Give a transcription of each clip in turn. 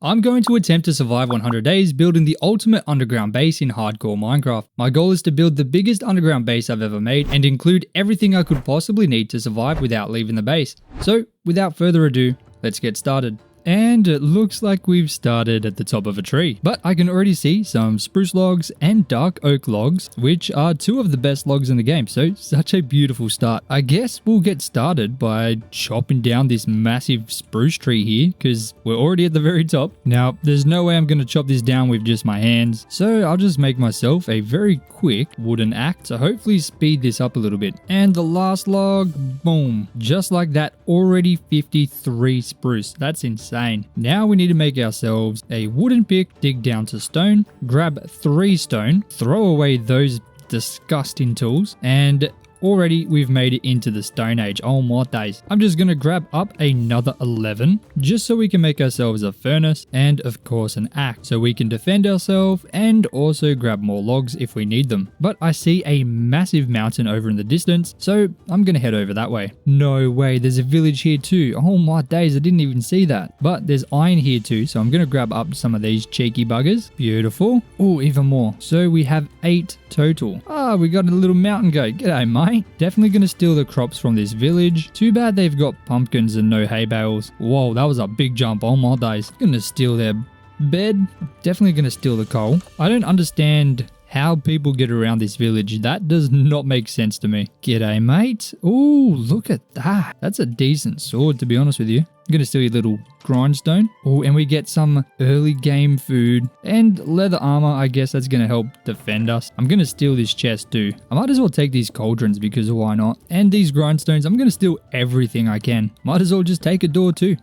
I'm going to attempt to survive 100 days building the ultimate underground base in hardcore Minecraft. My goal is to build the biggest underground base I've ever made and include everything I could possibly need to survive without leaving the base. So without further ado, let's get started. And it looks like we've started at the top of a tree, but I can already see some spruce logs and dark oak logs, which are two of the best logs in the game, so such a beautiful start. I guess we'll get started by chopping down this massive spruce tree here, because we're already at the very top. Now, there's no way I'm going to chop this down with just my hands, so I'll just make myself a very quick wooden axe to hopefully speed this up a little bit. And the last log, boom, just like that, already 53 spruce. That's insane. Now we need to make ourselves a wooden pick, dig down to stone, grab 3 stone, throw away those disgusting tools, and already we've made it into the Stone Age. Oh my days. I'm just gonna grab up another 11 just so we can make ourselves a furnace and of course an axe so we can defend ourselves and also grab more logs if we need them. But I see a massive mountain over in the distance, so I'm gonna head over that way. No way, there's a village here too. Oh my days, I didn't even see that. But there's iron here too, so I'm gonna grab up some of these cheeky buggers. Beautiful. Oh, even more. So we have 8 total. Ah, we got a little mountain goat. G'day, mate. Definitely gonna steal the crops from this village. Too bad they've got pumpkins and no hay bales. Whoa, that was a big jump. Oh my days. Gonna steal their bed. Definitely gonna steal the coal. I don't understand how people get around this village. That does not make sense to me. G'day, mate. Ooh, look at that. That's a decent sword, to be honest with you. I'm gonna steal your little grindstone. Oh, and we get some early game food and leather armor. I guess that's gonna help defend us. I'm gonna steal this chest too. I might as well take these cauldrons because why not? And these grindstones. I'm gonna steal everything I can. Might as well just take a door too.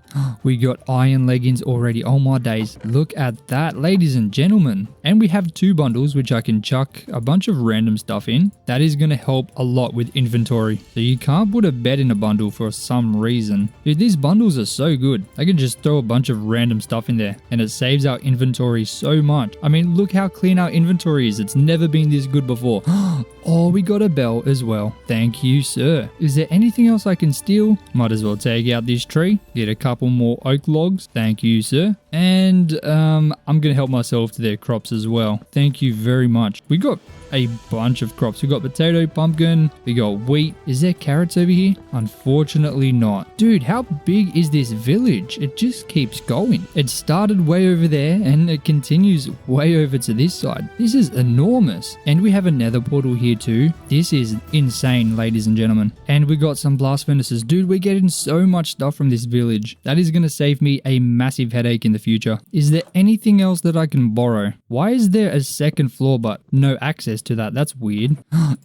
We got iron leggings already. Oh my days. Look at that, ladies and gentlemen. And we have 2 bundles which I can chuck a bunch of random stuff in. That is gonna help a lot with inventory. So you can't put a bed in a bundle for some reason. Dude, these bundles are so good. I can just throw a bunch of random stuff in there and it saves our inventory so much. I mean, look how clean our inventory is. It's never been this good before. Oh, we got a bell as well. Thank you, sir. Is there anything else I can steal? Might as well take out this tree. Get a couple more oak logs. Thank you, sir. And I'm going to help myself to their crops as well. Thank you very much. We got a bunch of crops. We got potato, pumpkin, we got wheat. Is there carrots over here? Unfortunately not. Dude, how big is this village? It just keeps going. It started way over there and it continues way over to this side. This is enormous. And we have a nether portal here too. This is insane, ladies and gentlemen. And we got some blast furnaces. Dude, we're getting so much stuff from this village. That is going to save me a massive headache in the future. Is there anything else that I can borrow? Why is there a second floor but no access to that? That's weird.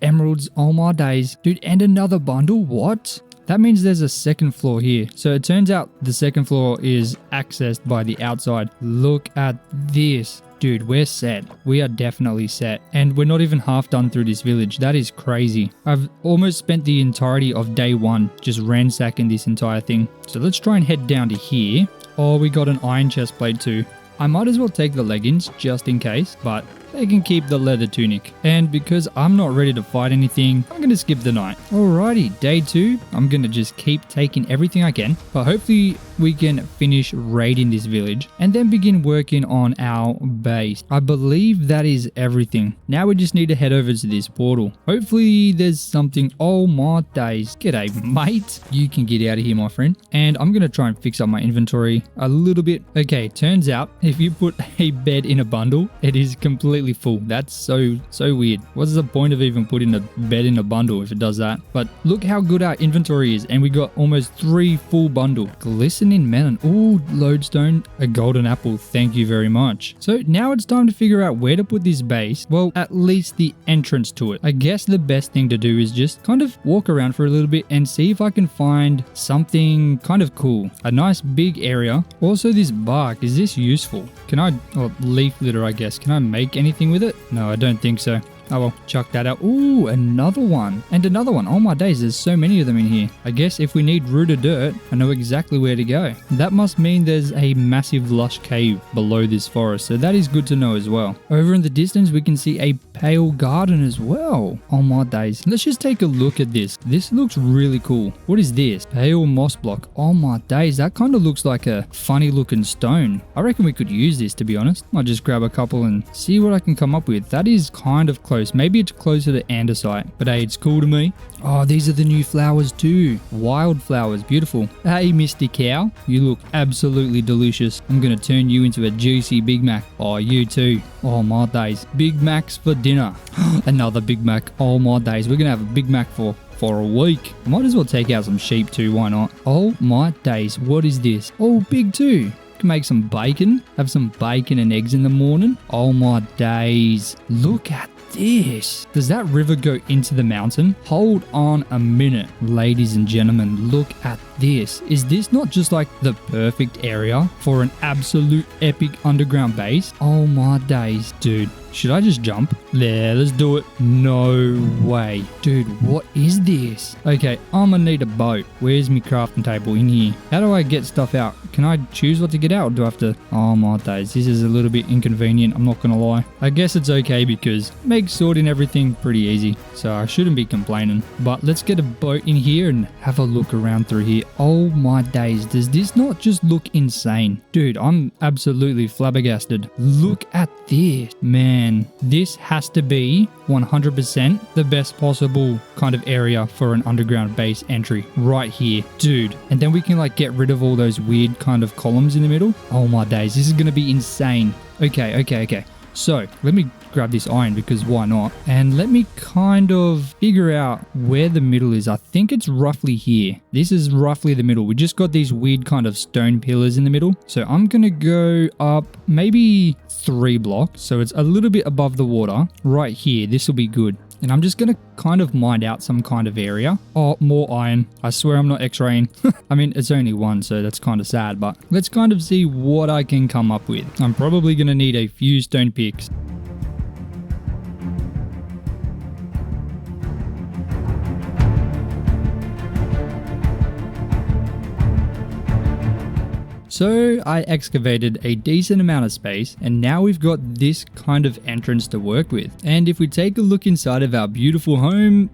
Emeralds, oh my days. Dude, and another bundle? What? That means there's a second floor here. So it turns out the second floor is accessed by the outside. Look at this. Dude, we're set. We are definitely set. And we're not even half done through this village. That is crazy. I've almost spent the entirety of day 1 just ransacking this entire thing. So let's try and head down to here. Oh, we got an iron chest plate too. I might as well take the leggings just in case, but they can keep the leather tunic. And because I'm not ready to fight anything, I'm going to skip the night. Alrighty, day 2. I'm going to just keep taking everything I can. But hopefully we can finish raiding this village and then begin working on our base. I believe that is everything. Now we just need to head over to this portal. Hopefully there's something. Oh my days. G'day, mate. You can get out of here, my friend. And I'm going to try and fix up my inventory a little bit. Okay, turns out if you put a bed in a bundle, it is completely full. That's so weird. What's the point of even putting a bed in a bundle if it does that? But look how good our inventory is, and we got almost 3 full bundle. Glistening melon. Ooh, lodestone. A golden apple. Thank you very much. So now it's time to figure out where to put this base. Well, at least the entrance to it. I guess the best thing to do is just kind of walk around for a little bit and see if I can find something kind of cool. A nice big area. Also, this bark, is this useful? Can I, or leaf litter, I guess. Can I make anything with it? No, I don't think so. Oh well, chuck that out. Ooh, another one. And another one. Oh my days, there's so many of them in here. I guess if we need rooted dirt, I know exactly where to go. That must mean there's a massive lush cave below this forest, so that is good to know as well. Over in the distance, we can see a pale garden as well. Oh my days. Let's just take a look at this. This looks really cool. What is this? Pale moss block. Oh my days, that kind of looks like a funny looking stone. I reckon we could use this, to be honest. I'll just grab a couple and see what I can come up with. That is kind of close. Maybe it's closer to andesite, but hey, it's cool to me. Oh, these are the new flowers too. Wildflowers, beautiful. Hey, Mr. Cow, you look absolutely delicious. I'm gonna turn you into a juicy Big Mac. Oh, you too. Oh my days. Big Macs for dinner. Another Big Mac. Oh my days. We're gonna have a Big Mac for a week. I might as well take out some sheep too, why not? Oh my days. What is this? Oh, big too. Can make some bacon. Have some bacon and eggs in the morning. Oh my days. Look at this. Does that river go into the mountain? Hold on a minute, ladies and gentlemen. Look at this. Is this not just like the perfect area for an absolute epic underground base? Oh my days, dude. Should I just jump? Yeah, let's do it. No way. Dude, what is this? Okay, I'm gonna need a boat. Where's my crafting table? In here. How do I get stuff out? Can I choose what to get out, or do I have to? Oh my days, this is a little bit inconvenient, I'm not gonna lie. I guess it's okay because it makes sorting everything pretty easy, so I shouldn't be complaining. But let's get a boat in here and have a look around through here. Oh my days, does this not just look insane? Dude, I'm absolutely flabbergasted. Look at this. Man, this has to be 100% the best possible kind of area for an underground base entry right here, dude. And then we can like get rid of all those weird kind of columns in the middle. Oh my days, this is gonna be insane. Okay. So let me grab this iron because why not? And let me kind of figure out where the middle is. I think it's roughly here. This is roughly the middle. We just got these weird kind of stone pillars in the middle. So I'm gonna go up maybe 3 blocks. So it's a little bit above the water right here. This will be good. And I'm just going to kind of mine out some kind of area. Oh, more iron. I swear I'm not x-raying. I mean, it's only one, so that's kind of sad. But let's kind of see what I can come up with. I'm probably going to need a few stone picks. So I excavated a decent amount of space and now we've got this kind of entrance to work with. And if we take a look inside of our beautiful home,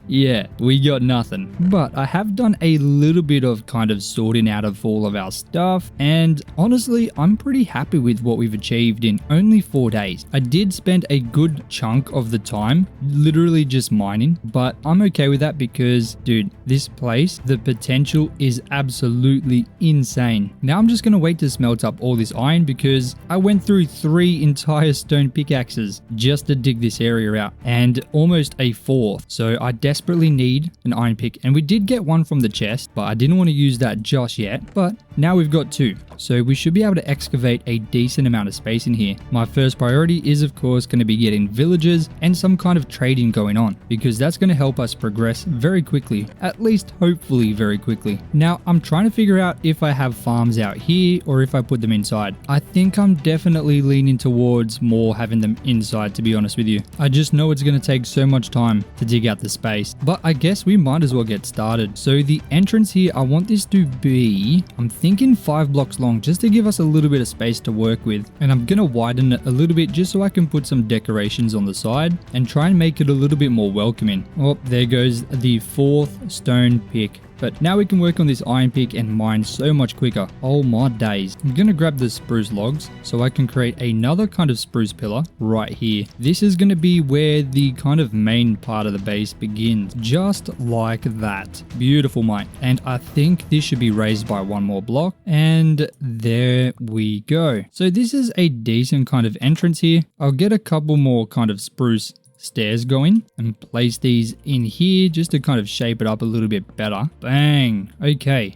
yeah, we got nothing. But I have done a little bit of kind of sorting out of all of our stuff, and honestly, I'm pretty happy with what we've achieved in only 4 days. I did spend a good chunk of the time literally just mining, but I'm okay with that because, dude, this place, the potential is absolutely insane. Now I'm just going to wait to smelt up all this iron because I went through 3 entire stone pickaxes just to dig this area out, and almost a 4th. So I desperately need an iron pick, and we did get one from the chest, but I didn't want to use that just yet. But now we've got 2. So we should be able to excavate a decent amount of space in here. My first priority is of course going to be getting villagers and some kind of trading going on, because that's going to help us progress very quickly, at least hopefully very quickly. Now I'm trying to figure out if I have farms out here or if I put them inside. I think I'm definitely leaning towards more having them inside, to be honest with you. I just know it's going to take so much time to dig out the space, but I guess we might as well get started. So the entrance here, I want this to be, I'm thinking 5 blocks long, just to give us a little bit of space to work with. And I'm going to widen it a little bit just so I can put some decorations on the side and try and make it a little bit more welcoming. Oh, there goes the 4th stone pick. But now we can work on this iron pick and mine so much quicker. Oh my days. I'm going to grab the spruce logs so I can create another kind of spruce pillar right here. This is going to be where the kind of main part of the base begins. Just like that. Beautiful, mate. And I think this should be raised by 1 more block. And there we go. So this is a decent kind of entrance here. I'll get a couple more kind of spruce stairs going and place these in here just to kind of shape it up a little bit better. Bang. Okay.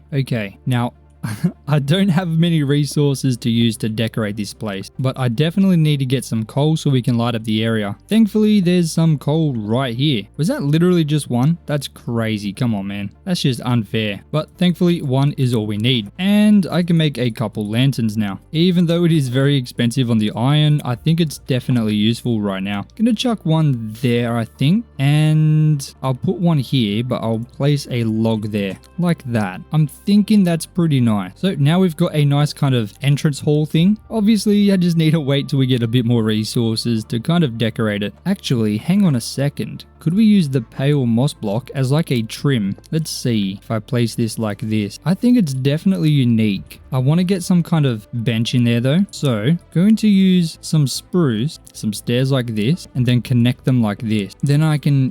Now I don't have many resources to use to decorate this place, but I definitely need to get some coal so we can light up the area. Thankfully, there's some coal right here. Was that literally just one? That's crazy. Come on, man. That's just unfair. But thankfully, one is all we need. And I can make a couple lanterns now. Even though it is very expensive on the iron, I think it's definitely useful right now. Gonna chuck one there, I think. And I'll put one here, but I'll place a log there. Like that. I'm thinking that's pretty nice. So now we've got a nice kind of entrance hall thing. Obviously, I just need to wait till we get a bit more resources to kind of decorate it. Actually, hang on a second. Could we use the pale moss block as like a trim? Let's see if I place this like this. I think it's definitely unique. I want to get some kind of bench in there though. So going to use some spruce, some stairs like this, and then connect them like this. Then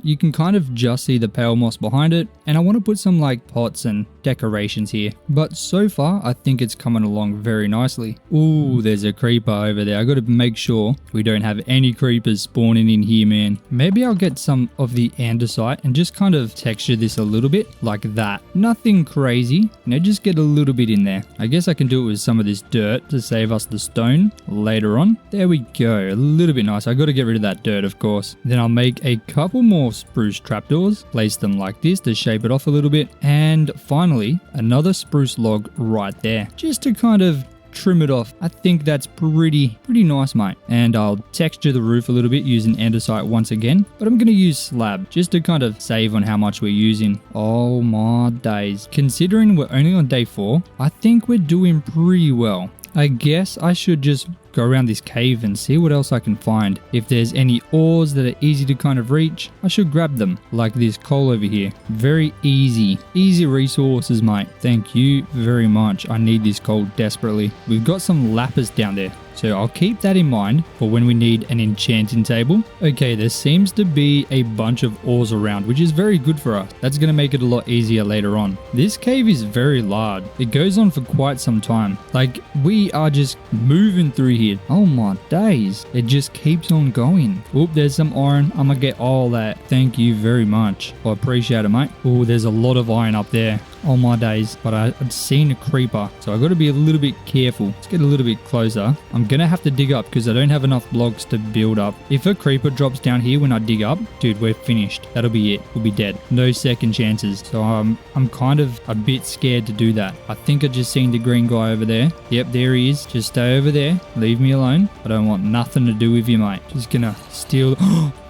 you can kind of just see the pale moss behind it. And I want to put some like pots and decorations here. But so far, I think it's coming along very nicely. Ooh, there's a creeper over there. I got to make sure we don't have any creepers spawning in here, man. Maybe I'll get some of the andesite and just kind of texture this a little bit like that. Nothing crazy, you know, just get a little bit in there. I guess I can do it with some of this dirt to save us the stone later on. There we go, a little bit nice. I got to get rid of that dirt, of course. Then I'll make a couple more spruce trapdoors, place them like this to shape it off a little bit, and finally another spruce log right there, just to kind of trim it off. I think that's pretty nice, mate. And I'll texture the roof a little bit using andesite once again, but I'm going to use slab just to kind of save on how much we're using. Oh my days. Considering we're only on day 4, I think we're doing pretty well. I guess I should just go around this cave and see what else I can find. If there's any ores that are easy to kind of reach, I should grab them, like this coal over here. Very easy resources, mate. Thank you very much. I need this coal desperately. We've got some lapis down there, so I'll keep that in mind for when we need an enchanting table. Okay, there seems to be a bunch of ores around, which is very good for us. That's going to make it a lot easier later on. This cave is very large. It goes on for quite some time. Like, we are just moving through here. Oh my days. It just keeps on going. Oop, there's some iron. I'm gonna get all that. Thank you very much. I appreciate it, mate. Oh, there's a lot of iron up there. Oh my days. But I'd seen a creeper, so I got to be a little bit careful. Let's get a little bit closer. I'm gonna have to dig up because I don't have enough blocks to build up. If a creeper drops down here when I dig up, dude, we're finished. That'll be it. We'll be dead. No second chances. So I'm kind of a bit scared to do that. I think I just seen the green guy over there. Yep, there he is. Just stay over there. Leave me alone. I don't want nothing to do with you, mate. Just gonna steal.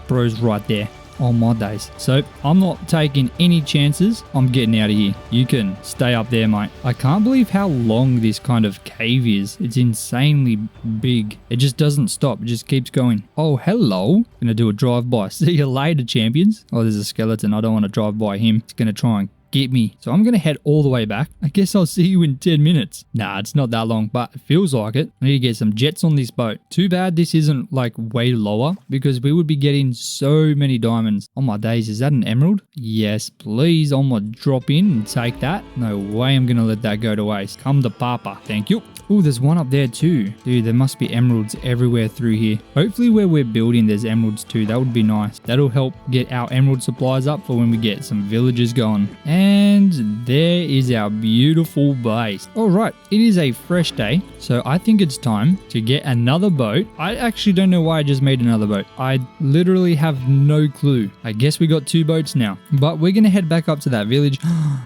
Bro's right there. Oh my days. So I'm not taking any chances. I'm getting out of here. You can stay up there, mate. I can't believe how long this kind of cave is. It's insanely big. It just doesn't stop. It just keeps going. Oh, hello. Gonna do a drive-by. See you later, champions. Oh, there's a skeleton. I don't want to drive by him. It's gonna try and get me. So I'm going to head all the way back. I guess I'll see you in 10 minutes. Nah, it's not that long, but it feels like it. I need to get some jets on this boat. Too bad this isn't like way lower because we would be getting so many diamonds. Oh my days, is that an emerald? Yes, please. I'm going to drop in and take that. No way I'm going to let that go to waste. Come to Papa. Thank you. Oh, there's one up there too. Dude, there must be emeralds everywhere through here. Hopefully where we're building there's emeralds too. That would be nice. That'll help get our emerald supplies up for when we get some villagers going. And there is our beautiful base. All right, it is a fresh day, so I think it's time to get another boat. I actually don't know why I just made another boat. I literally have no clue. I guess we got 2 boats now, but we're going to head back up to that village.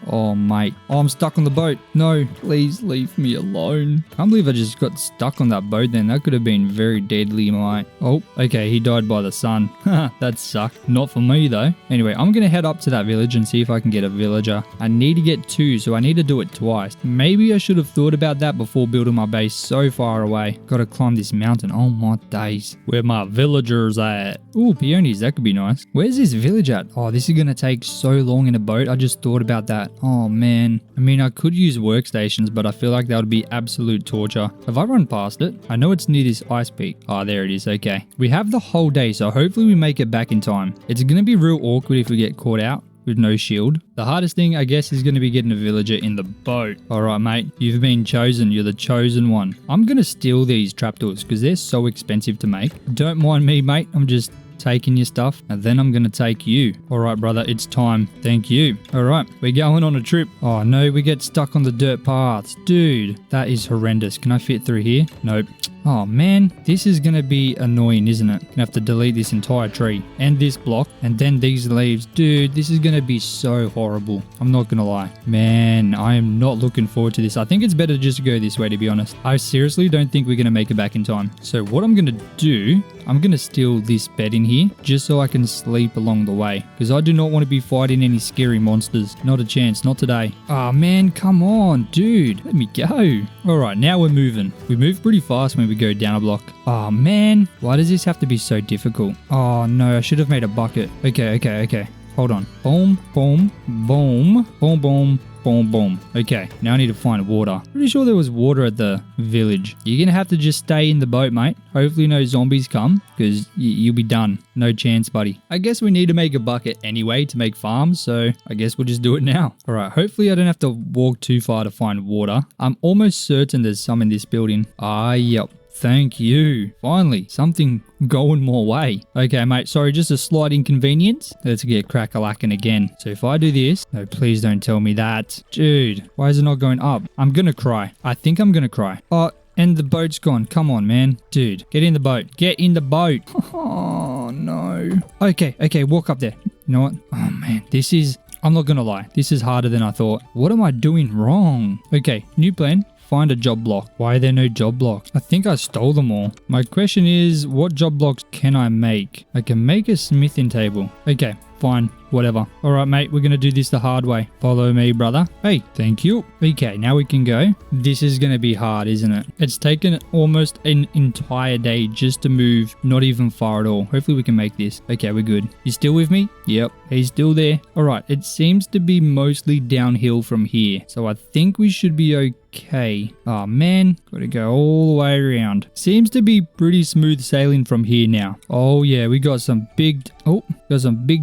Oh, mate. Oh, I'm stuck on the boat. No, please leave me alone. Can't believe I just got stuck on that boat then. That could have been very deadly, mate. Oh, okay, he died by the sun. That sucked. Not for me, though. Anyway, I'm going to head up to that village and see if I can get a villager. I need to get 2, so I need to do it twice. Maybe I should have thought about that before building my base so far away. Gotta climb this mountain. Oh my days. Where my villagers at? Ooh, peonies. That could be nice. Where's this village at? Oh, this is going to take so long in a boat. I just thought about that. Oh, man. I mean, I could use workstations, but I feel like that would be absolute torture. Have I run past it? I know it's near this ice peak. Oh, there it is. Okay. We have the whole day, so hopefully we make it back in time. It's going to be real awkward if we get caught out with no shield. The hardest thing, I guess, is going to be getting a villager in the boat. Alright, mate. You've been chosen. You're the chosen one. I'm going to steal these trapdoors because they're so expensive to make. Don't mind me, mate. I'm just taking your stuff, and then I'm going to take you. All right, brother, it's time. Thank you. All right, we're going on a trip. Oh, no, we get stuck on the dirt paths. Dude, that is horrendous. Can I fit through here? Nope. Oh man, this is going to be annoying, isn't it? Gonna have to delete this entire tree and this block and then these leaves. Dude, this is going to be so horrible. I'm not going to lie. Man, I am not looking forward to this. I think it's better just to go this way, to be honest. I seriously don't think we're going to make it back in time. So what I'm going to do, I'm going to steal this bed in here just so I can sleep along the way, because I do not want to be fighting any scary monsters. Not a chance, not today. Oh man, come on, dude. Let me go. All right, now we're moving. We move pretty fast when we go down a block. Oh man, why does this have to be so difficult? Oh no, I should have made a bucket. Okay. Hold on. Boom, boom, boom, boom, boom. Boom, boom. Okay, now I need to find water. Pretty sure there was water at the village. You're gonna have to just stay in the boat, mate. Hopefully no zombies come, because you'll be done. No chance, buddy. I guess we need to make a bucket anyway to make farms, so I guess we'll just do it now. All right, hopefully I don't have to walk too far to find water. I'm almost certain there's some in this building. Yep. Thank you. Finally, something going more way. Okay, mate, sorry, just a slight inconvenience. Let's get crack-a-lacking again. So if I do this... No, please don't tell me that. Dude, why is it not going up? I'm gonna cry. I think I'm gonna cry. Oh, and the boat's gone. Come on, man. Dude, get in the boat. Get in the boat. Oh, no. Okay, walk up there. You know what? Oh, man, this is... I'm not gonna lie. This is harder than I thought. What am I doing wrong? Okay, new plan. Find a job block. Why are there no job blocks? I think I stole them all. My question is, what job blocks can I make? I can make a smithing table. Okay, fine, whatever. All right, mate, we're going to do this the hard way. Follow me, brother. Hey, thank you. Okay, now we can go. This is going to be hard, isn't it? It's taken almost an entire day just to move, not even far at all. Hopefully we can make this. Okay, we're good. You still with me? Yep, he's still there. All right, it seems to be mostly downhill from here. So I think we should be okay. Oh man, gotta go all the way around. Seems to be pretty smooth sailing from here now. Oh yeah, we got some big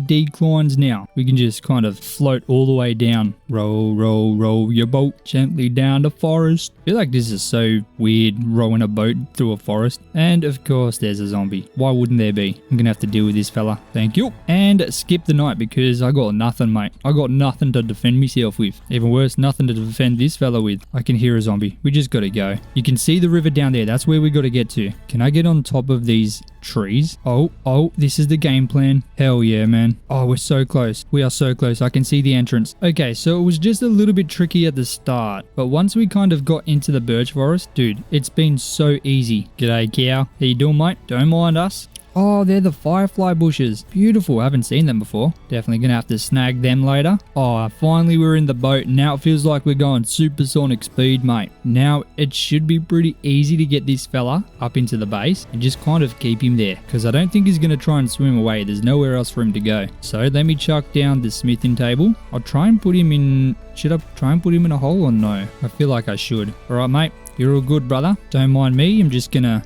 declines now. We can just kind of float all the way down. Row your boat gently down the forest. I feel like this is so weird, rowing a boat through a forest. And of course there's a zombie. Why wouldn't there be? I'm gonna have to deal with this fella. Thank you. And skip the night because I got nothing, mate. I got nothing to defend myself with. Even worse, nothing to defend this fella with. I can hear a zombie. We just gotta go. You can see the river down there. That's where we gotta get to. Can I get on top of these trees? Oh, this is the game plan. Hell yeah, man. Oh, we're so close. We are so close. I can see the entrance. Okay, so it was just a little bit tricky at the start, but once we kind of got into the birch forest, dude, it's been so easy. G'day, cow. How you doing, mate? Don't mind us. Oh, they're the firefly bushes. Beautiful. I haven't seen them before. Definitely gonna have to snag them later. Oh, finally we're in the boat. Now it feels like we're going supersonic speed, mate. Now it should be pretty easy to get this fella up into the base and just kind of keep him there, because I don't think he's gonna try and swim away. There's nowhere else for him to go. So let me chuck down the smithing table. I'll try and put him in... Should I try and put him in a hole or no? I feel like I should. All right, mate. You're all good, brother. Don't mind me. I'm just gonna...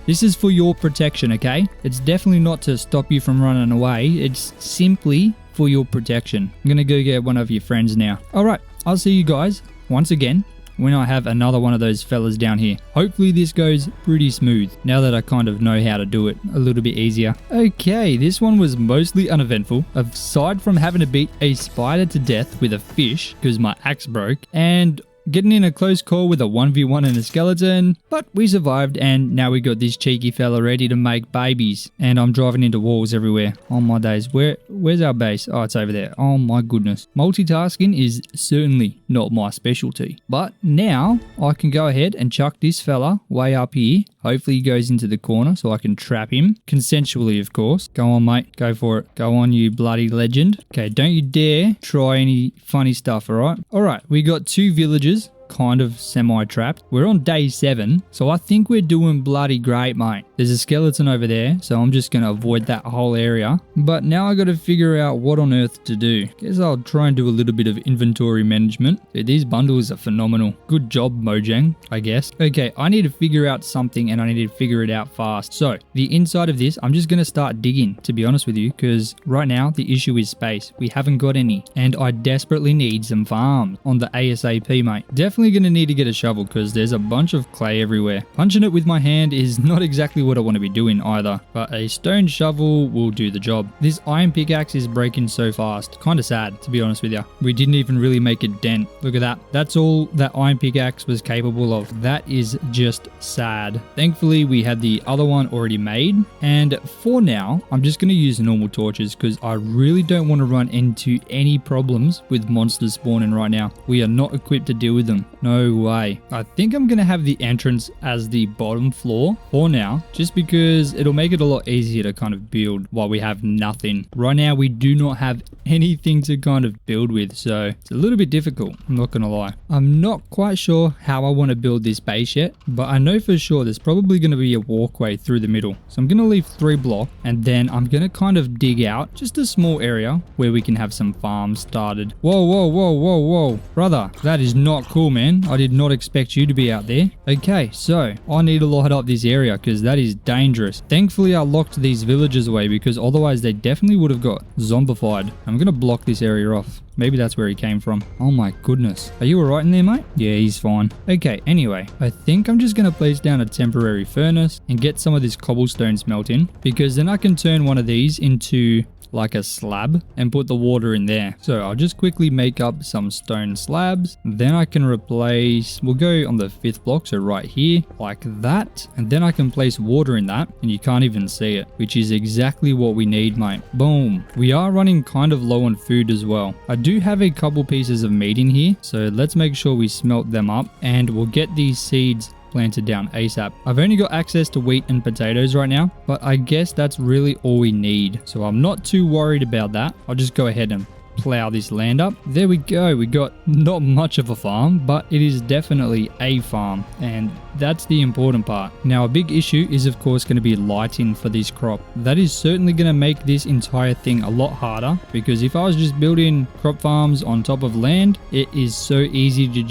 this is for your protection, okay? It's definitely not to stop you from running away. It's simply for your protection. I'm gonna go get one of your friends now. All right, I'll see you guys once again when I have another one of those fellas down here. Hopefully this goes pretty smooth now that I kind of know how to do it a little bit easier. Okay, this one was mostly uneventful. Aside from having to beat a spider to death with a fish because my axe broke, and getting in a close call with a 1v1 and a skeleton, but we survived, and now we got this cheeky fella ready to make babies. And I'm driving into walls everywhere. Oh my days, where's our base? Oh, it's over there. Oh my goodness. Multitasking is certainly not my specialty. But now I can go ahead and chuck this fella way up here. Hopefully he goes into the corner so I can trap him. Consensually, of course. Go on, mate. Go for it. Go on, you bloody legend. Okay, don't you dare try any funny stuff, alright? Alright, we got 2 villagers kind of semi-trapped. We're on day 7, so I think we're doing bloody great, mate. There's a skeleton over there, so I'm just going to avoid that whole area. But now I got to figure out what on earth to do. Guess I'll try and do a little bit of inventory management. Dude, these bundles are phenomenal. Good job, Mojang, I guess. Okay, I need to figure out something, and I need to figure it out fast. So, the inside of this, I'm just going to start digging, to be honest with you, because right now the issue is space. We haven't got any, and I desperately need some farms on the ASAP, mate. Definitely going to need to get a shovel because there's a bunch of clay everywhere. Punching it with my hand is not exactly what I want to be doing either, but a stone shovel will do the job. This iron pickaxe is breaking so fast. Kind of sad, to be honest with you. We didn't even really make a dent. Look at that. That's all that iron pickaxe was capable of. That is just sad. Thankfully, we had the other one already made, and for now, I'm just going to use normal torches because I really don't want to run into any problems with monsters spawning right now. We are not equipped to deal with them. No way. I think I'm going to have the entrance as the bottom floor for now, just because it'll make it a lot easier to kind of build while we have nothing. Right now, we do not have anything to kind of build with, so it's a little bit difficult. I'm not going to lie. I'm not quite sure how I want to build this base yet, but I know for sure there's probably going to be a walkway through the middle. So I'm going to leave 3 blocks, and then I'm going to kind of dig out just a small area where we can have some farms started. Whoa, whoa, whoa, whoa, whoa. Brother, that is not cool, man. I did not expect you to be out there. Okay, so I need to light up this area because that is dangerous. Thankfully, I locked these villagers away because otherwise they definitely would have got zombified. I'm going to block this area off. Maybe that's where he came from. Oh my goodness. Are you alright in there, mate? Yeah, he's fine. Okay, anyway, I think I'm just going to place down a temporary furnace and get some of this cobblestone smelting, because then I can turn one of these into like a slab and put the water in there. So I'll just quickly make up some stone slabs. Then I can replace, we'll go on the 5th block, so right here, like that. And then I can place water in that and you can't even see it, which is exactly what we need, mate. Boom. We are running kind of low on food as well. I do have a couple pieces of meat in here, so let's make sure we smelt them up and we'll get these seeds planted down ASAP. I've only got access to wheat and potatoes right now, but I guess that's really all we need. So I'm not too worried about that. I'll just go ahead and plow this land up. There we go. We got not much of a farm, but it is definitely a farm, and that's the important part. Now, a big issue is of course going to be lighting for this crop. That is certainly going to make this entire thing a lot harder, because if I was just building crop farms on top of land, it is so easy to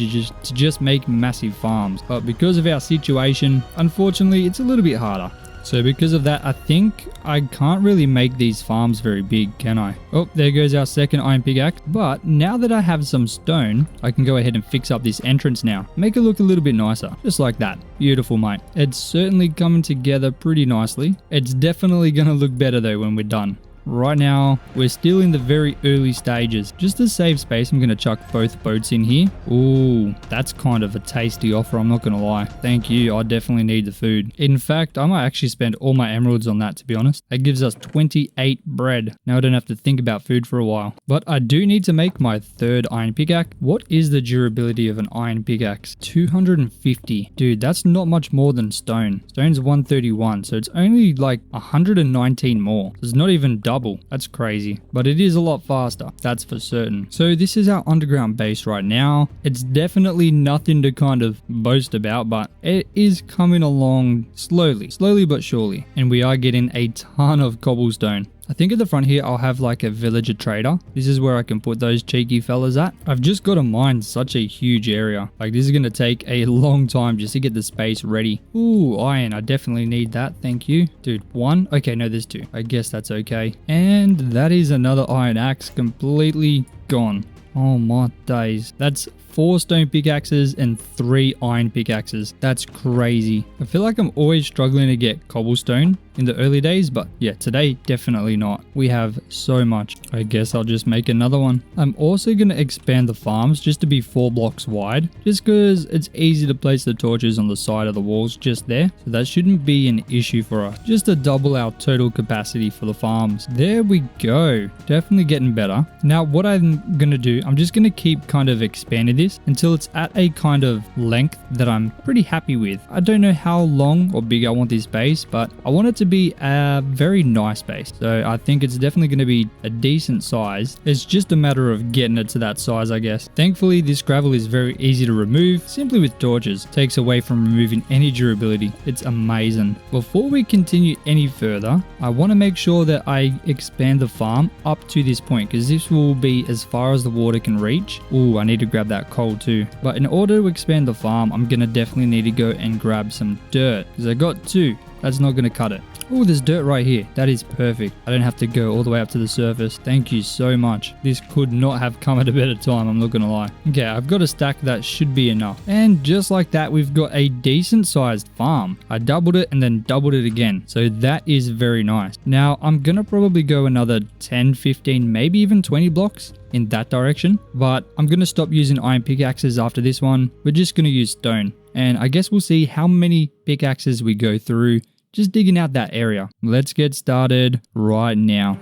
just make massive farms. But because of our situation, unfortunately, it's a little bit harder. So because of that, I think I can't really make these farms very big, can I? Oh, there goes our second iron pickaxe. But now that I have some stone, I can go ahead and fix up this entrance now. Make it look a little bit nicer. Just like that. Beautiful, mate. It's certainly coming together pretty nicely. It's definitely going to look better though when we're done. Right now, we're still in the very early stages. Just to save space, I'm going to chuck both boats in here. Ooh, that's kind of a tasty offer, I'm not going to lie. Thank you, I definitely need the food. In fact, I might actually spend all my emeralds on that, to be honest. That gives us 28 bread. Now I don't have to think about food for a while. But I do need to make my 3rd iron pickaxe. What is the durability of an iron pickaxe? 250. Dude, that's not much more than stone. Stone's 131, so it's only like 119 more. It's not even double. That's crazy, but it is a lot faster, that's for certain. So this is our underground base right now. It's definitely nothing to kind of boast about, but it is coming along slowly but surely, and we are getting a ton of cobblestone. I think at the front here, I'll have like a villager trader. This is where I can put those cheeky fellas at. I've just got to mine such a huge area. Like this is going to take a long time just to get the space ready. Ooh, iron. I definitely need that. Thank you. Dude, 1? Okay, no, there's 2. I guess that's okay. And that is another iron axe completely gone. Oh my days. That's 4 stone pickaxes and 3 iron pickaxes. That's crazy. I feel like I'm always struggling to get cobblestone in the early days, but yeah, today definitely not. We have so much. I guess I'll just make another one. I'm also going to expand the farms just to be 4 blocks wide, just because it's easy to place the torches on the side of the walls just there, so that shouldn't be an issue for us, just to double our total capacity for the farms. There we go. Definitely getting better. Now what I'm going to do, I'm just going to keep kind of expanding this until it's at a kind of length that I'm pretty happy with. I don't know how long or big I want this base, but I want it to be a very nice base. So I think it's definitely going to be a decent size. It's just a matter of getting it to that size, I guess. Thankfully, this gravel is very easy to remove, simply with torches. Takes away from removing any durability. It's amazing. Before we continue any further, I want to make sure that I expand the farm up to this point, because this will be as far as the water can reach. Ooh, I need to grab that coal too. But in order to expand the farm, I'm going to definitely need to go and grab some dirt, because I got 2. That's not going to cut it. Oh, there's dirt right here. That is perfect. I don't have to go all the way up to the surface. Thank you so much. This could not have come at a better time, I'm not going to lie. Okay, I've got a stack that should be enough. And just like that, we've got a decent sized farm. I doubled it and then doubled it again. So that is very nice. Now, I'm going to probably go another 10, 15, maybe even 20 blocks in that direction. But I'm going to stop using iron pickaxes after this one. We're just going to use stone. And I guess we'll see how many pickaxes we go through just digging out that area. Let's get started right now.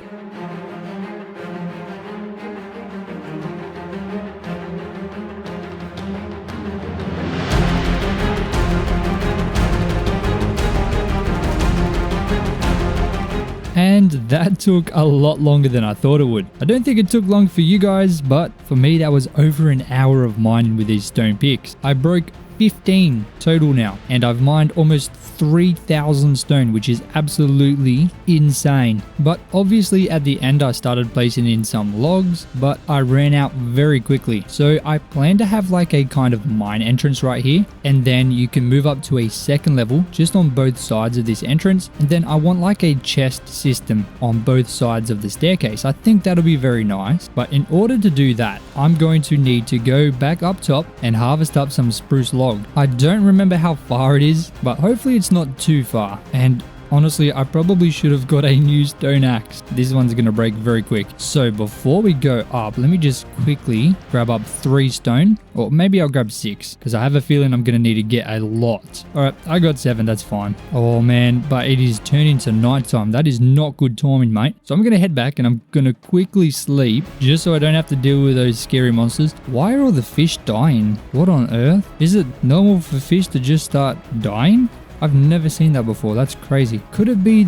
And that took a lot longer than I thought it would. I don't think it took long for you guys, but for me that was over an hour of mining with these stone picks. I broke 15 total now, and I've mined almost 3,000 stone, which is absolutely insane. But obviously at the end I started placing in some logs, but I ran out very quickly. So I plan to have like a kind of mine entrance right here, and then you can move up to a second level just on both sides of this entrance, and then I want like a chest system on both sides of the staircase. I think that'll be very nice, but in order to do that, I'm going to need to go back up top and harvest up some spruce logs. I don't remember how far it is, but hopefully it's not too far. And honestly, I probably should have got a new stone axe. This one's going to break very quick. So before we go up, let me just quickly grab up 3 stone, or maybe I'll grab 6 because I have a feeling I'm going to need to get a lot. All right, I got 7. That's fine. Oh man, but it is turning to nighttime. That is not good timing, mate. So I'm going to head back and I'm going to quickly sleep just so I don't have to deal with those scary monsters. Why are all the fish dying? What on earth? Is it normal for fish to just start dying? I've never seen that before. That's crazy. Could it be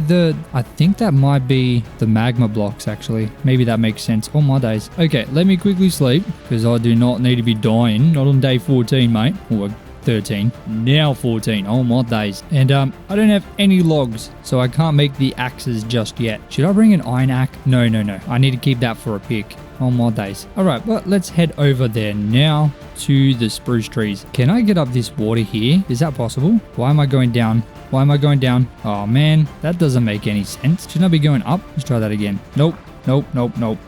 I think that might be the magma blocks actually. Maybe that makes sense. Oh my days. Okay, let me quickly sleep because I do not need to be dying. Not on day 14, mate. Or 13. Now 14. Oh my days. And I don't have any logs, so I can't make the axes just yet. Should I bring an iron axe? No. I need to keep that for a pick. Oh my days. Alright, but let's head over there now to the spruce trees. Can I get up this water here? Is that possible? Why am I going down? Why am I going down? Oh man, that doesn't make any sense. Shouldn't I be going up? Let's try that again. Nope.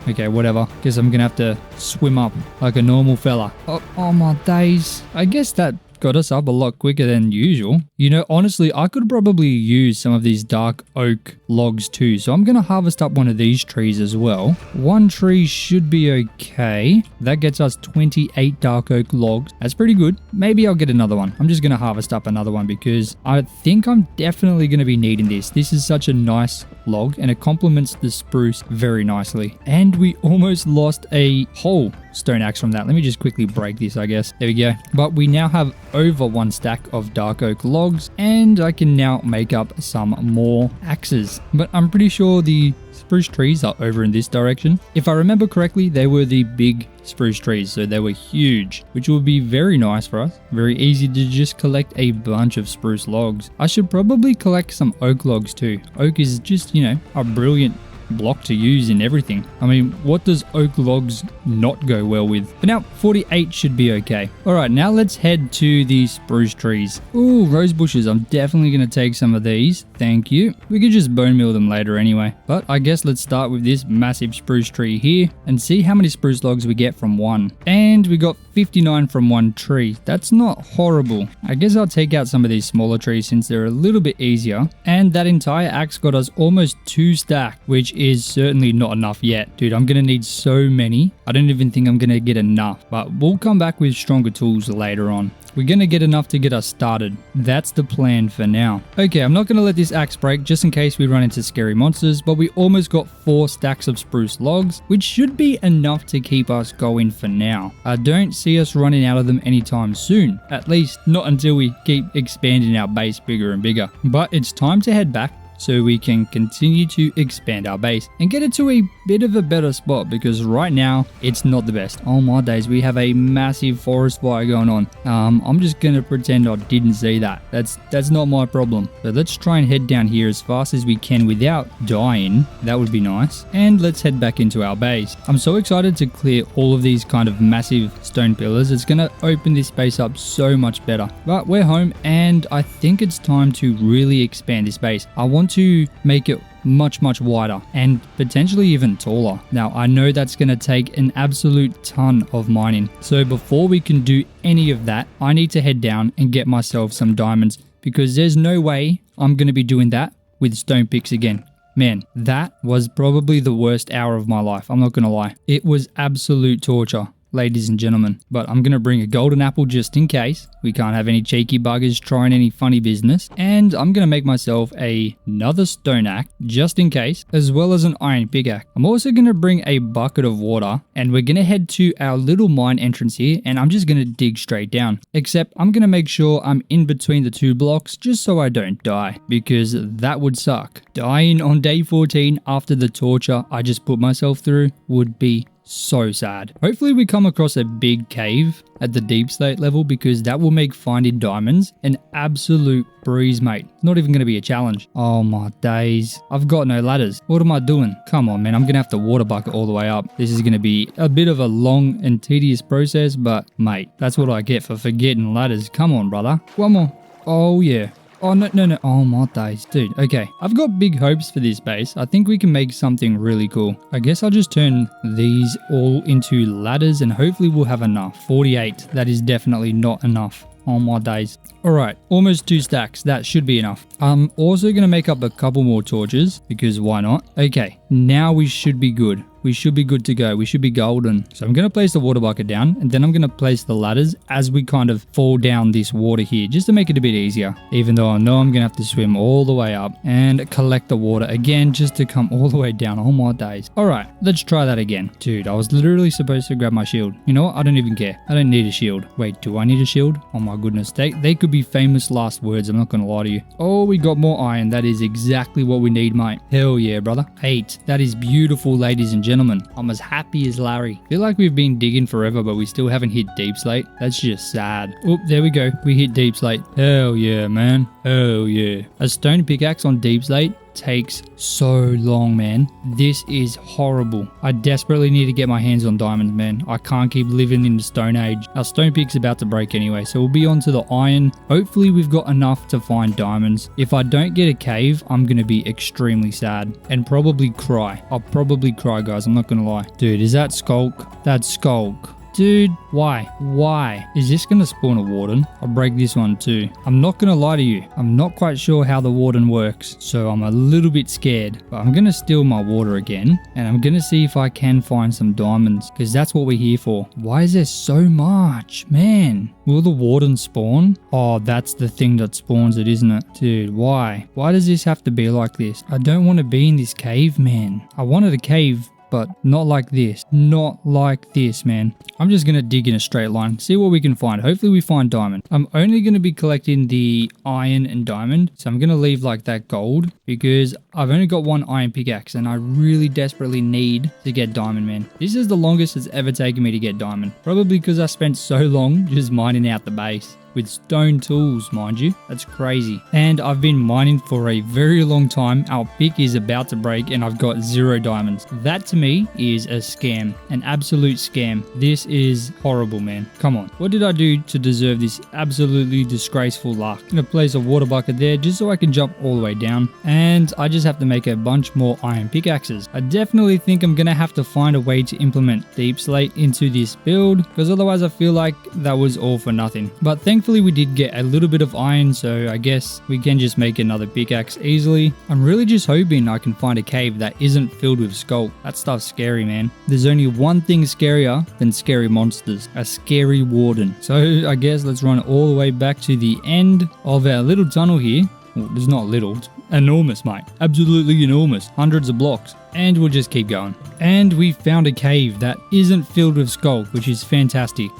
Okay, whatever. Guess I'm gonna have to swim up like a normal fella. Oh my days. I guess that got us up a lot quicker than usual. You know, honestly, I could probably use some of these dark oak logs too. So I'm going to harvest up one of these trees as well. One tree should be okay. That gets us 28 dark oak logs. That's pretty good. Maybe I'll get another one. I'm just going to harvest up another one because I think I'm definitely going to be needing this. This is such a nice log and it complements the spruce very nicely. And we almost lost a whole stone axe from that. Let me just quickly break this, I guess. There we go. But we now have over 1 stack of dark oak logs and I can now make up some more axes. But I'm pretty sure the spruce trees are over in this direction. If I remember correctly, they were the big spruce trees, so they were huge, which would be very nice for us. Very easy to just collect a bunch of spruce logs. I should probably collect some oak logs too. Oak is just, you know, a brilliant block to use in everything. I mean, what does oak logs not go well with? But now 48 should be okay. All right, now let's head to the spruce trees. Ooh, rose bushes. I'm definitely going to take some of these. Thank you. We could just bone meal them later anyway. But I guess let's start with this massive spruce tree here and see how many spruce logs we get from one. And we got 59 from one tree. That's not horrible. I guess I'll take out some of these smaller trees since they're a little bit easier. And that entire axe got us almost 2 stack, which is certainly not enough yet. Dude, I'm gonna need so many. I don't even think I'm gonna get enough, but we'll come back with stronger tools later on. We're gonna get enough to get us started. That's the plan for now. Okay, I'm not gonna let this axe break just in case we run into scary monsters, but we almost got 4 stacks of spruce logs, which should be enough to keep us going for now. I don't see us running out of them anytime soon, at least not until we keep expanding our base bigger and bigger. But it's time to head back so we can continue to expand our base and get it to a bit of a better spot, because right now it's not the best. Oh my days, we have a massive forest fire going on. I'm just gonna pretend I didn't see that. That's not my problem. So let's try and head down here as fast as we can without dying. That would be nice. And let's head back into our base. I'm so excited to clear all of these kind of massive stone pillars. It's gonna open this base up so much better. But we're home, and I think it's time to really expand this base. I want to make it much wider and potentially even taller. Now I know that's going to take an absolute ton of mining, so before we can do any of that, I need to head down and get myself some diamonds, because there's no way I'm going to be doing that with stone picks again. Man, that was probably the worst hour of my life. I'm not going to lie. It was absolute torture, ladies and gentlemen. But I'm going to bring a golden apple just in case. We can't have any cheeky buggers trying any funny business. And I'm going to make myself another stone axe just in case, as well as an iron pickaxe. I'm also going to bring a bucket of water, and we're going to head to our little mine entrance here, and I'm just going to dig straight down. Except I'm going to make sure I'm in between the two blocks just so I don't die, because that would suck. Dying on day 14 after the torture I just put myself through would be so sad. Hopefully we come across a big cave at the deep slate level, because that will make finding diamonds an absolute breeze, mate. Not even going to be a challenge. Oh my days. I've got no ladders. What am I doing? Come on, man. I'm going to have to water bucket all the way up. This is going to be a bit of a long and tedious process, but mate, that's what I get for forgetting ladders. Come on, brother. One more. Oh yeah. Oh, no. Oh, my days. Dude, okay. I've got big hopes for this base. I think we can make something really cool. I guess I'll just turn these all into ladders, and hopefully we'll have enough. 48. That is definitely not enough. Oh my days. Alright, almost 2 stacks. That should be enough. I'm also going to make up a couple more torches, because why not? Okay, now we should be good. We should be good to go. We should be golden. So I'm going to place the water bucket down, and then I'm going to place the ladders as we kind of fall down this water here, just to make it a bit easier. Even though I know I'm going to have to swim all the way up and collect the water again just to come all the way down. Oh my days. Alright, let's try that again. Dude, I was literally supposed to grab my shield. You know what? I don't even care. I don't need a shield. Wait, do I need a shield? Oh my goodness. They could be famous last words. I'm not going to lie to you. Oh, we got more iron. That is exactly what we need, mate. Hell yeah, brother. 8. That is beautiful, ladies and gentlemen. I'm as happy as Larry. Feel like we've been digging forever, but we still haven't hit deep slate. That's just sad. Oh, there we go. We hit deep slate. Hell yeah, man. Hell yeah. A stone pickaxe on deep slate takes so long, man. This is horrible. I desperately need to get my hands on diamonds, man. I can't keep living in the stone age. Our stone pick's about to break anyway, so we'll be on to the iron. Hopefully we've got enough to find diamonds. If I don't get a cave, I'm gonna be extremely sad and probably cry. I'll probably cry, guys. I'm not gonna lie. Dude, is that Skulk? That's Skulk. Dude, why? Why? Is this going to spawn a warden? I'll break this one too. I'm not going to lie to you. I'm not quite sure how the warden works, so I'm a little bit scared. But I'm going to steal my water again, and I'm going to see if I can find some diamonds, because that's what we're here for. Why is there so much? Man, will the warden spawn? Oh, that's the thing that spawns it, isn't it? Dude, why? Why does this have to be like this? I don't want to be in this cave, man. I wanted a cave, but not like this. Not like this, man. I'm just going to dig in a straight line, see what we can find. Hopefully we find diamond. I'm only going to be collecting the iron and diamond, so I'm going to leave like that gold, because I've only got one iron pickaxe and I really desperately need to get diamond, man. This is the longest it's ever taken me to get diamond. Probably because I spent so long just mining out the base. With stone tools, mind you. That's crazy. And I've been mining for a very long time. Our pick is about to break and I've got 0 diamonds. That to me is a scam. An absolute scam. This is horrible, man. Come on. What did I do to deserve this absolutely disgraceful luck? I'm going to place a water bucket there just so I can jump all the way down. And I just have to make a bunch more iron pickaxes. I definitely think I'm going to have to find a way to implement deep slate into this build, because otherwise I feel like that was all for nothing. But thankfully we did get a little bit of iron, so I guess we can just make another pickaxe easily. I'm really just hoping I can find a cave that isn't filled with skulk. That stuff's scary, man. There's only one thing scarier than scary monsters. A scary warden. So I guess let's run all the way back to the end of our little tunnel here. Well, it's not little, it's enormous, mate. Absolutely enormous. Hundreds of blocks. And we'll just keep going. And we found a cave that isn't filled with skulk, which is fantastic.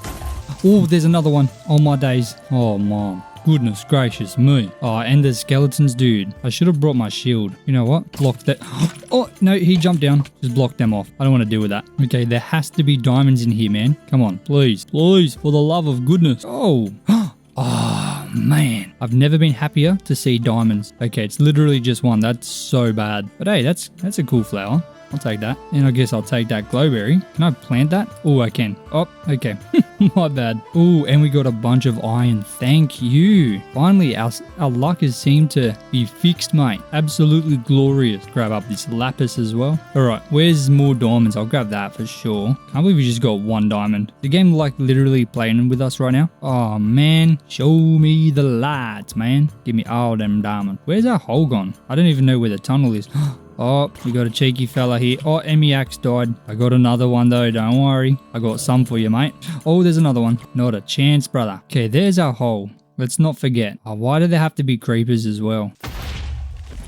Oh, there's another one. Oh my days. Oh, mom. Goodness gracious me. Oh, and the skeletons, dude. I should have brought my shield. You know what? Blocked that. Oh, no, he jumped down. Just blocked them off. I don't want to deal with that. Okay, there has to be diamonds in here, man. Come on, please. Please, for the love of goodness. Oh. Oh, man. I've never been happier to see diamonds. Okay, it's literally just one. That's so bad. But hey, that's a cool flower. I'll take that. And I guess I'll take that glowberry. Can I plant that? Oh, I can. Oh, okay. My bad. Oh, and we got a bunch of iron. Thank you. Finally, our luck has seemed to be fixed, mate. Absolutely glorious. Grab up this lapis as well. All right, where's more diamonds? I'll grab that for sure. Can't believe we just got one diamond. The game like literally playing with us right now. Oh, man. Show me the lights, man. Give me all them diamonds. Where's our hole gone? I don't even know where the tunnel is. Oh, we got a cheeky fella here. Oh, Emiax died. I got another one though, don't worry. I got some for you, mate. Oh, there's another one. Not a chance, brother. Okay, there's our hole. Let's not forget. Oh, why do there have to be creepers as well?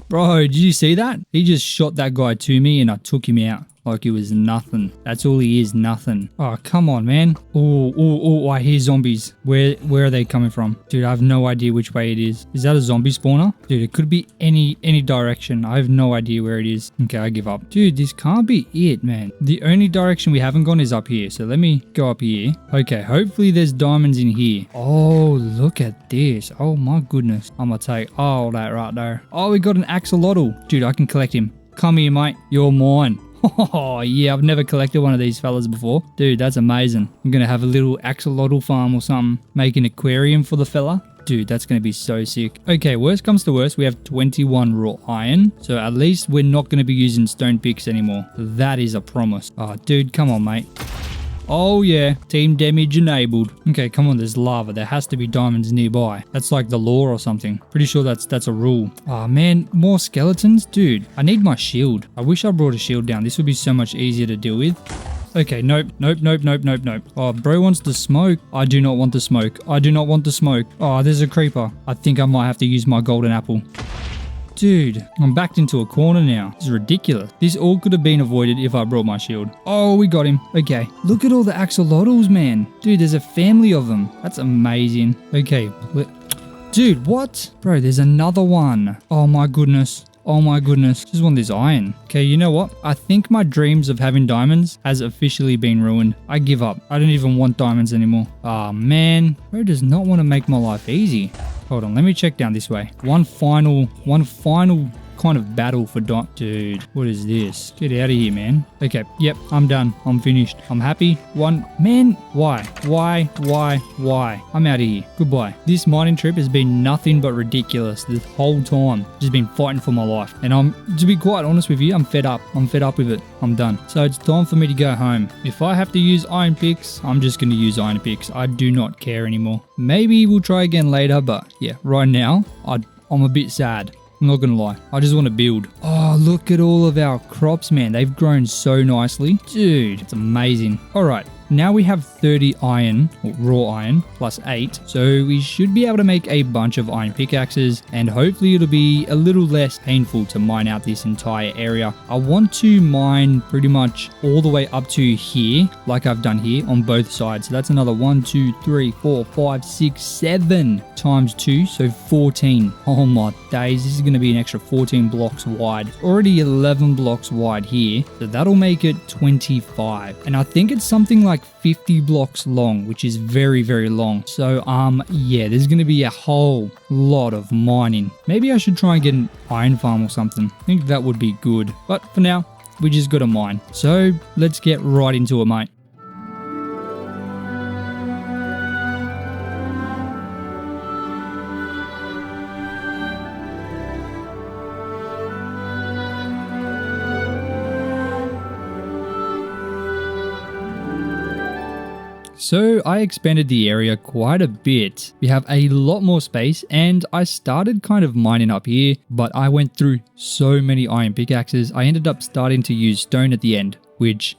Bro, did you see that? He just shot that guy to me and I took him out. Like it was nothing. That's all he is, nothing. Oh, come on, man. Oh, I hear zombies. Where are they coming from? Dude, I have no idea which way it is. Is that a zombie spawner? Dude, it could be any direction. I have no idea where it is. Okay, I give up. Dude, this can't be it, man. The only direction we haven't gone is up here. So let me go up here. Okay, hopefully there's diamonds in here. Oh, look at this. Oh my goodness. I'm gonna take all that right there. Oh, we got an axolotl. Dude, I can collect him. Come here, mate. You're mine. Oh, yeah, I've never collected one of these fellas before. Dude, that's amazing. I'm going to have a little axolotl farm or something. Make an aquarium for the fella. Dude, that's going to be so sick. Okay, worst comes to worst, we have 21 raw iron. So at least we're not going to be using stone picks anymore. That is a promise. Oh, dude, come on, mate. Oh yeah, team damage enabled. Okay, come on, there's lava. There has to be diamonds nearby. That's like the law or something. Pretty sure that's a rule. Oh man, more skeletons? Dude, I need my shield. I wish I brought a shield down. This would be so much easier to deal with. Okay, nope. Oh, bro wants to smoke. I do not want to smoke. I do not want to smoke. Oh, there's a creeper. I think I might have to use my golden apple. Dude, I'm backed into a corner now. This is ridiculous. This all could have been avoided if I brought my shield. Oh, we got him. Okay. Look at all the axolotls, man. Dude, there's a family of them. That's amazing. Okay. Dude, what? Bro, there's another one. Oh my goodness. Oh my goodness. Just want this iron. Okay, you know what? I think my dreams of having diamonds has officially been ruined. I give up. I don't even want diamonds anymore. Oh man. Bro does not want to make my life easy. Hold on, let me check down this way. One final kind of battle for Dude, what is this? Get out of here, man. Okay, yep, I'm done. I'm finished. I'm happy. Man, why? I'm out of here. Goodbye. This mining trip has been nothing but ridiculous this whole time. Just been fighting for my life. And to be quite honest with you, I'm fed up. I'm fed up with it. I'm done. So it's time for me to go home. If I have to use iron picks, I'm just going to use iron picks. I do not care anymore. Maybe we'll try again later, but yeah, right now, I'm a bit sad. I'm not gonna lie. I just want to build. Oh, look at all of our crops, man. They've grown so nicely. Dude, it's amazing. All right. Now we have 30 iron, or raw iron, plus 8. So we should be able to make a bunch of iron pickaxes, and hopefully it'll be a little less painful to mine out this entire area. I want to mine pretty much all the way up to here, like I've done here on both sides. So that's another 1, 2, 3, 4, 5, 6, 7 times 2, so 14. Oh my days, this is going to be an extra 14 blocks wide. Already 11 blocks wide here, so that'll make it 25. And I think it's something like 50 blocks long, which is very, very long. So yeah, there's gonna be a whole lot of mining. Maybe I should try and get an iron farm or something. I think that would be good, but for now we just gotta mine. So let's get right into it, mate. So I expanded the area quite a bit. We have a lot more space and I started kind of mining up here, but I went through so many iron pickaxes. I ended up starting to use stone at the end, which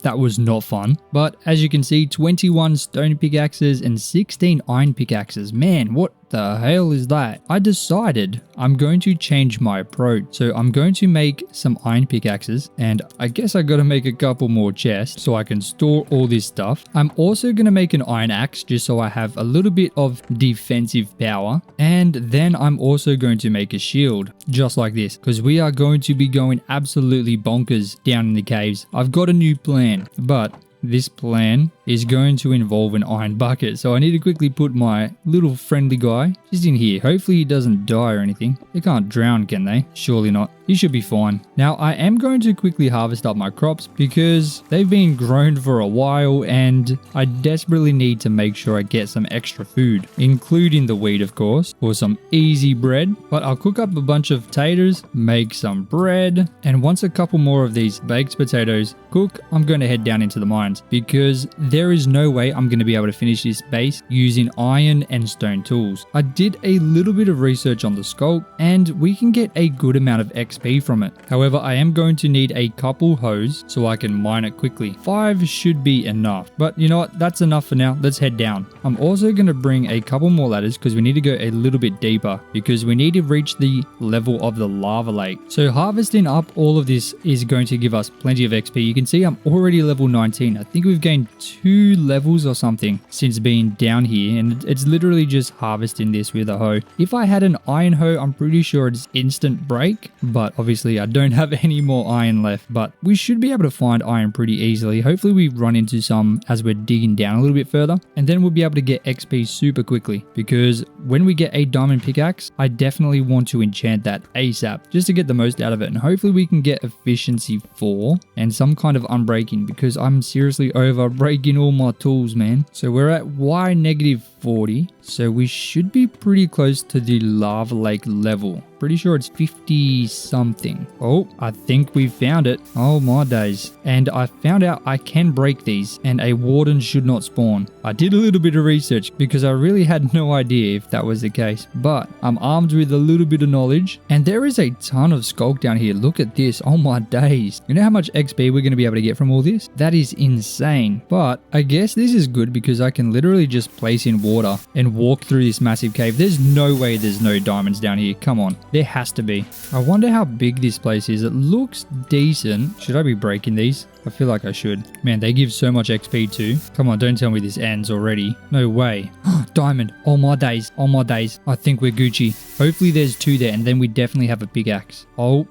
That was not fun. But as you can see, 21 stone pickaxes and 16 iron pickaxes. Man, what the hell is that? I decided I'm going to change my approach. So I'm going to make some iron pickaxes, and I guess I got to make a couple more chests so I can store all this stuff. I'm also going to make an iron axe just so I have a little bit of defensive power. And then I'm also going to make a shield just like this, because we are going to be going absolutely bonkers down in the caves. I've got a new plan, but this plan is going to involve an iron bucket. So I need to quickly put my little friendly guy just in here. Hopefully he doesn't die or anything. They can't drown, can they? Surely not. He should be fine. Now I am going to quickly harvest up my crops because they've been grown for a while and I desperately need to make sure I get some extra food, including the wheat, of course, for some easy bread. But I'll cook up a bunch of potatoes, make some bread, and once a couple more of these baked potatoes cook, I'm going to head down into the mines because there is no way I'm going to be able to finish this base using iron and stone tools. I did a little bit of research on the sculk and we can get a good amount of XP from it. However, I am going to need a couple hoes so I can mine it quickly. 5 should be enough, but you know what? That's enough for now. Let's head down. I'm also going to bring a couple more ladders because we need to go a little bit deeper because we need to reach the level of the lava lake. So harvesting up all of this is going to give us plenty of XP. You can see I'm already level 19. I think we've gained 2 levels or something since being down here, and it's literally just harvesting this with a hoe. If I had an iron hoe, I'm pretty sure it's instant break, but obviously I don't have any more iron left, but we should be able to find iron pretty easily. Hopefully we run into some as we're digging down a little bit further, and then we'll be able to get XP super quickly because when we get a diamond pickaxe, I definitely want to enchant that ASAP just to get the most out of it, and hopefully we can get efficiency 4 and some kind of unbreaking because I'm seriously over breaking all my tools, man. So we're at Y negative 40, so we should be pretty close to the lava lake level. Pretty sure it's 50 something. Oh, I think we found it. Oh my days. And I found out I can break these and a warden should not spawn. I did a little bit of research because I really had no idea if that was the case, but I'm armed with a little bit of knowledge and there is a ton of skulk down here. Look at this. Oh my days. You know how much XP we're going to be able to get from all this? That is insane. But I guess this is good because I can literally just place in water and walk through this massive cave. There's no way there's no diamonds down here. Come on. There has to be. I wonder how big this place is. It looks decent. Should I be breaking these? I feel like I should. Man, they give so much XP too. Come on, don't tell me this ends already. No way. Diamond. Oh my days. Oh my days. I think we're Gucci. Hopefully there's 2 there and then we definitely have a pickaxe. Oh,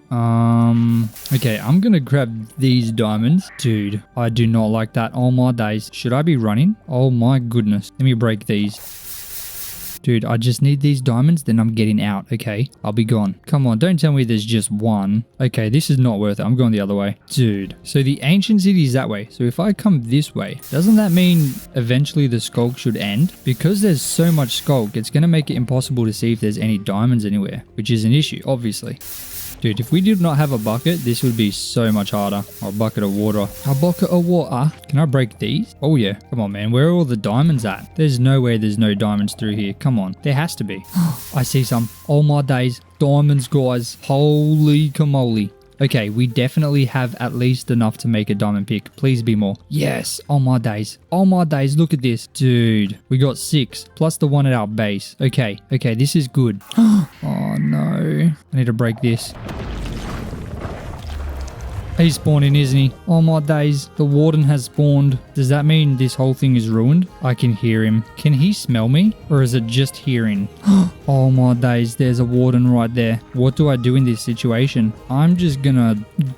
okay, I'm gonna grab these diamonds. Dude, I do not like that. Oh my days. Should I be running? Oh my goodness. Let me break these. Dude, I just need these diamonds, then I'm getting out, okay? I'll be gone. Come on, don't tell me there's just one. Okay, this is not worth it. I'm going the other way. Dude, so the ancient city is that way. So if I come this way, doesn't that mean eventually the skulk should end? Because there's so much skulk, it's going to make it impossible to see if there's any diamonds anywhere, which is an issue, obviously. Dude, if we did not have a bucket, this would be so much harder. Or a bucket of water. A bucket of water. Can I break these? Oh yeah. Come on, man. Where are all the diamonds at? There's no way there's no diamonds through here. Come on. There has to be. I see some. Oh my days. Diamonds, guys. Holy camole. Okay, we definitely have at least enough to make a diamond pick. Please be more. Yes. Oh my days. Oh my days. Look at this. Dude, we got 6 plus the one at our base. Okay. Okay, this is good. Oh no. I need to break this. He's spawning, isn't he? Oh my days. The warden has spawned. Does that mean this whole thing is ruined? I can hear him. Can he smell me? Or is it just hearing? Oh my days. There's a warden right there. What do I do in this situation? I'm just gonna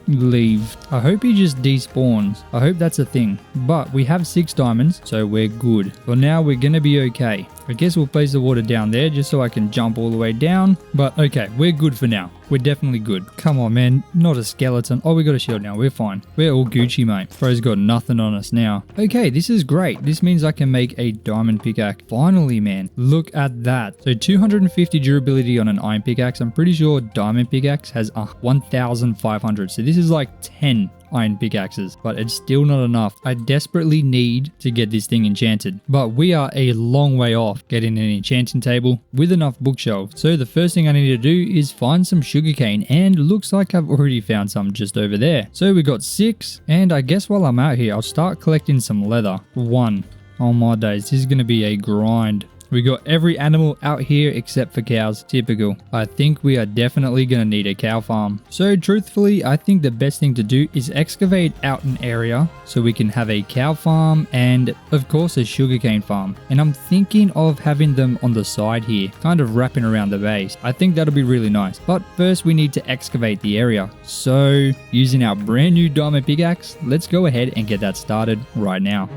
leave. I hope he just despawns. I hope that's a thing. But we have 6 diamonds, so we're good. For now, we're gonna be okay. I guess we'll place the water down there just so I can jump all the way down. But okay, we're good for now. We're definitely good. Come on, man. Not a skeleton. Oh, we got a shield now. We're fine. We're all Gucci, mate. Bro's got nothing on us now. Okay, this is great. This means I can make a diamond pickaxe. Finally, man. Look at that. So 250 durability on an iron pickaxe. I'm pretty sure diamond pickaxe has 1,500. So this is like 10 iron pickaxes, but it's still not enough. I desperately need to get this thing enchanted, but we are a long way off getting an enchanting table with enough bookshelves. So the first thing I need to do is find some sugarcane, and looks like I've already found some just over there. So we got 6, and I guess while I'm out here, I'll start collecting some leather. 1. Oh my days, this is going to be a grind. We got every animal out here except for cows. Typical. I think we are definitely going to need a cow farm. So truthfully, I think the best thing to do is excavate out an area so we can have a cow farm and of course a sugarcane farm. And I'm thinking of having them on the side here, kind of wrapping around the base. I think that'll be really nice. But first we need to excavate the area. So using our brand new diamond pickaxe, let's go ahead and get that started right now.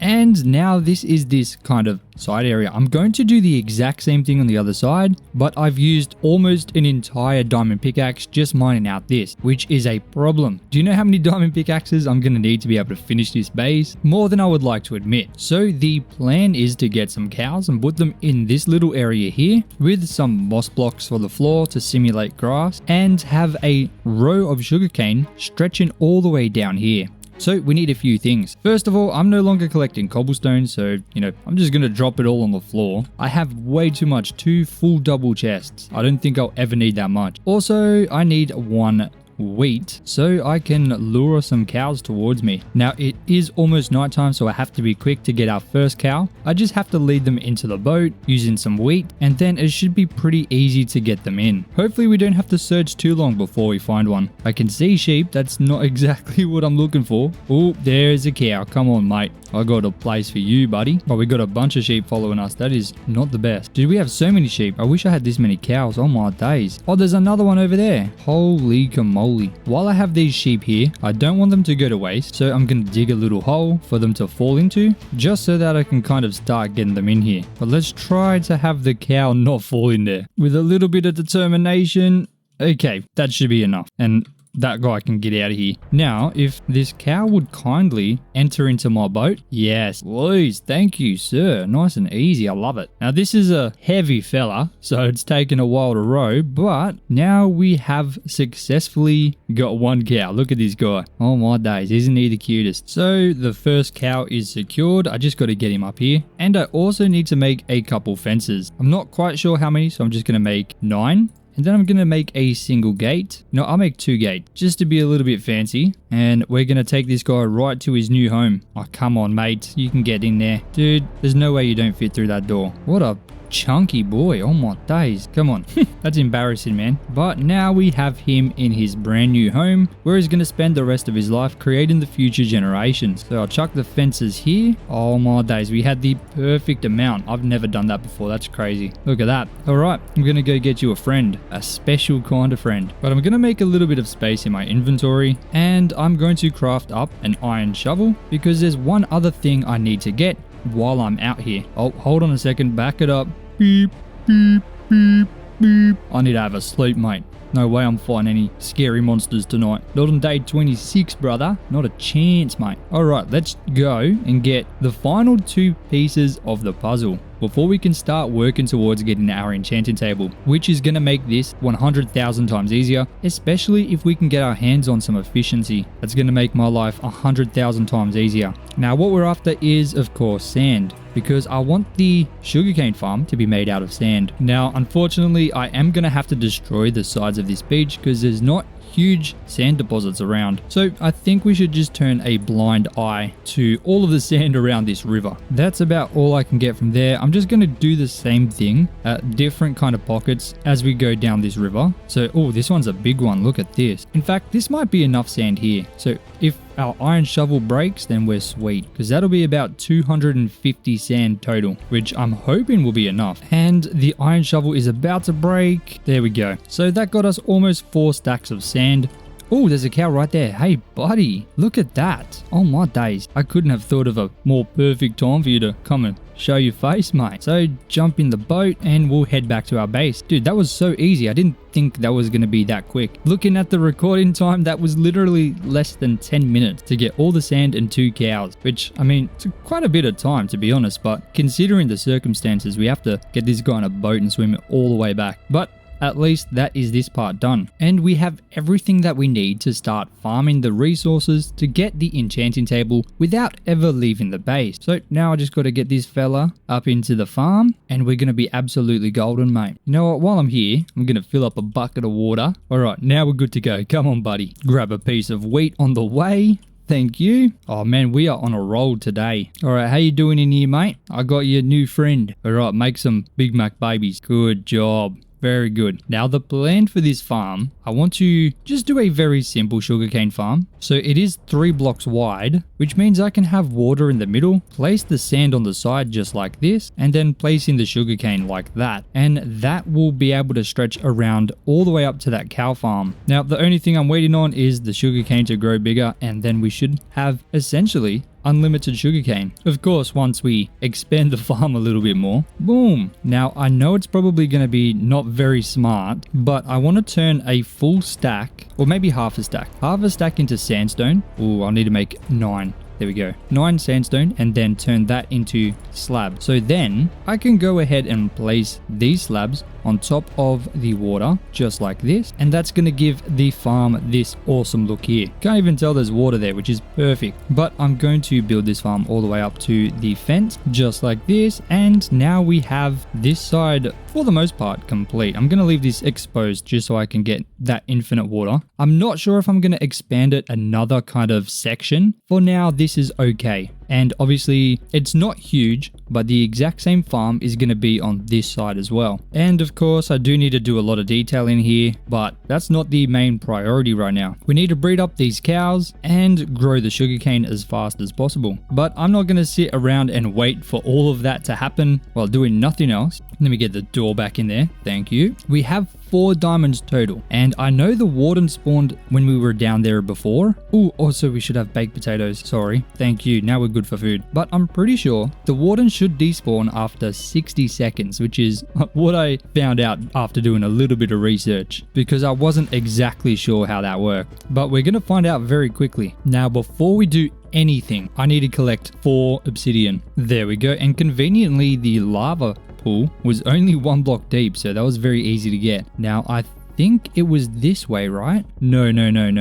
And now this is this kind of side area. I'm going to do the exact same thing on the other side, but I've used almost an entire diamond pickaxe just mining out this, which is a problem. Do you know how many diamond pickaxes I'm going to need to be able to finish this base? More than I would like to admit. So the plan is to get some cows and put them in this little area here with some moss blocks for the floor to simulate grass, and have a row of sugarcane stretching all the way down here. So we need a few things. First of all, I'm no longer collecting cobblestone, so, I'm just going to drop it all on the floor. I have way too much, 2 full double chests. I don't think I'll ever need that much. Also, I need 1 wheat so I can lure some cows towards me. Now it is almost nighttime, so I have to be quick to get our first cow. I just have to lead them into the boat using some wheat, and then it should be pretty easy to get them in. Hopefully we don't have to search too long before we find one. I can see sheep. That's not exactly what I'm looking for. Oh, there's a cow. Come on, mate. I got a place for you, buddy. Oh, we got a bunch of sheep following us. That is not the best. Dude, we have so many sheep. I wish I had this many cows. Oh my days. Oh, there's another one over there. Holy camoly. While I have these sheep here, I don't want them to go to waste, so I'm going to dig a little hole for them to fall into, just so that I can kind of start getting them in here. But let's try to have the cow not fall in there. With a little bit of determination, okay, that should be enough. And that guy can get out of here. Now, if this cow would kindly enter into my boat. Yes, please. Thank you, sir. Nice and easy. I love it. Now, this is a heavy fella, so it's taken a while to row, but now we have successfully got 1 cow. Look at this guy. Oh my days. Isn't he the cutest? So the first cow is secured. I just got to get him up here. And I also need to make a couple fences. I'm not quite sure how many, so I'm just going to make 9. And then I'm going to make a single gate. No, I'll make 2 gates just to be a little bit fancy. And we're going to take this guy right to his new home. Oh, come on, mate. You can get in there. Dude, there's no way you don't fit through that door. What a chunky boy. Oh my days. Come on. That's embarrassing, man. But now we have him in his brand new home where he's going to spend the rest of his life creating the future generations. So I'll chuck the fences here. Oh my days. We had the perfect amount. I've never done that before. That's crazy. Look at that. All right. I'm going to go get you a friend. A special kind of friend. But I'm going to make a little bit of space in my inventory, and I'm going to craft up an iron shovel because there's one other thing I need to get while I'm out here. Oh, hold on a second. Back it up. Beep, beep, beep, beep. I need to have a sleep, mate. No way I'm fighting any scary monsters tonight. Not on day 26, brother. Not a chance, mate. Alright, let's go and get the final 2 pieces of the puzzle before we can start working towards getting our enchanting table, which is going to make this 100,000 times easier, especially if we can get our hands on some efficiency. That's going to make my life 100,000 times easier. Now, what we're after is, of course, sand, because I want the sugarcane farm to be made out of sand. Now, unfortunately, I am going to have to destroy the sides of this beach because there's not huge sand deposits around. So I think we should just turn a blind eye to all of the sand around this river. That's about all I can get from there. I'm just going to do the same thing at different kind of pockets as we go down this river. So, oh, this one's a big one. Look at this. In fact, this might be enough sand here. So if our iron shovel breaks, then we're sweet, because that'll be about 250 sand total, which I'm hoping will be enough. And the iron shovel is about to break. There we go. So that got us almost 4 stacks of sand. Oh, there's a cow right there. Hey, buddy, look at that. Oh my days. I couldn't have thought of a more perfect time for you to come and show your face, mate. So jump in the boat and we'll head back to our base. Dude, that was so easy. I didn't think that was going to be that quick. Looking at the recording time, that was literally less than 10 minutes to get all the sand and 2 cows, which, I mean, it's quite a bit of time to be honest, but considering the circumstances, we have to get this guy on a boat and swim it all the way back. But at least that is this part done. And we have everything that we need to start farming the resources to get the enchanting table without ever leaving the base. So now I just got to get this fella up into the farm and we're going to be absolutely golden, mate. You know what? While I'm here, I'm going to fill up a bucket of water. All right, now we're good to go. Come on, buddy. Grab a piece of wheat on the way. Thank you. Oh man, we are on a roll today. All right, how you doing in here, mate? I got your new friend. All right, make some Big Mac babies. Good job. Very good. Now the plan for this farm, I want to just do a very simple sugarcane farm. So it is 3 blocks wide, which means I can have water in the middle, place the sand on the side just like this, and then place in the sugarcane like that. And that will be able to stretch around all the way up to that cow farm. Now the only thing I'm waiting on is the sugarcane to grow bigger, and then we should have essentially unlimited sugarcane. Of course, once we expand the farm a little bit more. Boom! Now, I know it's probably going to be not very smart, but I want to turn a full stack, or maybe half a stack into sandstone. Oh, I'll need to make 9. There we go. 9 sandstone and then turn that into slab. So then I can go ahead and place these slabs on top of the water just like this, and that's going to give the farm this awesome look here. Can't even tell there's water there, which is perfect. But I'm going to build this farm all the way up to the fence just like this, and now we have this side for the most part complete. I'm going to leave this exposed just so I can get that infinite water. I'm not sure if I'm going to expand it another kind of section. For now, this is okay. And obviously it's not huge, but the exact same farm is going to be on this side as well. And of course I do need to do a lot of detail in here, but that's not the main priority right now. We need to breed up these cows and grow the sugarcane as fast as possible. But I'm not going to sit around and wait for all of that to happen while doing nothing else. Let me get the door back in there. Thank you. We have 4 diamonds total, and I know the warden spawned when we were down there before. Oh, also we should have baked potatoes. Sorry. Thank you. Now we're good for food. But I'm pretty sure the warden should despawn after 60 seconds, which is what I found out after doing a little bit of research, because I wasn't exactly sure how that worked. But we're going to find out very quickly. Now, before we do anything, I need to collect 4 obsidian. There we go. And conveniently, the lava pool was only 1 block deep, so that was very easy to get. Now, I think it was this way, right? No.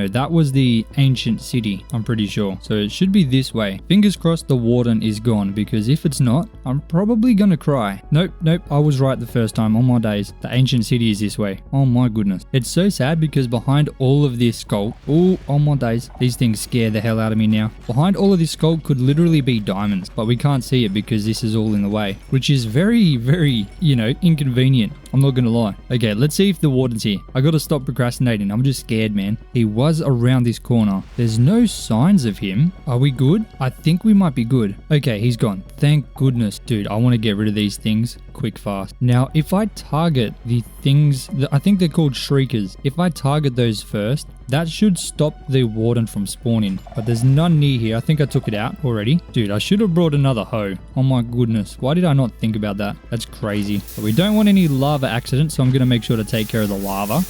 That was the ancient city, I'm pretty sure. So it should be this way. Fingers crossed the warden is gone, because if it's not, I'm probably gonna cry. Nope. I was right the first time. On my days. The ancient city is this way. Oh my goodness. It's so sad because behind all of this sculk, oh my days, these things scare the hell out of me now. Behind all of this sculk could literally be diamonds, but we can't see it because this is all in the way, which is very, inconvenient. I'm not gonna lie. Okay, let's see if the warden's here. I gotta stop procrastinating. I'm just scared, man. He was around this corner. There's no signs of him. Are we good? I think we might be good. Okay, he's gone. Thank goodness. Dude, I want to get rid of these things quick fast. Now, if I target the things, I think they're called shriekers. If I target those first, that should stop the warden from spawning. But there's none near here. I think I took it out already. Dude, I should have brought another hoe. Oh my goodness. Why did I not think about that? That's crazy. But we don't want any lava accidents, so I'm going to make sure to take care of the lava.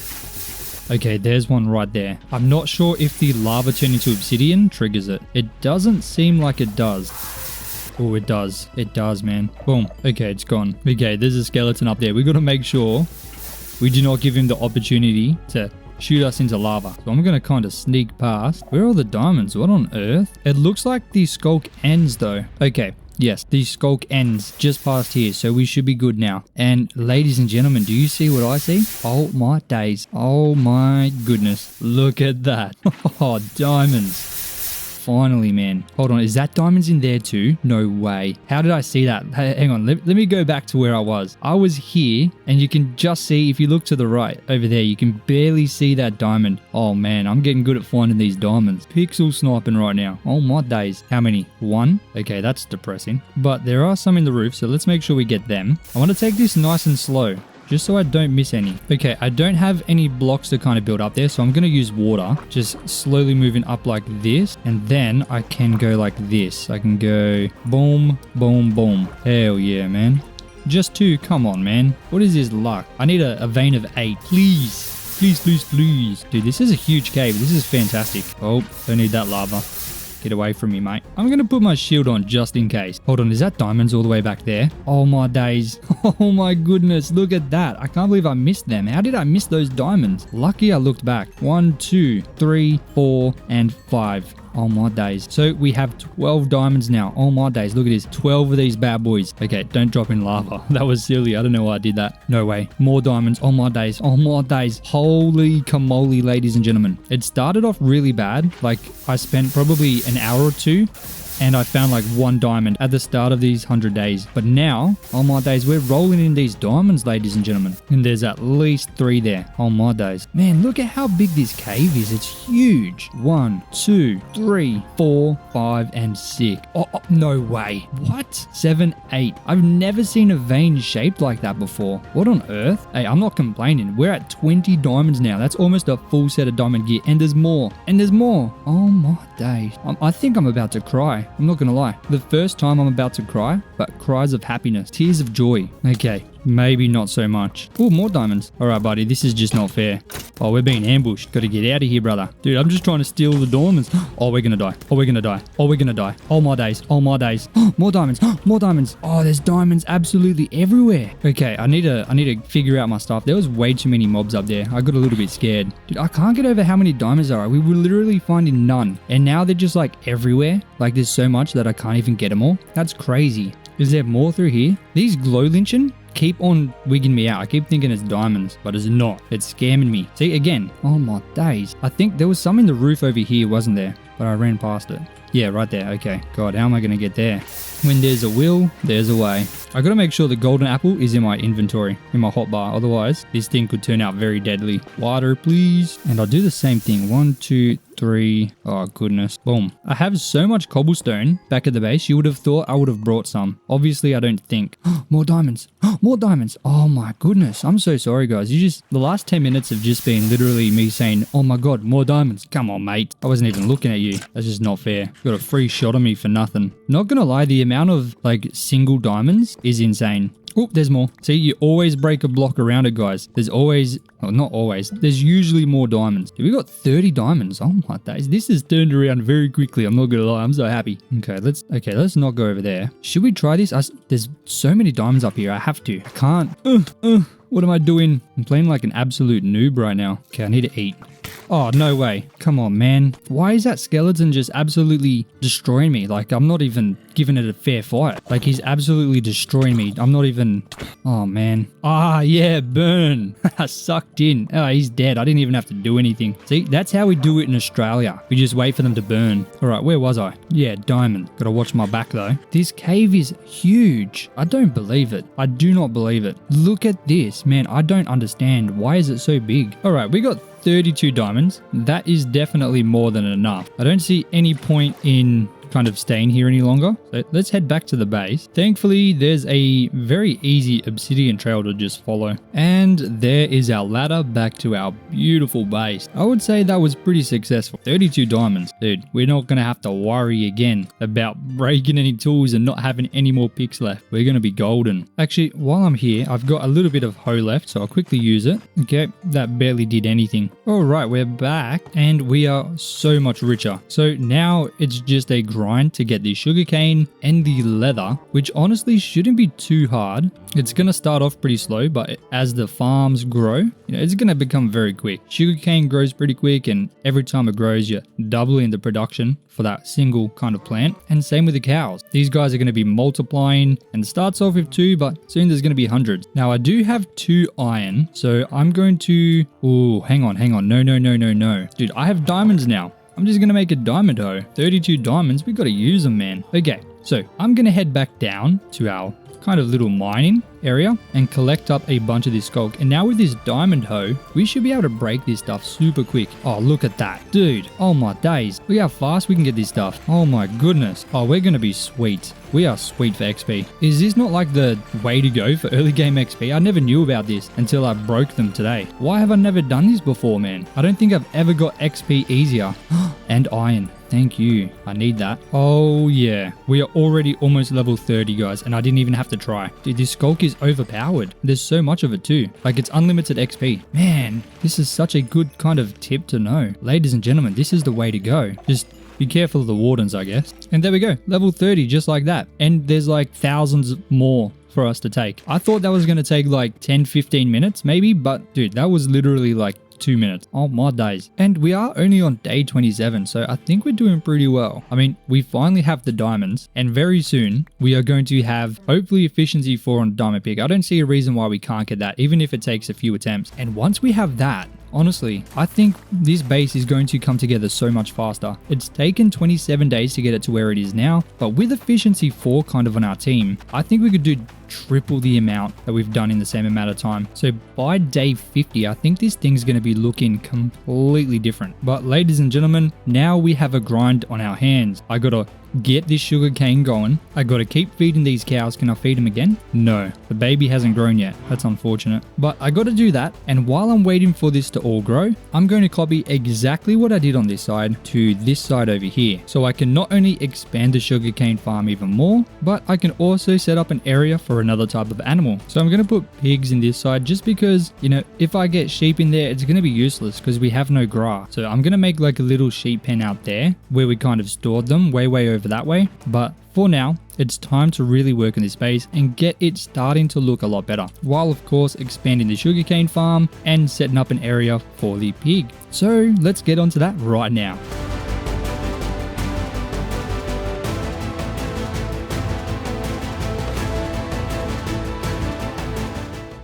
Okay, there's one right there. I'm not sure if the lava turning into obsidian triggers it. It doesn't seem like it does. Oh, it does. It does, man. Boom. Okay, it's gone. Okay, there's a skeleton up there. We got to make sure we do not give him the opportunity to shoot us into lava. So I'm going to kind of sneak past. Where are all the diamonds? What on earth? It looks like the skulk ends though. Okay. Yes, the skulk ends just past here, so we should be good now. And ladies and gentlemen, do you see what I see? Oh my days. Oh my goodness. Look at that. Oh, diamonds. Finally, man. Hold on, is that diamonds in there too? No way. How did I see that? Hey, hang on, let me go back to where I was. I was here, and you can just see, if you look to the right over there, you can barely see that diamond. Oh man, I'm getting good at finding these diamonds. Pixel sniping right now. Oh my days. How many? 1? Okay, that's depressing. But there are some in the roof, so let's make sure we get them. I want to take this nice and slow. just so I don't miss any. Okay, I don't have any blocks to kind of build up there, so I'm going to use water. Just slowly moving up like this, and then I can go like this. I can go boom, boom, boom. Hell yeah, man. Just 2, come on, man. What is this luck? I need a vein of 8, please. Please, please, please. Dude, this is a huge cave. This is fantastic. Oh, don't need that lava. Get away from me, mate. I'm going to put my shield on just in case. Hold on, is that diamonds all the way back there? Oh my days. Oh my goodness, look at that. I can't believe I missed them. How did I miss those diamonds? Lucky I looked back. 1, 2, 3, 4, and 5. Oh my days. So we have 12 diamonds now. Oh my days. Look at this. 12 of these bad boys. Okay, don't drop in lava. That was silly. I don't know why I did that. No way. More diamonds. Oh my days. Oh my days. Holy camole, ladies and gentlemen. It started off really bad. Like I spent probably an hour or 2 and I found like 1 diamond at the start of these 100 days. But now, oh my days, we're rolling in these diamonds, ladies and gentlemen. And there's at least 3 there. Oh my days. Man, look at how big this cave is. It's huge. 1, 2, 3, 4, 5, and 6. Oh, no way. What? 7, 8. I've never seen a vein shaped like that before. What on earth? Hey, I'm not complaining. We're at 20 diamonds now. That's almost a full set of diamond gear. And there's more. And there's more. Oh my days. I think I'm about to cry. I'm not gonna lie. The first time I'm about to cry, but cries of happiness, tears of joy. Okay, maybe not so much. Oh, more diamonds. All right, buddy, this is just not fair. Oh, we're being ambushed. Gotta get out of here, brother. Dude, I'm just trying to steal the diamonds. Oh, we're gonna die. Oh, we're gonna die. Oh, we're gonna die. Oh, my days. Oh, my days. More diamonds. More diamonds. Oh, there's diamonds absolutely everywhere. Okay, I need to figure out my stuff. There was way too many mobs up there. I got a little bit scared. Dude, I can't get over how many diamonds there are. We were literally finding none. And now they're just like everywhere. Like there's so much that I can't even get them all. That's crazy. Is there more through here? These glow lynching keep on wigging me out. I keep thinking it's diamonds, but it's not. It's scamming me. See, again. Oh my days. I think there was some in the roof over here, wasn't there? But I ran past it. Yeah, right there. Okay. God, how am I going to get there? When there's a will, there's a way. I got to make sure the golden apple is in my inventory, in my hotbar. Otherwise, this thing could turn out very deadly. Water, please. And I'll do the same thing. 1, 2, 3. Oh, goodness. Boom. I have so much cobblestone back at the base. You would have thought I would have brought some. Obviously, I don't think. More diamonds. More diamonds. Oh, my goodness. I'm so sorry, guys. The last 10 minutes have just been literally me saying, oh my God, more diamonds. Come on, mate. I wasn't even looking at you. That's just not fair. Got a free shot on me for nothing. Not gonna lie, the amount of like single diamonds is insane. Oh, there's more. See, you always break a block around it, guys. There's always, well, not always, there's usually more diamonds. We got 30 diamonds. Oh my days. This has turned around very quickly. I'm not gonna lie. I'm so happy. Okay, let's not go over there. Should we try this? There's so many diamonds up here. I have to. I can't. What am I doing? I'm playing like an absolute noob right now. Okay, I need to eat. Oh, no way. Come on, man. Why is that skeleton just absolutely destroying me? Like, I'm not even giving it a fair fight. Like, he's absolutely destroying me. I'm not even... Oh, man. Ah, yeah, burn. Sucked in. Oh, he's dead. I didn't even have to do anything. See, that's how we do it in Australia. We just wait for them to burn. All right, where was I? Yeah, diamond. Gotta watch my back, though. This cave is huge. I don't believe it. I do not believe it. Look at this. Man, I don't understand. Why is it so big? All right, we got 32 diamonds. That is definitely more than enough. I don't see any point in kind of staying here any longer. So let's head back to the base. Thankfully, there's a very easy obsidian trail to just follow. And there is our ladder back to our beautiful base. I would say that was pretty successful. 32 diamonds. Dude, we're not going to have to worry again about breaking any tools and not having any more picks left. We're going to be golden. Actually, while I'm here, I've got a little bit of hoe left, so I'll quickly use it. Okay, that barely did anything. All right, we're back and we are so much richer. So now it's just a grind to get the sugarcane and the leather, which honestly shouldn't be too hard. It's going to start off pretty slow, but as the farms grow, it's going to become very quick. Sugarcane grows pretty quick, and every time it grows, you're doubling the production for that single kind of plant. And same with the cows. These guys are going to be multiplying, and it starts off with 2, but soon there's going to be hundreds. Now, I do have 2 iron, so I'm going to... Oh, hang on. No. Dude, I have diamonds now. I'm just going to make a diamond hoe. 32 diamonds, we got to use them, man. Okay, So I'm going to head back down to our kind of little mining area and collect up a bunch of this skulk. And now with this diamond hoe, we should be able to break this stuff super quick. Oh, look at that. Dude, oh my days. Look how fast we can get this stuff. Oh my goodness. Oh, we're going to be sweet. We are sweet for XP. Is this not like the way to go for early game XP? I never knew about this until I broke them today. Why have I never done this before, man? I don't think I've ever got XP easier. And iron. Thank you. I need that. Oh yeah. We are already almost level 30, guys, and I didn't even have to try. Dude, this skulk is overpowered. There's so much of it too. Like, it's unlimited XP. Man, this is such a good kind of tip to know. Ladies and gentlemen, this is the way to go. Just be careful of the wardens, I guess. And there we go. Level 30, just like that. And there's like thousands more for us to take. I thought that was going to take like 10-15 minutes maybe, but dude, that was literally like 2 minutes. Oh my days. And we are only on day 27, so I think we're doing pretty well. I mean, we finally have the diamonds, and very soon we are going to have hopefully efficiency 4 on diamond pick. I don't see a reason why we can't get that, even if it takes a few attempts. And once we have that, honestly, I think this base is going to come together so much faster. It's taken 27 days to get it to where it is now, but with efficiency 4 kind of on our team, I think we could do triple the amount that we've done in the same amount of time. So by day 50, I think this thing's going to be looking completely different. But ladies and gentlemen, now we have a grind on our hands. I gotta get this sugarcane going. I gotta keep feeding these cows. Can I feed them again? No, the baby hasn't grown yet. That's unfortunate. But I gotta do that. And while I'm waiting for this to all grow, I'm going to copy exactly what I did on this side to this side over here. So I can not only expand the sugarcane farm even more, but I can also set up an area for another type of animal. So I'm gonna put pigs in this side just because, you know, if I get sheep in there, it's gonna be useless because we have no grass. So I'm gonna make like a little sheep pen out there where we kind of stored them way over that way. But for now, it's time to really work on this base and get it starting to look a lot better, while of course expanding the sugarcane farm and setting up an area for the pig. So let's get onto that right now.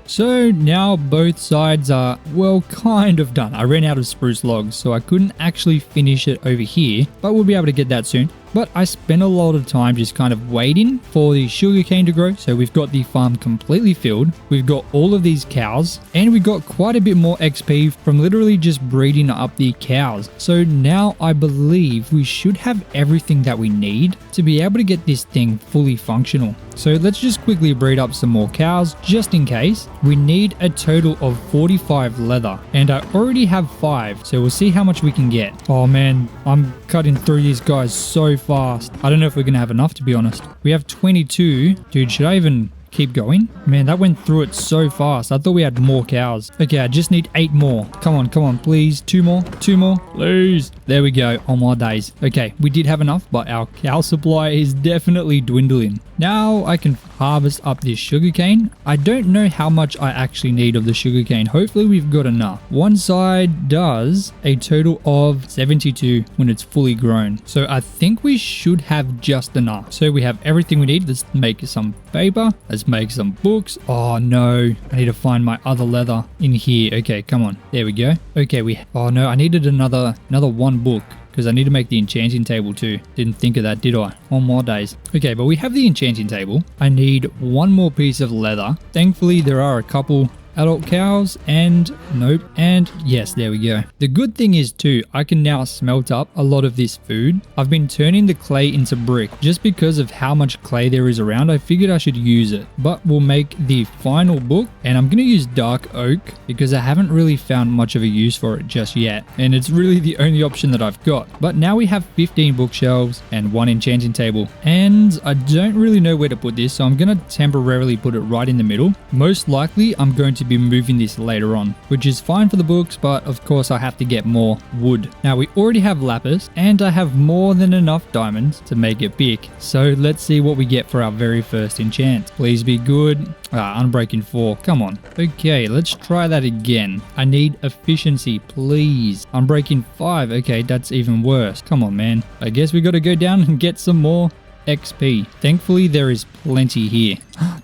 So now both sides are, well, kind of done. I ran out of spruce logs, so I couldn't actually finish it over here, but we'll be able to get that soon. But I spent a lot of time just kind of waiting for the sugarcane to grow. So we've got the farm completely filled. We've got all of these cows, and we got quite a bit more XP from literally just breeding up the cows. So now I believe we should have everything that we need to be able to get this thing fully functional. So let's just quickly breed up some more cows just in case. We need a total of 45 leather, and I already have 5, so we'll see how much we can get. Oh man, I'm cutting through these guys so fast. I don't know if we're gonna have enough, to be honest. We have 22. Dude, should I even keep going? Man, that went through it so fast. I thought we had more cows. Okay, I just need 8 more. Come on, please. 2 more, please. There we go. Oh my days. Okay, we did have enough, but our cow supply is definitely dwindling. Now I can harvest up this sugarcane. I don't know how much I actually need of the sugarcane. Hopefully we've got enough. One side does a total of 72 when it's fully grown. So I think we should have just enough. So we have everything we need. Let's make some paper. Let's make some books. Oh no, I need to find my other leather in here. Okay, come on. There we go. Okay, oh no, I needed another one book, because I need to make the enchanting table too. Didn't think of that, did I? On more days. Okay, but we have the enchanting table. I need one more piece of leather. Thankfully, there are a couple adult cows, and nope, and yes, there we go. The good thing is too, I can now smelt up a lot of this food. I've been turning the clay into brick just because of how much clay there is around. I figured I should use it, but we'll make the final book, and I'm gonna use dark oak because I haven't really found much of a use for it just yet, and it's really the only option that I've got. But now we have 15 bookshelves and 1 enchanting table, and I don't really know where to put this, so I'm gonna temporarily put it right in the middle. Most likely I'm going to be moving this later on, which is fine for the books, but of course I have to get more wood. Now we already have lapis, and I have more than enough diamonds to make it big. So let's see what we get for our very first enchant. Please be good. Unbreaking 4. Come on. Okay, let's try that again. I need efficiency, please. Unbreaking 5. Okay, that's even worse. Come on, man. I guess we got to go down and get some more XP. Thankfully, there is plenty here.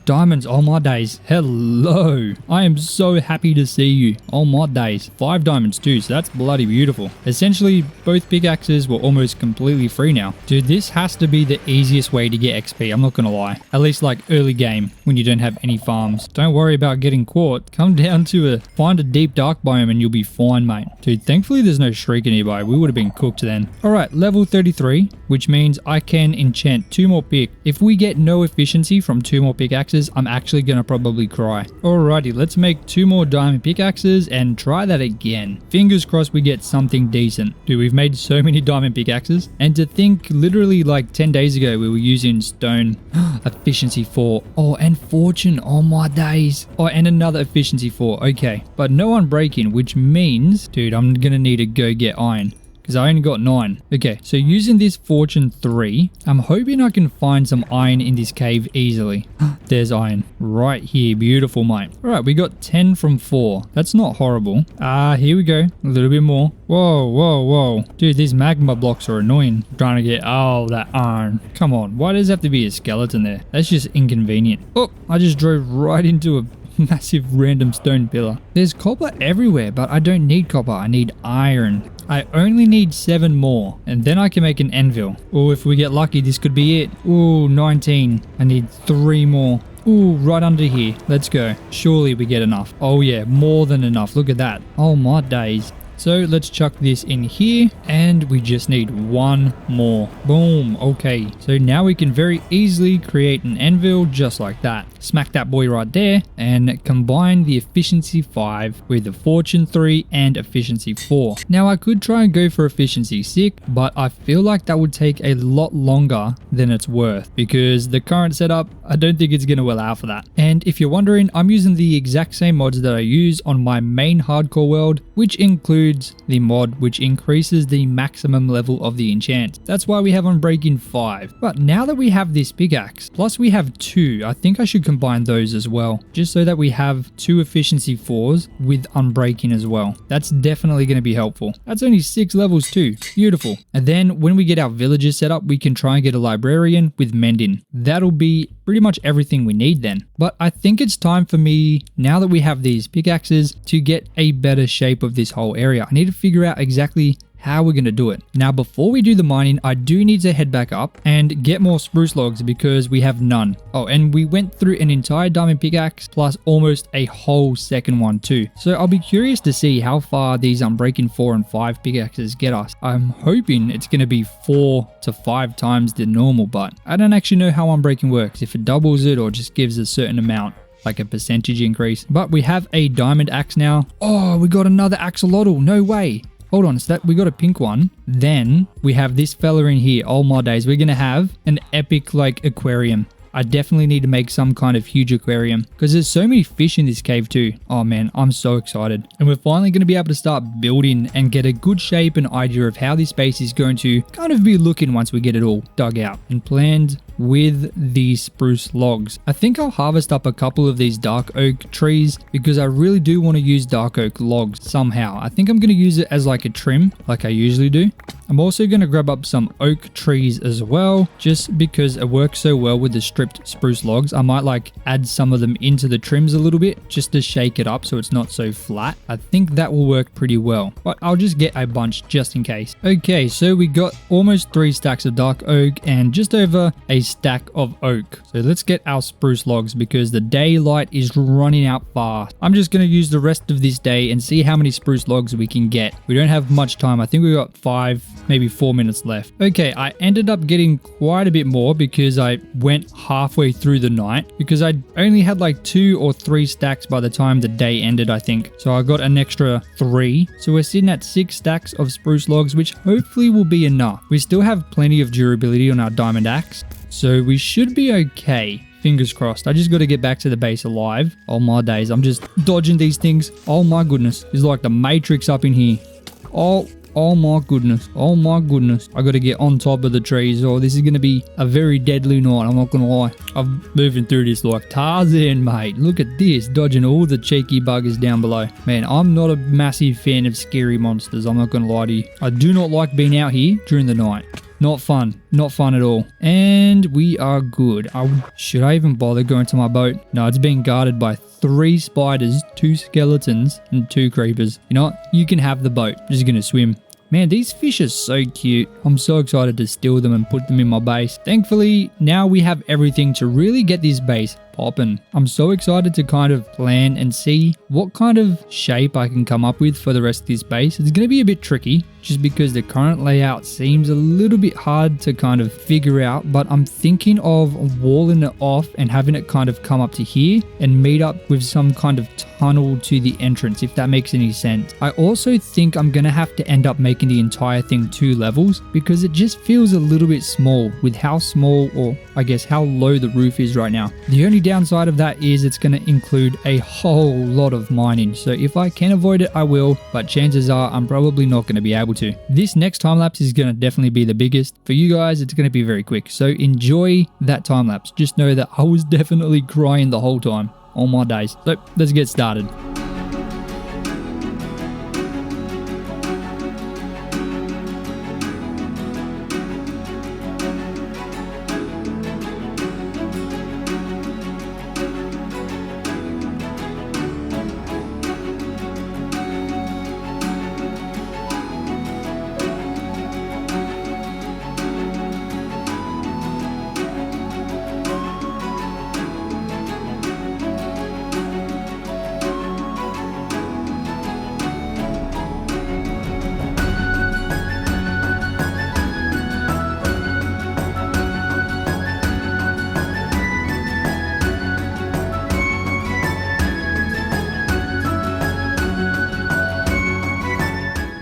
diamonds. Oh my days. Hello. I am so happy to see you. Oh my days. 5 diamonds too, so that's bloody beautiful. Essentially, both pickaxes were almost completely free now. Dude, this has to be the easiest way to get XP, I'm not gonna lie. At least like early game, when you don't have any farms. Don't worry about getting caught. Come down to find a deep dark biome and you'll be fine, mate. Dude, thankfully there's no shrieker nearby. We would have been cooked then. Alright, level 33, which means I can enchant 2 more pick. If we get no efficiency from 2 more pickaxes, I'm actually gonna probably cry. Alrighty, let's make 2 more diamond pickaxes and try that again. Fingers crossed we get something decent. Dude, we've made so many diamond pickaxes, and to think literally like 10 days ago we were using stone. Efficiency 4. Oh, and fortune. Oh my days. Oh, and another efficiency 4. Okay, but no unbreaking, which means, dude, I'm gonna need to go get iron, because I only got 9. Okay, so using this fortune 3, I'm hoping I can find some iron in this cave easily. There's iron right here. Beautiful, mate. All right, we got 10 from 4. That's not horrible. Here we go. A little bit more. Whoa, whoa, whoa. Dude, these magma blocks are annoying. I'm trying to get all that iron. Come on, why does it have to be a skeleton there? That's just inconvenient. Oh, I just drove right into a massive random stone pillar. There's copper everywhere, but I don't need copper. I need iron. I only need 7 more, and then I can make an anvil. Oh, if we get lucky, this could be it. Oh, 19. I need 3 more. Ooh, right under here. Let's go. Surely we get enough. Oh yeah, more than enough. Look at that. Oh my days. So let's chuck this in here, and we just need 1 more. Boom. Okay, so now we can very easily create an anvil just like that. Smack that boy right there and combine the efficiency 5 with the fortune 3 and efficiency 4. Now I could try and go for efficiency 6, but I feel like that would take a lot longer than it's worth, because the current setup, I don't think it's going to allow for that. And if you're wondering, I'm using the exact same mods that I use on my main hardcore world, which includes the mod which increases the maximum level of the enchant. That's why we have Unbreaking 5. But now that we have this pickaxe, plus we have 2, I think I should combine those as well, just so that we have 2 efficiency 4s with Unbreaking as well. That's definitely going to be helpful. That's only 6 levels too. Beautiful. And then when we get our villagers set up, we can try and get a librarian with mending. That'll be pretty much everything we need then. But I think it's time for me, now that we have these pickaxes, to get a better shape of this whole area. I need to figure out exactly how we're going to do it. Now, before we do the mining, I do need to head back up and get more spruce logs because we have none. Oh, and we went through an entire diamond pickaxe plus almost a whole second one too. So I'll be curious to see how far these Unbreaking 4 and 5 pickaxes get us. I'm hoping it's going to be 4 to 5 times the normal, but I don't actually know how Unbreaking works, if it doubles it or just gives a certain amount, like a percentage increase. But we have a diamond axe now. Oh, we got another axolotl. No way. Hold on, so that we got a pink one. Then we have this fella in here. Oh my days, we're gonna have an epic like aquarium. I definitely need to make some kind of huge aquarium because there's so many fish in this cave too. Oh man, I'm so excited. And we're finally going to be able to start building and get a good shape and idea of how this base is going to kind of be looking once we get it all dug out and planned with these spruce logs. I think I'll harvest up a couple of these dark oak trees because I really do want to use dark oak logs somehow. I think I'm going to use it as like a trim like I usually do. I'm also going to grab up some oak trees as well, just because it works so well with the stripped spruce logs. I might like add some of them into the trims a little bit just to shake it up so it's not so flat. I think that will work pretty well, but I'll just get a bunch just in case. Okay, so we got almost 3 stacks of dark oak and just over a stack of oak. So let's get our spruce logs because the daylight is running out fast. I'm just going to use the rest of this day and see how many spruce logs we can get. We don't have much time. I think we got 5, maybe 4 minutes left. Okay, I ended up getting quite a bit more because I went halfway through the night because I only had like 2 or 3 stacks by the time the day ended, I think. So I got an extra 3. So we're sitting at 6 stacks of spruce logs, which hopefully will be enough. We still have plenty of durability on our diamond axe, so we should be okay. Fingers crossed. I just got to get back to the base alive. Oh my days, I'm just dodging these things. Oh my goodness, it's like the Matrix up in here. Oh my goodness. Oh my goodness. I got to get on top of the trees. Oh, this is going to be a very deadly night. I'm not going to lie. I'm moving through this like Tarzan, mate. Look at this. Dodging all the cheeky buggers down below. Man, I'm not a massive fan of scary monsters. I'm not going to lie to you. I do not like being out here during the night. Not fun. Not fun at all. And we are good. Should I even bother going to my boat? No, it's being guarded by 3 spiders, 2 skeletons, and 2 creepers. You know what? You can have the boat. I'm just gonna swim. Man, these fish are so cute. I'm so excited to steal them and put them in my base. Thankfully, now we have everything to really get this base popping. I'm so excited to kind of plan and see what kind of shape I can come up with for the rest of this base. It's going to be a bit tricky just because the current layout seems a little bit hard to kind of figure out, but I'm thinking of walling it off and having it kind of come up to here and meet up with some kind of tunnel to the entrance, if that makes any sense. I also think I'm going to have to end up making the entire thing 2 levels because it just feels a little bit small with how small, or I guess how low the roof is right now. The only downside of that is it's going to include a whole lot of mining, so if I can avoid it I will, but chances are I'm probably not going to be able to. This next time lapse is going to definitely be the biggest. For you guys it's going to be very quick, so enjoy that time lapse. Just know that I was definitely crying the whole time on my days. So let's get started.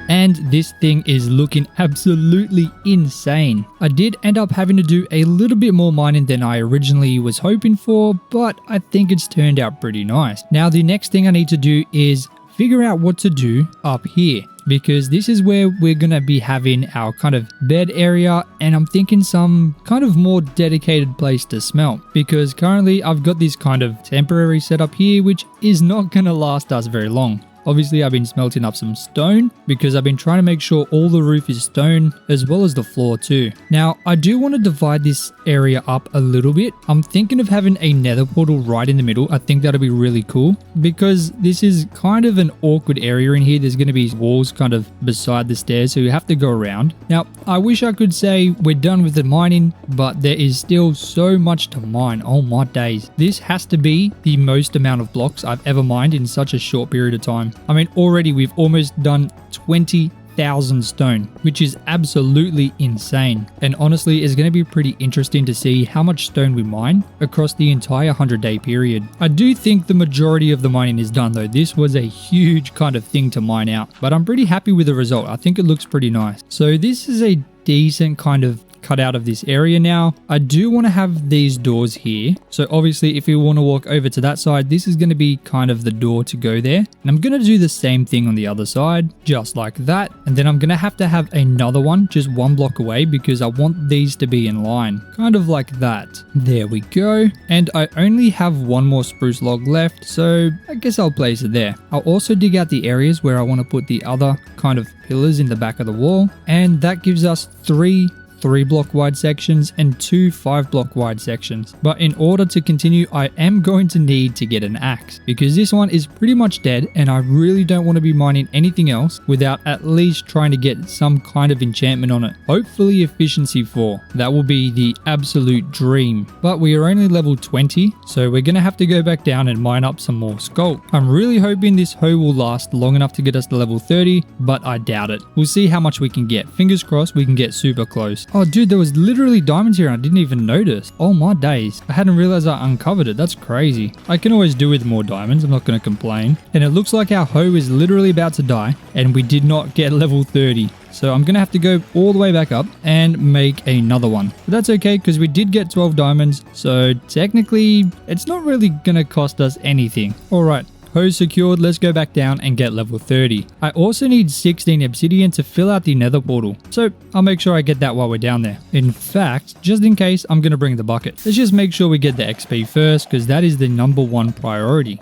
And this thing is looking absolutely insane. I did end up having to do a little bit more mining than I originally was hoping for, but I think it's turned out pretty nice. Now the next thing I need to do is figure out what to do up here, because this is where we're gonna be having our kind of bed area, and I'm thinking some kind of more dedicated place to smelt, because currently I've got this kind of temporary setup here which is not gonna last us very long. Obviously I've been smelting up some stone because I've been trying to make sure all the roof is stone as well as the floor too. Now I do want to divide this area up a little bit. I'm thinking of having a nether portal right in the middle. I think that'll be really cool because this is kind of an awkward area in here. There's going to be walls kind of beside the stairs, so you have to go around. Now I wish I could say we're done with the mining, but there is still so much to mine. Oh my days. This has to be the most amount of blocks I've ever mined in such a short period of time. I mean, already we've almost done 20,000 stone, which is absolutely insane. And honestly, it's going to be pretty interesting to see how much stone we mine across the entire 100-day period. I do think the majority of the mining is done though. This was a huge kind of thing to mine out, but I'm pretty happy with the result. I think it looks pretty nice. So this is a decent kind of cut out of this area now. I do want to have these doors here. So obviously if you want to walk over to that side, this is going to be kind of the door to go there. And I'm going to do the same thing on the other side, just like that. And then I'm going to have another one just 1 block away because I want these to be in line, kind of like that. There we go. And I only have 1 more spruce log left, so I guess I'll place it there. I'll also dig out the areas where I want to put the other kind of pillars in the back of the wall. And that gives us 3 block wide sections and 2 5 block wide sections. But in order to continue, I am going to need to get an axe because this one is pretty much dead and I really don't want to be mining anything else without at least trying to get some kind of enchantment on it. Hopefully efficiency 4. That will be the absolute dream. But we are only level 20, so we're going to have to go back down and mine up some more sculpt. I'm really hoping this hoe will last long enough to get us to level 30, but I doubt it. We'll see how much we can get. Fingers crossed we can get super close. Oh dude, there was literally diamonds here and I didn't even notice. Oh my days. I hadn't realized I uncovered it. That's crazy. I can always do with more diamonds. I'm not going to complain. And it looks like our hoe is literally about to die and we did not get level 30. So I'm going to have to go all the way back up and make another one. But that's okay because we did get 12 diamonds. So technically it's not really going to cost us anything. All right. Hose secured, let's go back down and get level 30. I also need 16 obsidian to fill out the nether portal, so I'll make sure I get that while we're down there. In fact, just in case, I'm going to bring the bucket. Let's just make sure we get the XP first because that is the #1 priority.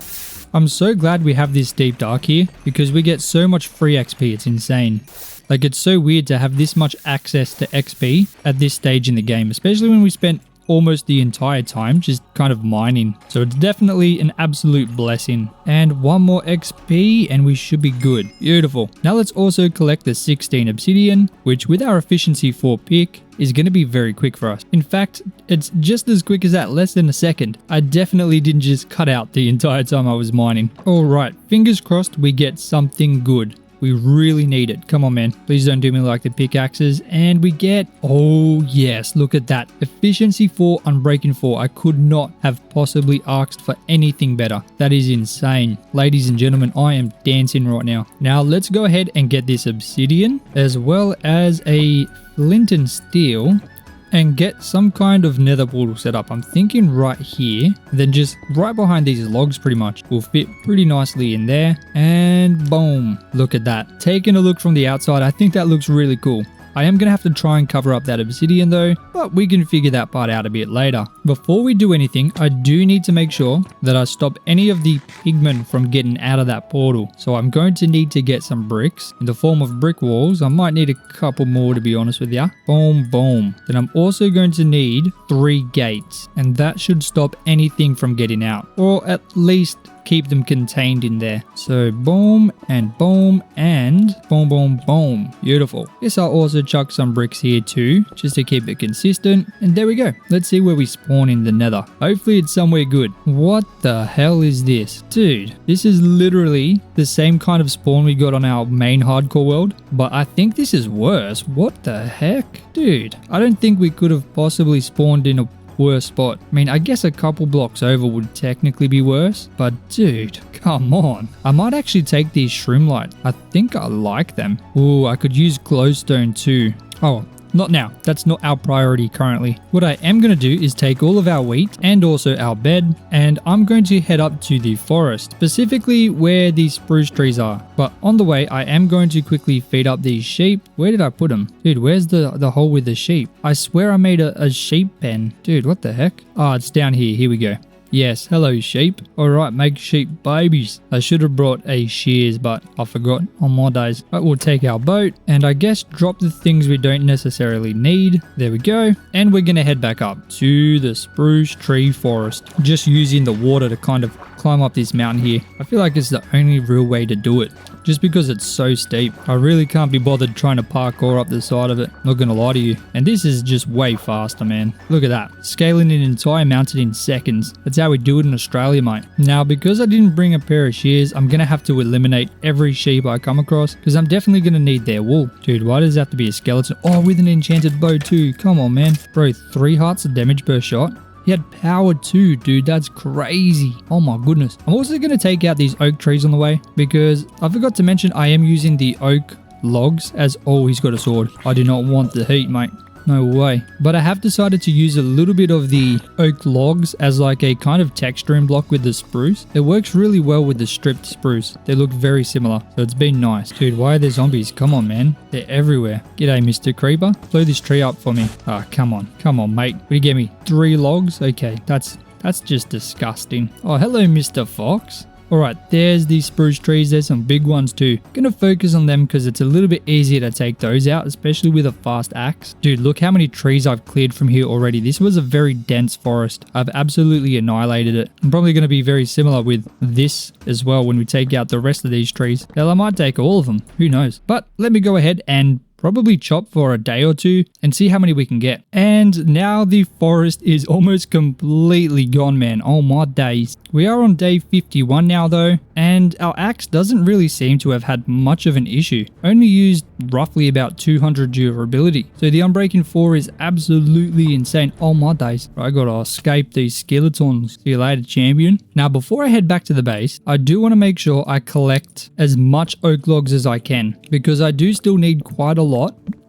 I'm so glad we have this deep dark here because we get so much free XP, it's insane. Like, it's so weird to have this much access to XP at this stage in the game, especially when we spent almost the entire time just kind of mining. So it's definitely an absolute blessing. And one more XP and we should be good. Beautiful. Now let's also collect the 16 obsidian, which with our efficiency 4 pick is going to be very quick for us. In fact, it's just as quick as that, less than a second. I definitely didn't just cut out the entire time I was mining. Alright, fingers crossed we get something good. We really need it. Come on, man. Please don't do me like the pickaxes. And we get... Oh, yes. Look at that. Efficiency 4, Unbreaking 4. I could not have possibly asked for anything better. That is insane. Ladies and gentlemen, I am dancing right now. Now, let's go ahead and get this obsidian, as well as a flint and steel, and get some kind of nether portal set up. I'm thinking right here, then just right behind these logs pretty much will fit pretty nicely in there. And boom, look at that. Taking a look from the outside, I think that looks really cool. I am going to have to try and cover up that obsidian though, but we can figure that part out a bit later. Before we do anything, I do need to make sure that I stop any of the pigmen from getting out of that portal. So I'm going to need to get some bricks in the form of brick walls. I might need a couple more to be honest with you. Boom, boom. Then I'm also going to need 3 gates, and that should stop anything from getting out, or at least keep them contained in there. So boom and boom and boom, boom, boom. Beautiful. Guess I'll also chuck some bricks here too, just to keep it consistent. And there we go. Let's see where we spawn in the nether. Hopefully it's somewhere good. What the hell is this? Dude, this is literally the same kind of spawn we got on our main hardcore world, but I think this is worse. What the heck? Dude, I don't think we could have possibly spawned in a worse spot. I mean, I guess a couple blocks over would technically be worse, but dude, come on. I might actually take these shroom light. I think I like them. Ooh, I could use glowstone too. Oh, not now. That's not our priority currently. What I am going to do is take all of our wheat and also our bed, and I'm going to head up to the forest, specifically where these spruce trees are. But on the way, I am going to quickly feed up these sheep. Where did I put them? Dude, where's the hole with the sheep? I swear I made a sheep pen. Dude, what the heck? Oh, it's down here. Here we go. Yes, hello sheep. Alright, make sheep babies. I should have brought a shears, but I forgot on my days. But we'll take our boat and I guess drop the things we don't necessarily need. There we go. And we're going to head back up to the spruce tree forest. Just using the water to kind of climb up this mountain here. I feel like it's the only real way to do it, just because it's so steep. I really can't be bothered trying to parkour up the side of it, not gonna lie to you. And this is just way faster, man. Look at that, scaling an entire mountain in seconds. That's how we do it in Australia, mate. Now, because I didn't bring a pair of shears, I'm gonna have to eliminate every sheep I come across, because I'm definitely gonna need their wool. Dude, why does it have to be a skeleton? Oh, with an enchanted bow too. Come on, man. Bro, 3 hearts of damage per shot. He had power too, dude. That's crazy. Oh my goodness. I'm also going to take out these oak trees on the way, because I forgot to mention I am using the oak logs as... Oh, he's got a sword. I do not want the heat, mate. No way. But I have decided to use a little bit of the oak logs as like a kind of texturing block with the spruce. It works really well with the stripped spruce. They look very similar, so it's been nice. Dude, why are there zombies? Come on, man. They're everywhere. G'day, Mr. Creeper. Blow this tree up for me. Ah, come on. Come on, mate. Will you get me 3 logs? Okay, that's just disgusting. Oh, hello, Mr. Fox. Alright, there's these spruce trees. There's some big ones too. Gonna focus on them because it's a little bit easier to take those out, especially with a fast axe. Dude, look how many trees I've cleared from here already. This was a very dense forest. I've absolutely annihilated it. I'm probably going to be very similar with this as well when we take out the rest of these trees. Hell, I might take all of them. Who knows? But let me go ahead and probably chop for a day or 2 and see how many we can get. And now the forest is almost completely gone, man. Oh my days. We are on day 51 now though, and our axe doesn't really seem to have had much of an issue. Only used roughly about 200 durability. So the Unbreaking 4 is absolutely insane. Oh my days. I gotta escape these skeletons. See you later, champion. Now before I head back to the base, I do want to make sure I collect as much oak logs as I can, because I do still need quite a lot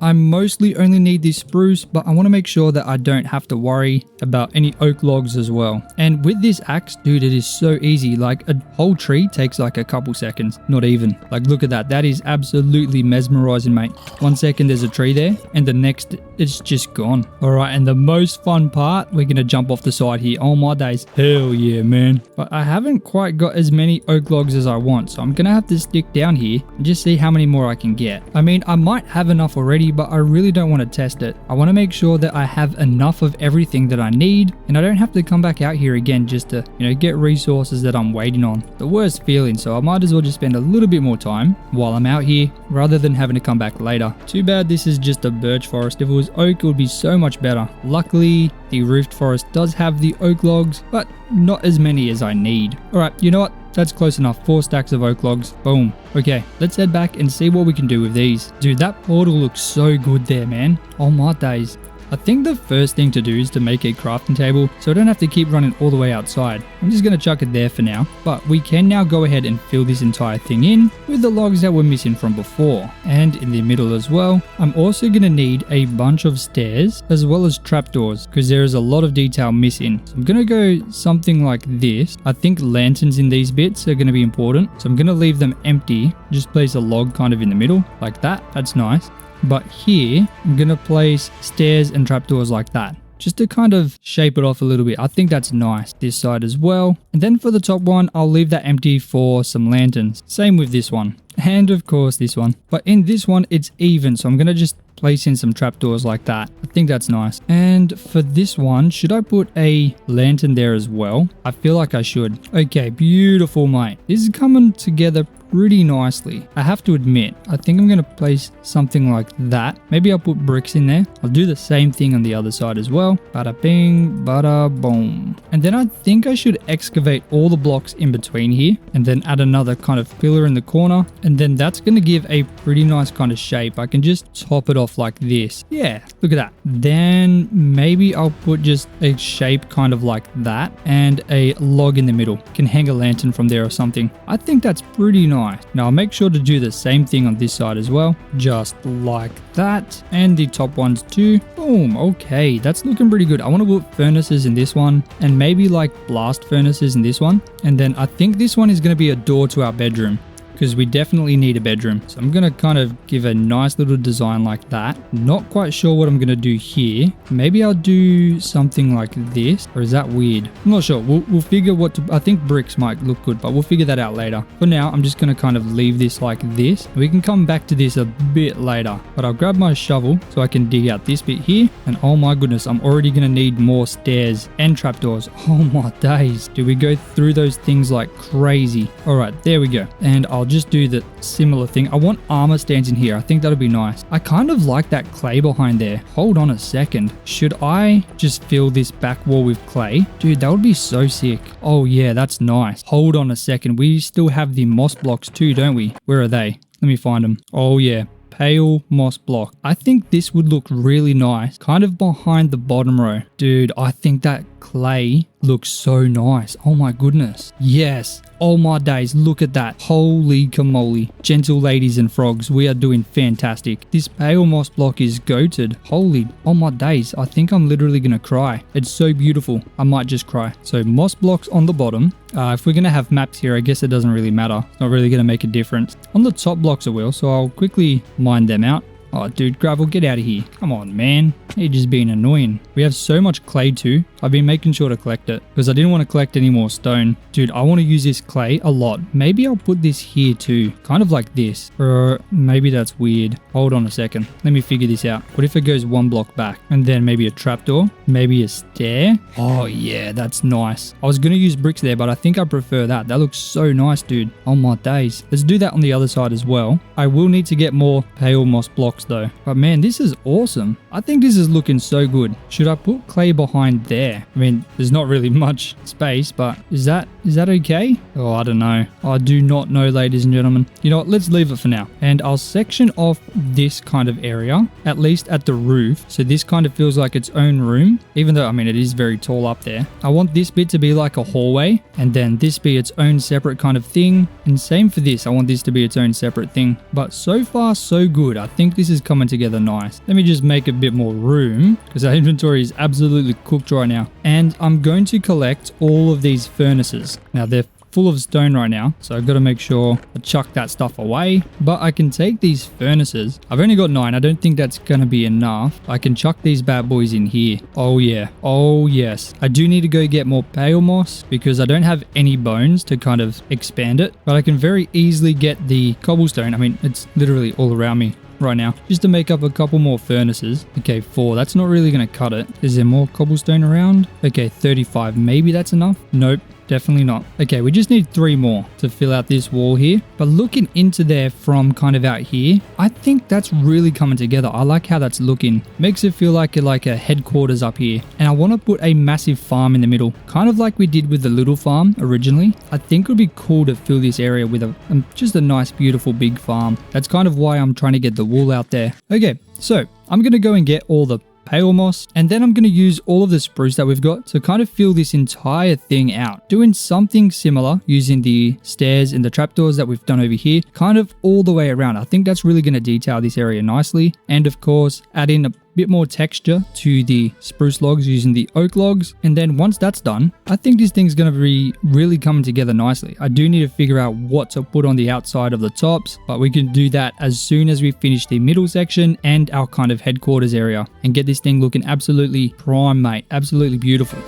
I mostly only need this spruce, but I want to make sure that I don't have to worry about any oak logs as well. And with this axe, dude, it is so easy. Like a whole tree takes like a couple seconds, not even. Like look at that. That is absolutely mesmerizing, mate. 1 second there's a tree there and the next it's just gone. All right, and the most fun part, we're going to jump off the side here. Oh my days. Hell yeah, man. But I haven't quite got as many oak logs as I want, so I'm going to have to stick down here and just see how many more I can get. I mean, I might have enough already, but I really don't want to test it. I want to make sure that I have enough of everything that I need, and I don't have to come back out here again just to, get resources that I'm waiting on. The worst feeling, so I might as well just spend a little bit more time while I'm out here rather than having to come back later. Too bad this is just a birch forest. If it was oak, it would be so much better. Luckily, the roofed forest does have the oak logs, but not as many as I need. Alright, you know what? That's close enough. 4 stacks of oak logs. Boom. Okay, let's head back and see what we can do with these. Dude, that portal looks so good there, man. Oh my days. I think the first thing to do is to make a crafting table so I don't have to keep running all the way outside. I'm just going to chuck it there for now, but we can now go ahead and fill this entire thing in with the logs that were missing from before. And in the middle as well, I'm also going to need a bunch of stairs as well as trapdoors because there is a lot of detail missing. So I'm going to go something like this. I think lanterns in these bits are going to be important, so I'm going to leave them empty. Just place a log kind of in the middle like that. That's nice. But here, I'm going to place stairs and trapdoors like that, just to kind of shape it off a little bit. I think that's nice. This side as well. And then for the top one, I'll leave that empty for some lanterns. Same with this one. And of course this one. But in this one, it's even. So I'm going to just place in some trapdoors like that. I think that's nice. And for this one, should I put a lantern there as well? I feel like I should. Okay, beautiful, mate. This is coming together pretty nicely. I have to admit, I think I'm going to place something like that. Maybe I'll put bricks in there. I'll do the same thing on the other side as well. Bada bing, bada boom. And then I think I should excavate all the blocks in between here and then add another kind of pillar in the corner. And then that's going to give a pretty nice kind of shape. I can just top it off like this. Yeah, look at that. Then maybe I'll put just a shape kind of like that and a log in the middle. Can hang a lantern from there or something. I think that's pretty nice. Now I'll make sure to do the same thing on this side as well, just like that, and the top ones too. Boom. Okay, that's looking pretty good. I want to put furnaces in this one and maybe like blast furnaces in this one, and then I think this one is going to be a door to our bedroom, because we definitely need a bedroom. So I'm going to kind of give a nice little design like that. Not quite sure what I'm going to do here. Maybe I'll do something like this, or is that weird? I'm not sure. We'll figure what to... I think bricks might look good, but we'll figure that out later. For now, I'm just going to kind of leave this like this. We can come back to this a bit later, but I'll grab my shovel so I can dig out this bit here. And oh my goodness, I'm already going to need more stairs and trapdoors. Oh my days. Do we go through those things like crazy? All right, there we go. And I'll just do the similar thing. I want armor stands in here. I think that'll be nice. I kind of like that clay behind there. Hold on a second. Should I just fill this back wall with clay? Dude, that would be so sick. Oh yeah, that's nice. Hold on a second. We still have the moss blocks too, don't we? Where are they? Let me find them. Oh yeah. Pale moss block. I think this would look really nice, kind of behind the bottom row. Dude, I think that clay looks so nice. Oh my goodness. Yes. Oh my days, look at that. Holy camole. Gentle ladies and frogs, we are doing fantastic. This pale moss block is goated. Holy, oh my days, I think I'm literally gonna cry. It's so beautiful. I might just cry. So moss blocks on the bottom. If we're gonna have maps here, I guess it doesn't really matter. It's not really gonna make a difference. On the top blocks it will, so I'll quickly mine them out. Oh, dude, gravel, get out of here. Come on, man. You're just being annoying. We have so much clay too. I've been making sure to collect it because I didn't want to collect any more stone. Dude, I want to use this clay a lot. Maybe I'll put this here too. Kind of like this. Or maybe that's weird. Hold on a second. Let me figure this out. What if it goes one block back? And then maybe a trapdoor? Maybe a stair? Oh yeah, that's nice. I was going to use bricks there, but I think I prefer that. That looks so nice, dude. Oh my days. Let's do that on the other side as well. I will need to get more pale moss blocks though. But man, this is awesome. I think this is looking so good. Should I put clay behind there? there. I mean, there's not really much space, but is that okay? Oh, I don't know. I do not know, ladies and gentlemen. You know what? Let's leave it for now. And I'll section off this kind of area, at least at the roof. So this kind of feels like its own room, even though, I mean, it is very tall up there. I want this bit to be like a hallway, and then this be its own separate kind of thing. And same for this. I want this to be its own separate thing. But so far, so good. I think this is coming together nice. Let me just make a bit more room because our inventory is absolutely cooked right now. And I'm going to collect all of these furnaces. Now, they're full of stone right now, so I've got to make sure I chuck that stuff away. But I can take these furnaces. I've only got 9. I don't think that's going to be enough. I can chuck these bad boys in here. Oh yeah. Oh yes. I do need to go get more pale moss because I don't have any bones to kind of expand it, but I can very easily get the cobblestone. I mean, it's literally all around me right now, just to make up a couple more furnaces. Okay, 4. That's not really going to cut it. Is there more cobblestone around? Okay, 35. Maybe that's enough? Nope. Definitely not. Okay, we just need 3 more to fill out this wall here. But looking into there from kind of out here, I think that's really coming together. I like how that's looking. Makes it feel like a headquarters up here. And I want to put a massive farm in the middle, kind of like we did with the little farm originally. I think it would be cool to fill this area with just a nice, beautiful, big farm. That's kind of why I'm trying to get the wool out there. Okay, so I'm going to go and get all the pale moss, and then I'm going to use all of the spruce that we've got to kind of fill this entire thing out, doing something similar using the stairs and the trapdoors that we've done over here, kind of all the way around. I think that's really going to detail this area nicely, and of course add in a bit more texture to the spruce logs using the oak logs. And then once that's done, I think this thing's going to be really coming together nicely. I do need to figure out what to put on the outside of the tops, but we can do that as soon as we finish the middle section and our kind of headquarters area and get this thing looking absolutely prime, mate. Absolutely beautiful.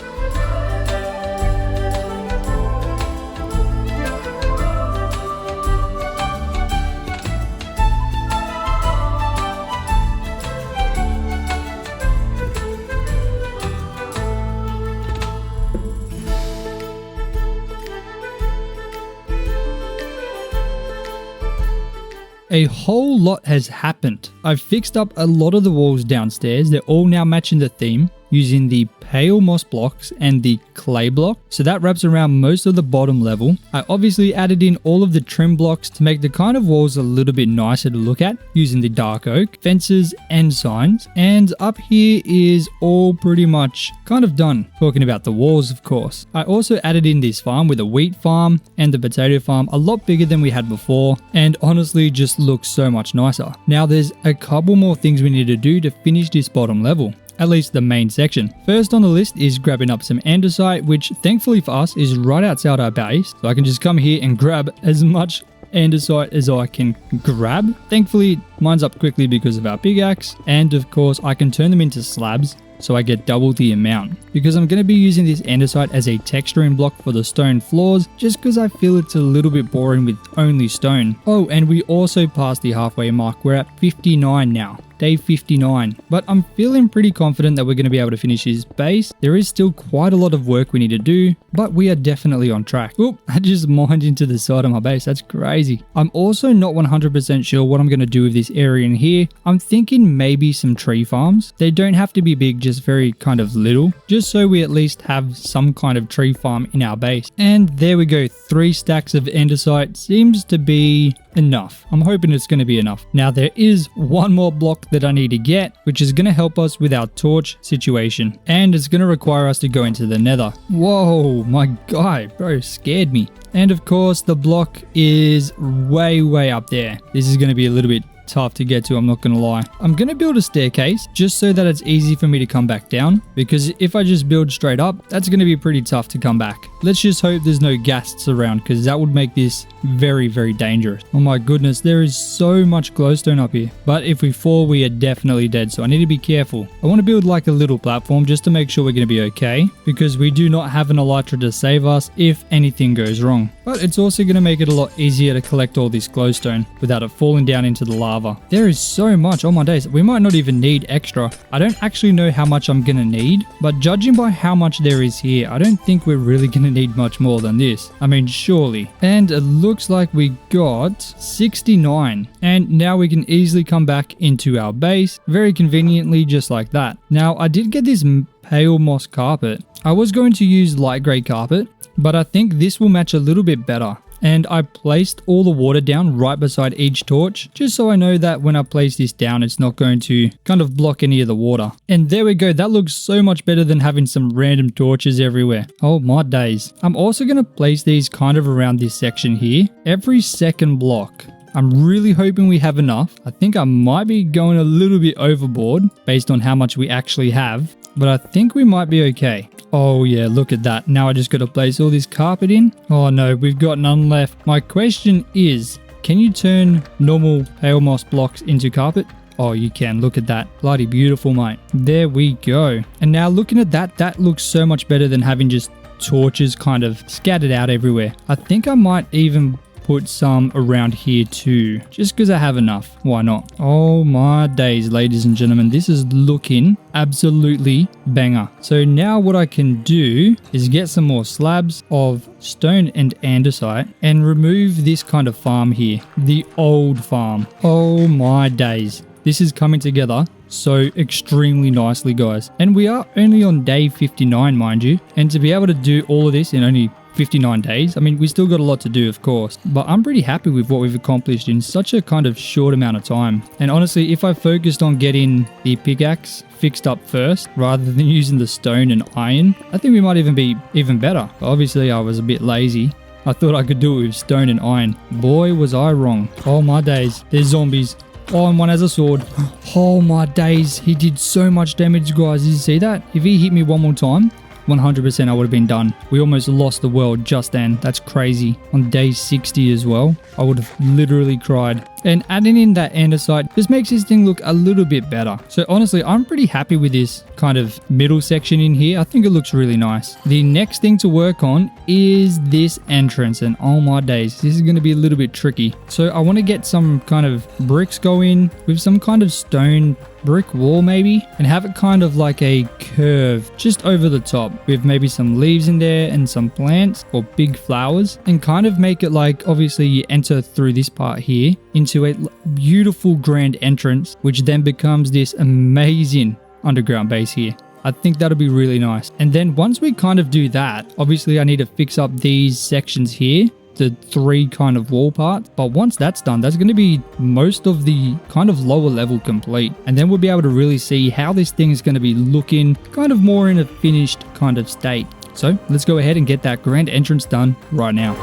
A whole lot has happened. I've fixed up a lot of the walls downstairs. They're all now matching the theme using the pale moss blocks and the clay block. So that wraps around most of the bottom level. I obviously added in all of the trim blocks to make the kind of walls a little bit nicer to look at using the dark oak, fences and signs. And up here is all pretty much kind of done. Talking about the walls, of course. I also added in this farm with a wheat farm and the potato farm, a lot bigger than we had before, and honestly just looks so much nicer. Now there's a couple more things we need to do to finish this bottom level. At least the main section. First on the list is grabbing up some andesite, which thankfully for us is right outside our base. So I can just come here and grab as much andesite as I can grab. Thankfully, mine's up quickly because of our pickaxe. And of course, I can turn them into slabs, so I get double the amount. Because I'm going to be using this andesite as a texturing block for the stone floors, just because I feel it's a little bit boring with only stone. Oh, and we also passed the halfway mark. We're at 59 now. Day 59, but I'm feeling pretty confident that we're going to be able to finish his base. There is still quite a lot of work we need to do, but we are definitely on track. Oop, I just mined into the side of my base. That's crazy. I'm also not 100% sure what I'm going to do with this area in here. I'm thinking maybe some tree farms. They don't have to be big, just very kind of little, just so we at least have some kind of tree farm in our base. And there we go. 3 stacks of andesite seems to be enough. I'm hoping it's going to be enough. Now there is one more block that I need to get, which is going to help us with our torch situation, and it's going to require us to go into the nether. Whoa, my guy, bro, scared me. And of course the block is way up there. This is going to be a little bit tough to get to, I'm not gonna lie. I'm gonna build a staircase just so that it's easy for me to come back down, because if I just build straight up, that's gonna be pretty tough to come back. Let's just hope there's no ghasts around, because that would make this very dangerous. Oh my goodness, there is so much glowstone up here, but if we fall we are definitely dead, so I need to be careful. I want to build like a little platform just to make sure we're gonna be okay, because we do not have an elytra to save us if anything goes wrong. But it's also gonna make it a lot easier to collect all this glowstone without it falling down into the lava. There is so much. Oh my days, we might not even need extra. I don't actually know how much I'm gonna need, but judging by how much there is here, I don't think we're really gonna going to need much more than this. I mean, surely. And it looks like we got 69. And now we can easily come back into our base very conveniently, just like that. Now, I did get this pale moss carpet. I was going to use light gray carpet, but I think this will match a little bit better. And I placed all the water down right beside each torch, just so I know that when I place this down, it's not going to kind of block any of the water. And there we go. That looks so much better than having some random torches everywhere. Oh my days. I'm also going to place these kind of around this section here, every second block. I'm really hoping we have enough. I think I might be going a little bit overboard based on how much we actually have, but I think we might be okay. Oh yeah, look at that. Now I just got to place all this carpet in. Oh no, we've got none left. My question is, can you turn normal pale moss blocks into carpet? Oh, you can. Look at that. Bloody beautiful, mate. There we go. And now looking at that, that looks so much better than having just torches kind of scattered out everywhere. I think I might even put some around here too, just because I have enough. Why not? Oh my days, ladies and gentlemen, this is looking absolutely banger. So now what I can do is get some more slabs of stone and andesite and remove this kind of farm here, the old farm. Oh my days, this is coming together so extremely nicely, guys. And we are only on day 59, mind you, and to be able to do all of this in only 59 days. I mean, we still got a lot to do, of course, but I'm pretty happy with what we've accomplished in such a kind of short amount of time. And honestly, if I focused on getting the pickaxe fixed up first rather than using the stone and iron, I think we might even be even better. But obviously, I was a bit lazy. I thought I could do it with stone and iron. Boy, was I wrong. Oh my days, there's zombies. Oh, and one has a sword. Oh my days, he did so much damage, guys. Did you see that? If he hit me one more time, 100% I would have been done. We almost lost the world just then. That's crazy. On day 60 as well, I would have literally cried. And adding in that andesite just makes this thing look a little bit better. So honestly, I'm pretty happy with this kind of middle section in here. I think it looks really nice. The next thing to work on is this entrance, and oh my days, this is going to be a little bit tricky. So I want to get some kind of bricks going with some kind of stone brick wall maybe, and have it kind of like a curve just over the top with maybe some leaves in there and some plants or big flowers, and kind of make it like, obviously you enter through this part here into a beautiful grand entrance, which then becomes this amazing underground base here. I think that'll be really nice. And then once we kind of do that, obviously I need to fix up these sections here, the 3 kind of wall parts. But once that's done, that's going to be most of the kind of lower level complete. And then we'll be able to really see how this thing is going to be looking kind of more in a finished kind of state. So let's go ahead and get that grand entrance done right now.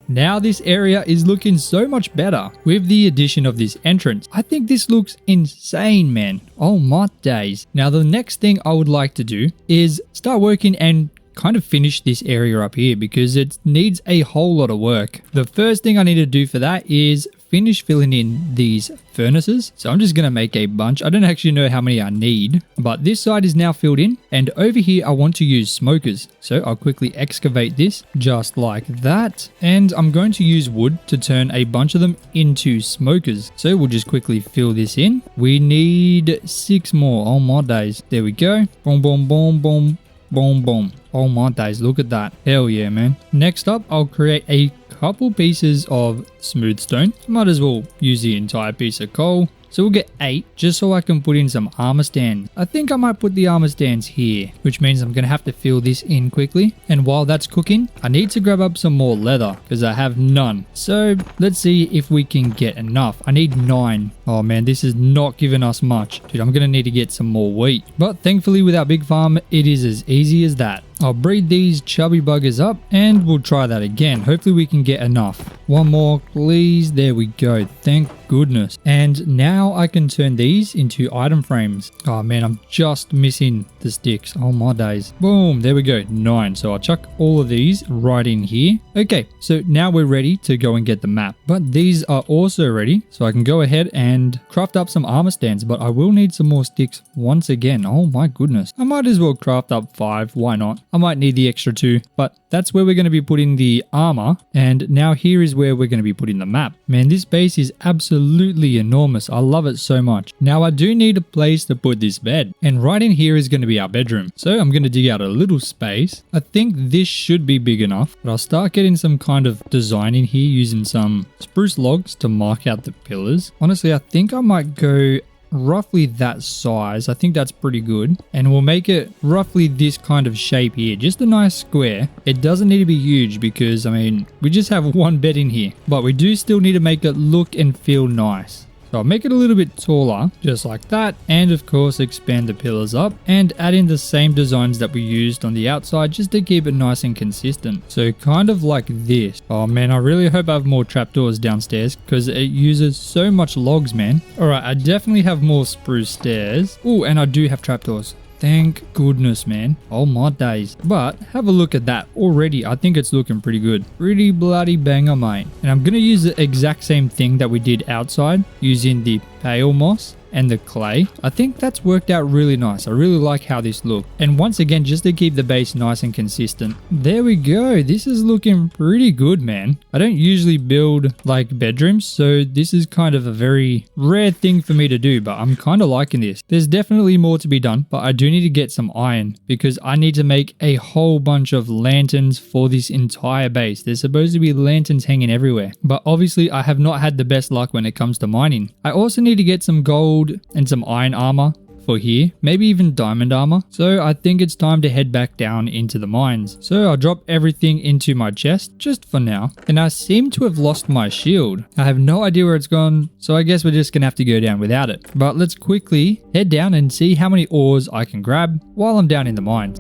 Now this area is looking so much better with the addition of this entrance. I think this looks insane, man. Oh my days. Now the next thing I would like to do is start working and kind of finish this area up here because it needs a whole lot of work. The first thing I need to do for that is finish filling in these furnaces. So I'm just going to make a bunch. I don't actually know how many I need, but this side is now filled in, and over here I want to use smokers. So I'll quickly excavate this just like that, and I'm going to use wood to turn a bunch of them into smokers. So we'll just quickly fill this in. We need 6 more. Oh my days. There we go. Boom, boom, boom, boom. Boom, boom. Oh my days, look at that. Hell yeah, man. Next up, I'll create a couple pieces of smooth stone. Might as well use the entire piece of coal. So we'll get 8 just so I can put in some armor stands. I think I might put the armor stands here, which means I'm going to have to fill this in quickly. And while that's cooking, I need to grab up some more leather because I have none. So let's see if we can get enough. I need 9. Oh man, this is not giving us much. Dude, I'm going to need to get some more wheat. But thankfully with our big farm, it is as easy as that. I'll breed these chubby buggers up and we'll try that again. Hopefully we can get enough. One more, please. There we go. Thank goodness. And now I can turn these into item frames. Oh man, I'm just missing the sticks. Oh my days. Boom. There we go. 9. So I'll chuck all of these right in here. Okay, so now we're ready to go and get the map. But these are also ready. So I can go ahead and craft up some armor stands. But I will need some more sticks once again. Oh my goodness. I might as well craft up 5. Why not? I might need the extra 2, but that's where we're going to be putting the armor. And now here is is where we're going to be putting the map. Man, this base is absolutely enormous. I love it so much. Now I do need a place to put this bed, and right in here is going to be our bedroom. So I'm going to dig out a little space. I think this should be big enough, but I'll start getting some kind of design in here using some spruce logs to mark out the pillars. Honestly, I think I might go roughly that size. I think that's pretty good, and we'll make it roughly this kind of shape here, just a nice square. It doesn't need to be huge because I mean we just have one bed in here, but we do still need to make it look and feel nice. So I'll make it a little bit taller, just like that, and of course expand the pillars up and add in the same designs that we used on the outside just to keep it nice and consistent. So kind of like this. Oh man, I really hope I have more trapdoors downstairs because it uses so much logs, man. Alright, I definitely have more spruce stairs. Oh, and I do have trapdoors. Thank goodness, man. Oh my days. But have a look at that already. I think it's looking pretty good. Pretty bloody banger, mate. And I'm going to use the exact same thing that we did outside using the pale moss and the clay. I think that's worked out really nice. I really like how this looks. And once again, just to keep the base nice and consistent. There we go. This is looking pretty good, man. I don't usually build like bedrooms, so this is kind of a very rare thing for me to do, but I'm kind of liking this. There's definitely more to be done, but I do need to get some iron because I need to make a whole bunch of lanterns for this entire base. There's supposed to be lanterns hanging everywhere, but obviously I have not had the best luck when it comes to mining. I also need to get some gold and some iron armor for here, maybe even diamond armor. So I think it's time to head back down into the mines. So I'll drop everything into my chest just for now. And I seem to have lost my shield. I have no idea where it's gone, so I guess we're just gonna have to go down without it. But let's quickly head down and see how many ores I can grab while I'm down in the mines.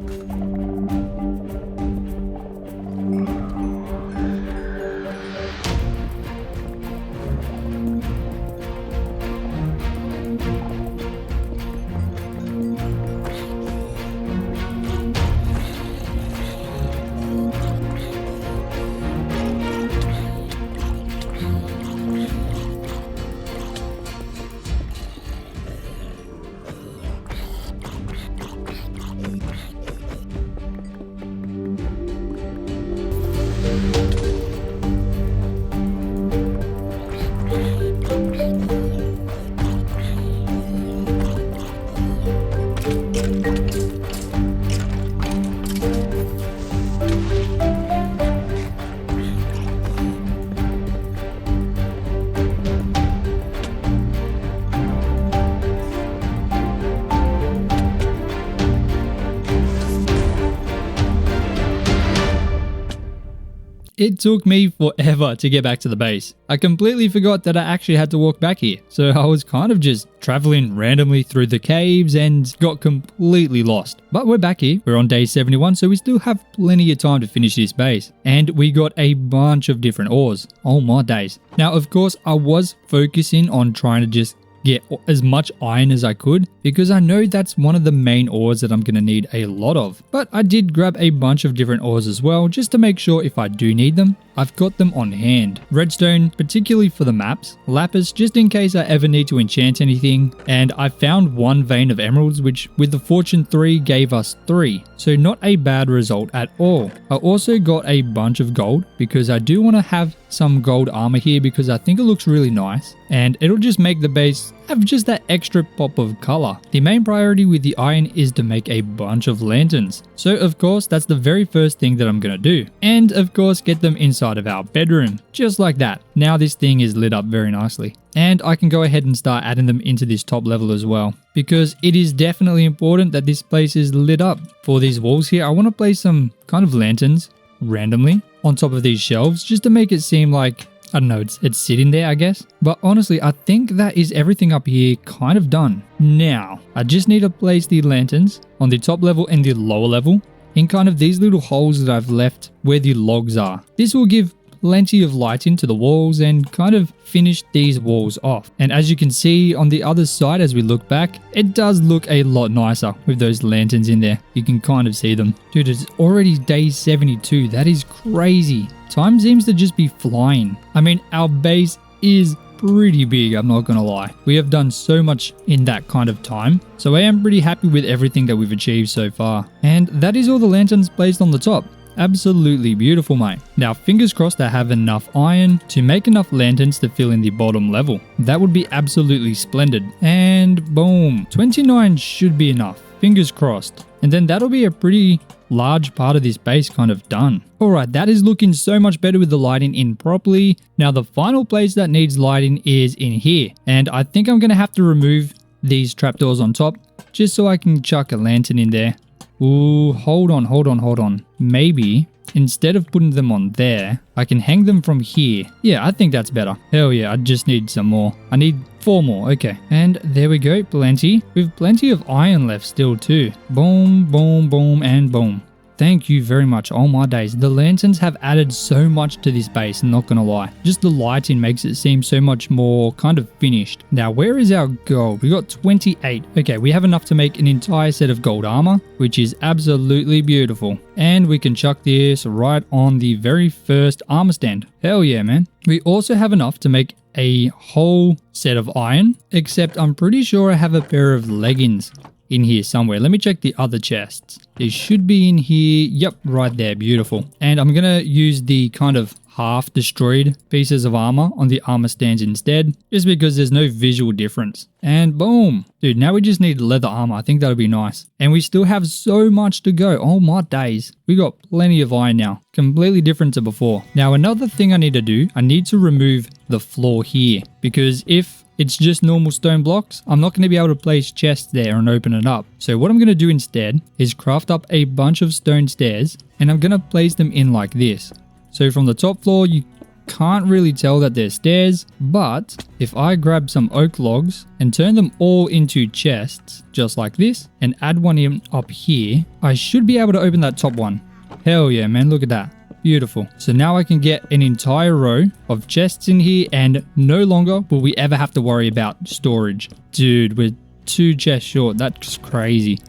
It took me forever to get back to the base. I completely forgot that I actually had to walk back here. So I was kind of just traveling randomly through the caves and got completely lost. But we're back here. We're on day 71, so we still have plenty of time to finish this base. And we got a bunch of different ores. Oh my days. Now, of course, I was focusing on trying to just get as much iron as I could because I know that's one of the main ores that I'm going to need a lot of. But I did grab a bunch of different ores as well just to make sure if I do need them, I've got them on hand. Redstone, particularly for the maps. Lapis, just in case I ever need to enchant anything. And I found one vein of emeralds, which with the fortune 3 gave us 3. So not a bad result at all. I also got a bunch of gold because I do want to have some gold armor here because I think it looks really nice. And it'll just make the base have just that extra pop of color. The main priority with the iron is to make a bunch of lanterns. So of course, that's the very first thing that I'm going to do. And of course, get them inside of our bedroom. Just like that. Now this thing is lit up very nicely. And I can go ahead and start adding them into this top level as well. Because it is definitely important that this place is lit up. For these walls here, I want to place some kind of lanterns randomly on top of these shelves just to make it seem like, I don't know, it's sitting there, I guess. But honestly, I think that is everything up here kind of done. Now, I just need to place the lanterns on the top level and the lower level in kind of these little holes that I've left where the logs are. This will give plenty of light into the walls and kind of finish these walls off. And as you can see on the other side as we look back, it does look a lot nicer with those lanterns in there. You can kind of see them. Dude, it's already day 72. That is crazy. Time seems to just be flying. I mean, our base is pretty big, I'm not gonna lie. We have done so much in that kind of time. So I am pretty happy with everything that we've achieved so far. And that is all the lanterns placed on the top. Absolutely beautiful, mate. Now, fingers crossed I have enough iron to make enough lanterns to fill in the bottom level. That would be absolutely splendid. And boom, 29 should be enough. Fingers crossed. And then that'll be a pretty large part of this base kind of done. Alright, that is looking so much better with the lighting in properly. Now the final place that needs lighting is in here. And I think I'm going to have to remove these trapdoors on top just so I can chuck a lantern in there. Ooh, hold on. Maybe instead of putting them on there, I can hang them from here. Yeah, I think that's better. Hell yeah, I just need some more. I need 4 more, okay. And there we go, plenty. We've plenty of iron left still too. Boom, boom, boom, and boom. Thank you very much. Oh my days. The lanterns have added so much to this base, I'm not gonna lie. Just the lighting makes it seem so much more kind of finished. Now, where is our gold? We got 28. Okay, we have enough to make an entire set of gold armor, which is absolutely beautiful. And we can chuck this right on the very first armor stand. Hell yeah, man. We also have enough to make a whole set of iron, except I'm pretty sure I have a pair of leggings in here somewhere. Let me check the other chests. They should be in here. Yep, right there. Beautiful. And I'm gonna use the kind of half destroyed pieces of armor on the armor stands instead, just because there's no visual difference. And boom. Dude, now we just need leather armor. I think that'll be nice. And we still have so much to go. Oh my days. We got plenty of iron now. Completely different to before. Now, another thing I need to do, I need to remove the floor here, because if it's just normal stone blocks, I'm not going to be able to place chests there and open it up. So what I'm going to do instead is craft up a bunch of stone stairs, and I'm going to place them in like this. So from the top floor, you can't really tell that they're stairs, but if I grab some oak logs and turn them all into chests, just like this, and add one in up here, I should be able to open that top one. Hell yeah, man, look at that. Beautiful. So now I can get an entire row of chests in here, and no longer will we ever have to worry about storage. Dude, we're 2 chests short. That's crazy.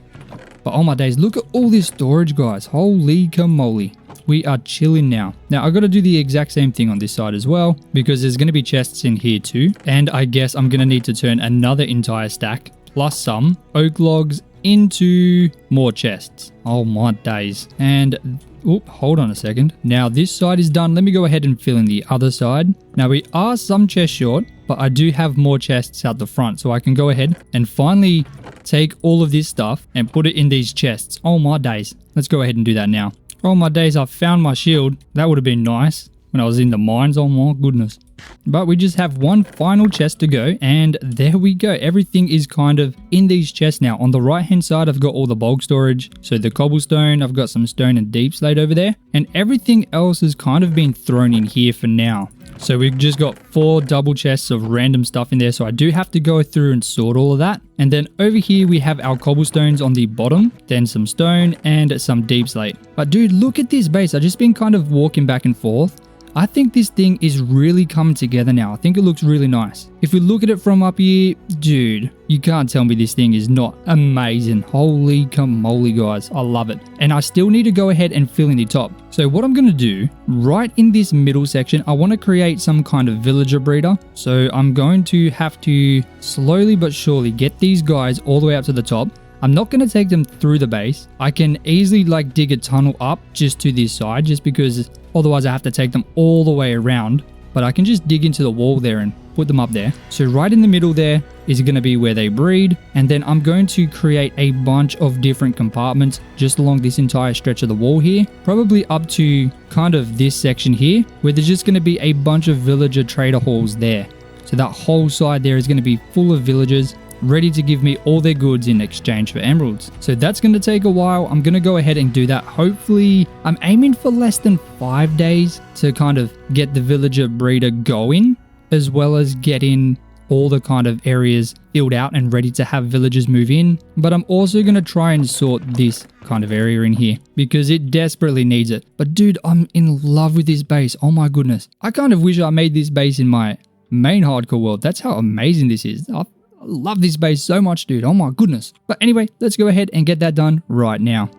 But oh my days, look at all this storage, guys. Holy camoly. We are chilling now. Now, I got to do the exact same thing on this side as well, because there's going to be chests in here too. And I guess I'm going to need to turn another entire stack plus some oak logs into more chests. Oh my days. And oop, hold on a second. Now this side is done. Let me go ahead and fill in the other side. Now we are some chests short, but I do have more chests out the front, so I can go ahead and finally take all of this stuff and put it in these chests. Oh my days. Let's go ahead and do that now. Oh my days, I found my shield. That would have been nice when I was in the mines. Oh my goodness. But we just have one final chest to go, and there we go. Everything is kind of in these chests now. On the right hand side, I've got all the bulk storage. So the cobblestone, I've got some stone and deep slate over there, and everything else has kind of been thrown in here for now. So we've just got 4 double chests of random stuff in there, so I do have to go through and sort all of that. And then over here we have our cobblestones on the bottom, then some stone and some deep slate. But dude, look at this base. I've just been kind of walking back and forth. I think this thing is really coming together now. I think it looks really nice. If we look at it from up here, dude, you can't tell me this thing is not amazing. Holy camoly, guys. I love it. And I still need to go ahead and fill in the top. So what I'm going to do, right in this middle section, I want to create some kind of villager breeder. So I'm going to have to slowly but surely get these guys all the way up to the top. I'm not going to take them through the base. I can easily like dig a tunnel up just to this side, just because otherwise I have to take them all the way around. But I can just dig into the wall there and put them up there. So right in the middle there is going to be where they breed. And then I'm going to create a bunch of different compartments just along this entire stretch of the wall here. Probably up to kind of this section here, where there's just going to be a bunch of villager trader halls there. So that whole side there is going to be full of villagers ready to give me all their goods in exchange for emeralds. So that's going to take a while. I'm going to go ahead and do that. Hopefully, I'm aiming for less than 5 days to kind of get the villager breeder going, as well as getting all the kind of areas filled out and ready to have villagers move in. But I'm also going to try and sort this kind of area in here because it desperately needs it. But dude, I'm in love with this base. Oh my goodness. I kind of wish I made this base in my main hardcore world. That's how amazing this is. I love this base so much, dude. Oh my goodness. But anyway, let's go ahead and get that done right now.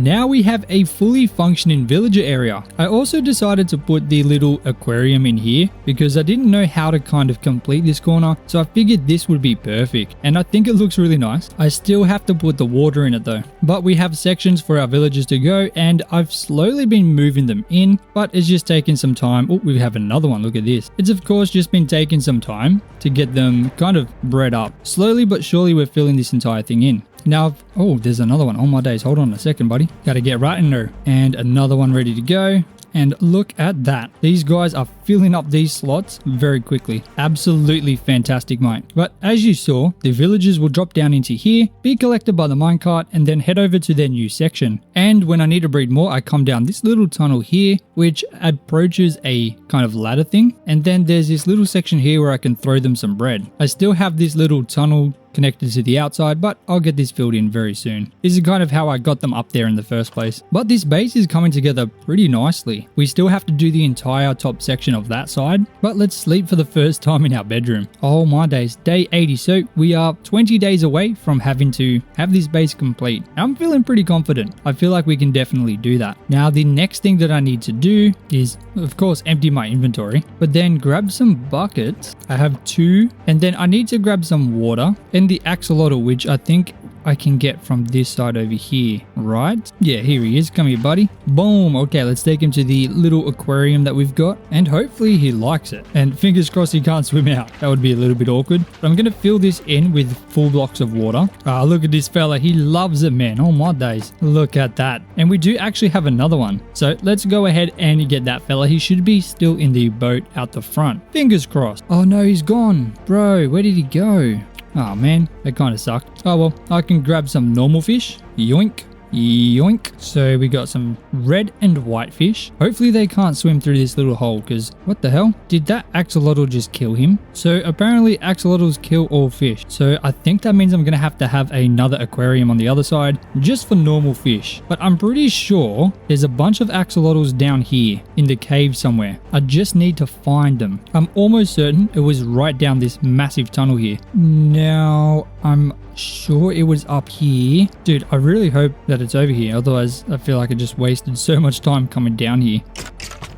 now we have a fully functioning villager area. I also decided to put the little aquarium in here because I didn't know how to kind of complete this corner, so I figured this would be perfect, and I think it looks really nice. I still have to put the water in it though, but we have sections for our villagers to go, and I've slowly been moving them in, but it's just taking some time. Oh, we have another one. Look at this. It's of course just been taking some time to get them kind of bred up. Slowly but surely we're filling this entire thing in. Now, oh, there's another one. Oh my days. Hold on a second, buddy. Gotta get right in there. And another one ready to go. And look at that. These guys are filling up these slots very quickly. Absolutely fantastic, mate. But as you saw, the villagers will drop down into here, be collected by the minecart, and then head over to their new section. And when I need to breed more, I come down this little tunnel here, which approaches a kind of ladder thing. And then there's this little section here where I can throw them some bread. I still have this little tunnel connected to the outside, but I'll get this filled in very soon. This is kind of how I got them up there in the first place. But this base is coming together pretty nicely. We still have to do the entire top section of that side, but let's sleep for the first time in our bedroom. Oh my days, day 80. So we are 20 days away from having to have this base complete. I'm feeling pretty confident. I feel like we can definitely do that. Now the next thing that I need to do is, of course, empty my inventory, but then grab some buckets. I have 2, and then I need to grab some water and the axolotl, which I think I can get from this side over here, right? Yeah, here he is. Come here, buddy. Boom. Okay, let's take him to the little aquarium that we've got, and hopefully he likes it. And fingers crossed he can't swim out. That would be a little bit awkward. But I'm going to fill this in with full blocks of water. Ah, look at this fella. He loves it, man. Oh my days. Look at that. And we do actually have another one. So let's go ahead and get that fella. He should be still in the boat out the front. Fingers crossed. Oh no, he's gone. Bro, where did he go? Oh man, that kind of sucked. Oh well, I can grab some normal fish. Yoink. Yoink. So we got some red and white fish. Hopefully they can't swim through this little hole, because what the hell? Did that axolotl just kill him? So apparently axolotls kill all fish. So I think that means I'm going to have another aquarium on the other side just for normal fish. But I'm pretty sure there's a bunch of axolotls down here in the cave somewhere. I just need to find them. I'm almost certain it was right down this massive tunnel here. Now I'm sure it was up here. Dude, I really hope that it's over here. Otherwise, I feel like I just wasted so much time coming down here.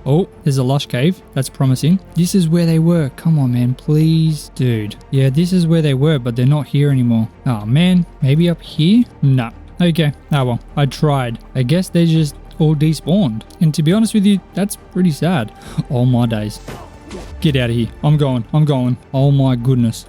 Oh, there's a lush cave. That's promising. This is where they were. Come on, man. Please. Dude. Yeah, this is where they were, but they're not here anymore. Oh, man. Maybe up here? No. Okay. Oh, well. I tried. I guess they just all despawned. And to be honest with you, that's pretty sad. Oh, my days. Get out of here. I'm going. Oh, my goodness.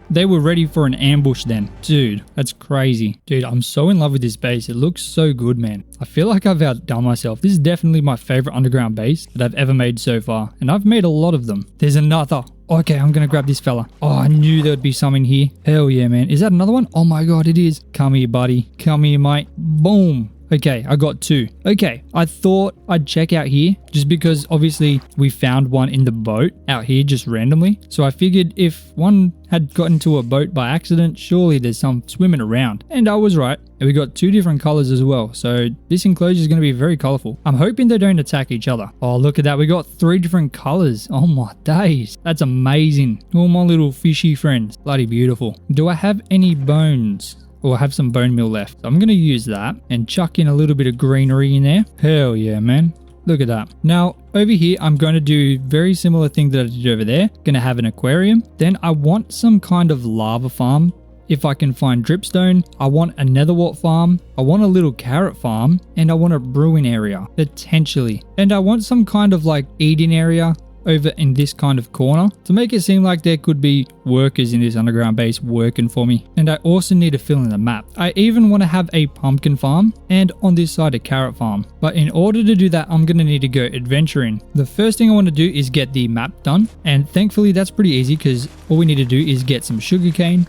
They were ready for an ambush then. Dude, that's crazy. Dude, I'm so in love with this base. It looks so good, man. I feel like I've outdone myself. This is definitely my favorite underground base that I've ever made so far. And I've made a lot of them. There's another. Okay, I'm going to grab this fella. Oh, I knew there would be some in here. Hell yeah, man. Is that another one? Oh my God, it is. Come here, buddy. Come here, mate. Boom. Okay, I got 2. Okay, I thought I'd check out here just because obviously we found one in the boat out here just randomly. So I figured if one had gotten to a boat by accident, surely there's some swimming around. And I was right. And we got 2 different colors as well. So this enclosure is going to be very colorful. I'm hoping they don't attack each other. Oh, look at that. We got 3 different colors. Oh my days. That's amazing. All my little fishy friends. Bloody beautiful. Do I have any bones? Or have some bone meal left. So I'm going to use that and chuck in a little bit of greenery in there. Hell yeah, man. Look at that. Now, over here, I'm going to do very similar thing that I did over there. Going to have an aquarium. Then I want some kind of lava farm. If I can find dripstone, I want a netherwort farm. I want a little carrot farm. And I want a brewing area, potentially. And I want some kind of like eating area over in this kind of corner to make it seem like there could be workers in this underground base working for me. And I also need to fill in the map. I even want to have a pumpkin farm and on this side a carrot farm. But in order to do that, I'm going to need to go adventuring. The first thing I want to do is get the map done. And thankfully that's pretty easy because all we need to do is get some sugarcane,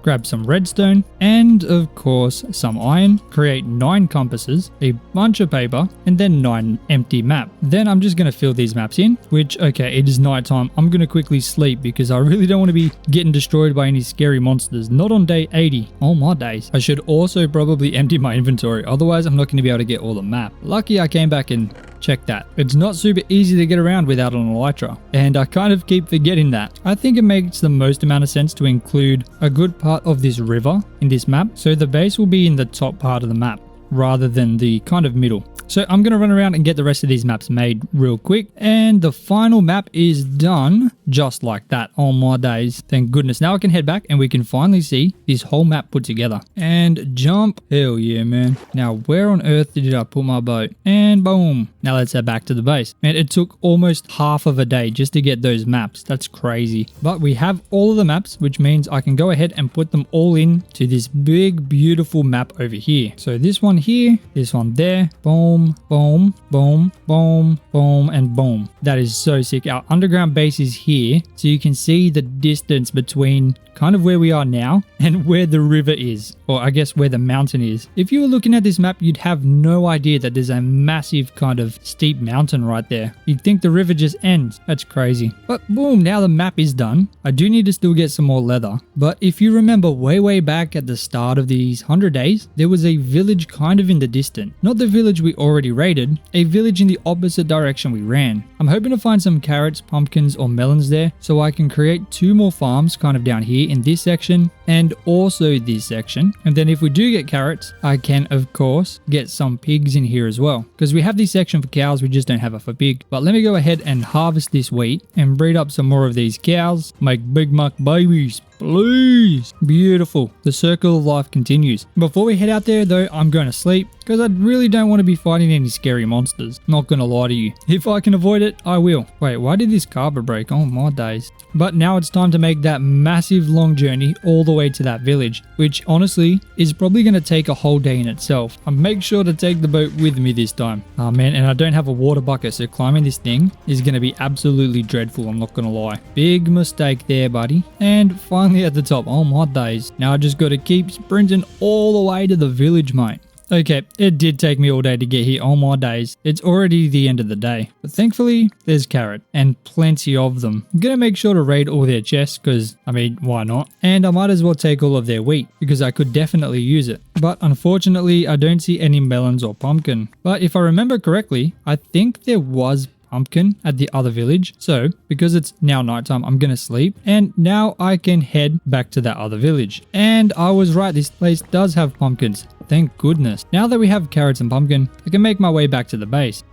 grab some redstone, and of course some iron, create 9 compasses, a bunch of paper, and then 9 empty map. Then I'm just going to fill these maps in, which, okay, it is nighttime. I'm going to quickly sleep because I really don't want to be getting destroyed by any scary monsters. Not on day 80. Oh my days. I should also probably empty my inventory. Otherwise, I'm not going to be able to get all the map. Lucky I came back and check that. It's not super easy to get around without an elytra, and I kind of keep forgetting that. I think it makes the most amount of sense to include a good part of this river in this map, so the base will be in the top part of the map. rather than the kind of middle. So I'm going to run around and get the rest of these maps made real quick. And the final map is done just like that. Oh my days. Thank goodness. Now I can head back and we can finally see this whole map put together. And jump. Hell yeah, man. Now where on earth did I put my boat? And boom. Now let's head back to the base. Man, it took almost half of a day just to get those maps. That's crazy. But we have all of the maps, which means I can go ahead and put them all in to this big, beautiful map over here. So this one here, this one there, boom. Boom, boom, boom, boom, and boom. That is so sick. Our underground base is here, so you can see the distance between kind of where we are now and where the river is, or I guess where the mountain is. If you were looking at this map, you'd have no idea that there's a massive kind of steep mountain right there. You'd think the river just ends. That's crazy. But boom, now the map is done. I do need to still get some more leather, but if you remember way back at the start of these 100 days, there was a village kind of in the distance. Not the village we already raided, a village in the opposite direction we ran. I'm hoping to find some carrots, pumpkins, or melons there so I can create 2 more farms kind of down here in this section and also this section. And then if we do get carrots, I can of course get some pigs in here as well, because we have this section for cows, we just don't have it for pig. But let me go ahead and harvest this wheat and breed up some more of these cows, make big muck babies. Please. Beautiful. The circle of life continues. Before we head out there though, I'm going to sleep because I really don't want to be fighting any scary monsters. Not going to lie to you. If I can avoid it, I will. Wait, why did this carpet break? Oh my days. But now it's time to make that massive long journey all the way to that village, which honestly is probably going to take a whole day in itself. I'll make sure to take the boat with me this time. Oh man, and I don't have a water bucket, so climbing this thing is going to be absolutely dreadful. I'm not going to lie. Big mistake there, buddy. And finally at the top. Oh my days. Now I just got to keep sprinting all the way to the village, mate. Okay, it did take me all day to get here. Oh my days. It's already the end of the day. But thankfully, there's carrot and plenty of them. I'm gonna make sure to raid all their chests because, I mean, why not? And I might as well take all of their wheat because I could definitely use it. But unfortunately, I don't see any melons or pumpkin. But if I remember correctly, I think there was pumpkin at the other village. So because it's now nighttime, I'm gonna sleep and now I can head back to that other village. And I was right, this place does have pumpkins. Thank goodness. Now that we have carrots and pumpkin, I can make my way back to the base.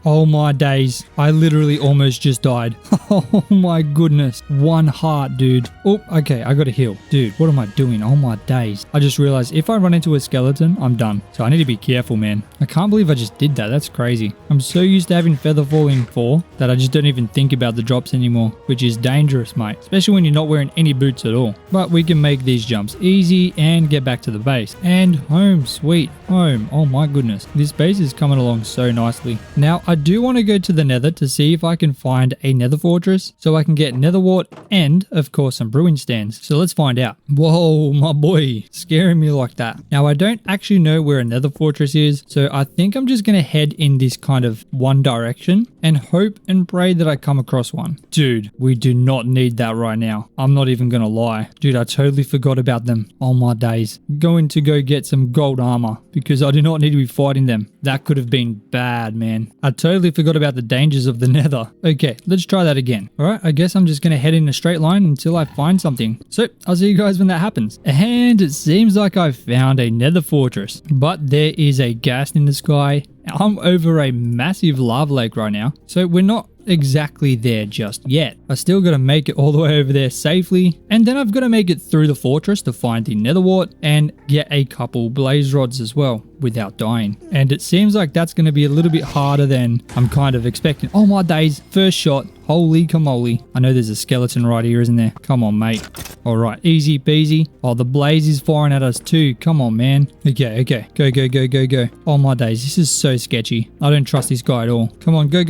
Oh my days. I literally almost just died. Oh my goodness. 1 heart, dude. Oh, okay. I gotta heal. Dude, what am I doing? Oh my days. I just realized if I run into a skeleton, I'm done. So I need to be careful, man. I can't believe I just did that. That's crazy. I'm so used to having feather falling 4 that I just don't even think about the drops anymore, which is dangerous, mate. Especially when you're not wearing any boots at all. But we can make these jumps easy and get back to the base. And home, sweet home. Oh my goodness. This base is coming along so nicely. Now, I do want to go to the nether to see if I can find a nether fortress so I can get nether wart and of course some brewing stands. So let's find out. Whoa, my boy, scaring me like that. Now I don't actually know where a nether fortress is, so I think I'm just going to head in this kind of one direction and hope and pray that I come across one. Dude, we do not need that right now. I'm not even going to lie. Dude, I totally forgot about them. Oh my days. Going to go get some gold armor because I do not need to be fighting them. That could have been bad, man. I totally forgot about the dangers of the nether. Okay, let's try that again. All right, I guess I'm just going to head in a straight line until I find something. So I'll see you guys when that happens. And it seems like I've found a nether fortress, but there is a ghast in the sky. I'm over a massive lava lake right now, so we're not exactly there just yet. I still got to make it all the way over there safely, and then I've got to make it through the fortress to find the nether wart and get a couple blaze rods as well without dying. And it seems like that's going to be a little bit harder than I'm kind of expecting. Oh my days, first shot. Holy camole. I know there's a skeleton right here, isn't there? Come on, mate. All right, easy peasy. Oh, the blaze is firing at us too. Come on, man. Okay. Go. Oh my days, this is so sketchy. I don't trust this guy at all. Come on, go.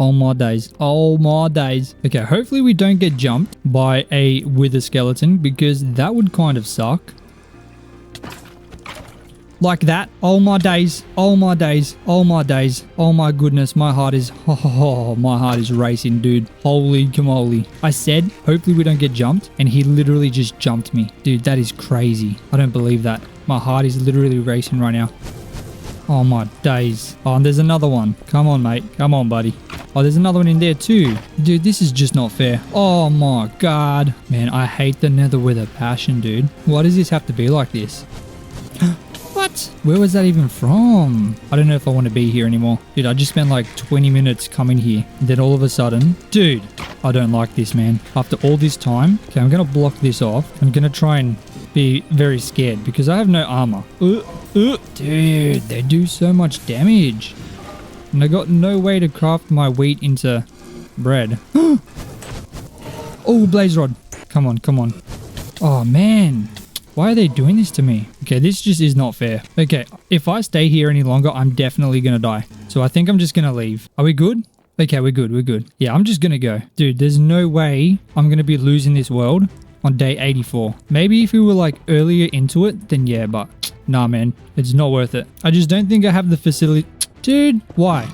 Oh my days. Okay, hopefully we don't get jumped by a wither skeleton because that would kind of suck. Like that. Oh my days. Oh my goodness. My heart is racing, dude. Holy camole. I said, hopefully we don't get jumped, and he literally just jumped me. Dude, that is crazy. I don't believe that. My heart is literally racing right now. Oh my days. Oh, and there's another one. Come on, mate. Come on, buddy. Oh, there's another one in there too. Dude, this is just not fair. Oh my god. Man, I hate the nether with a passion, dude. Why does this have to be like this? What? What? Where was that even from? I don't know if I want to be here anymore. Dude, I just spent like 20 minutes coming here. And then all of a sudden, dude, I don't like this, man. After all this time, okay, I'm going to block this off. I'm going to try and be very scared because I have no armor. Dude, they do so much damage. And I got no way to craft my wheat into bread. Oh, blaze rod. Come on, come on. Oh, man. Why are they doing this to me? Okay, this just is not fair. Okay, if I stay here any longer, I'm definitely going to die. So I think I'm just going to leave. Are we good? Okay, we're good, we're good. Yeah, I'm just going to go. Dude, there's no way I'm going to be losing this world on day 84. Maybe if we were like earlier into it, then yeah, but nah, man. It's not worth it. I just don't think I have the facility. Dude, why?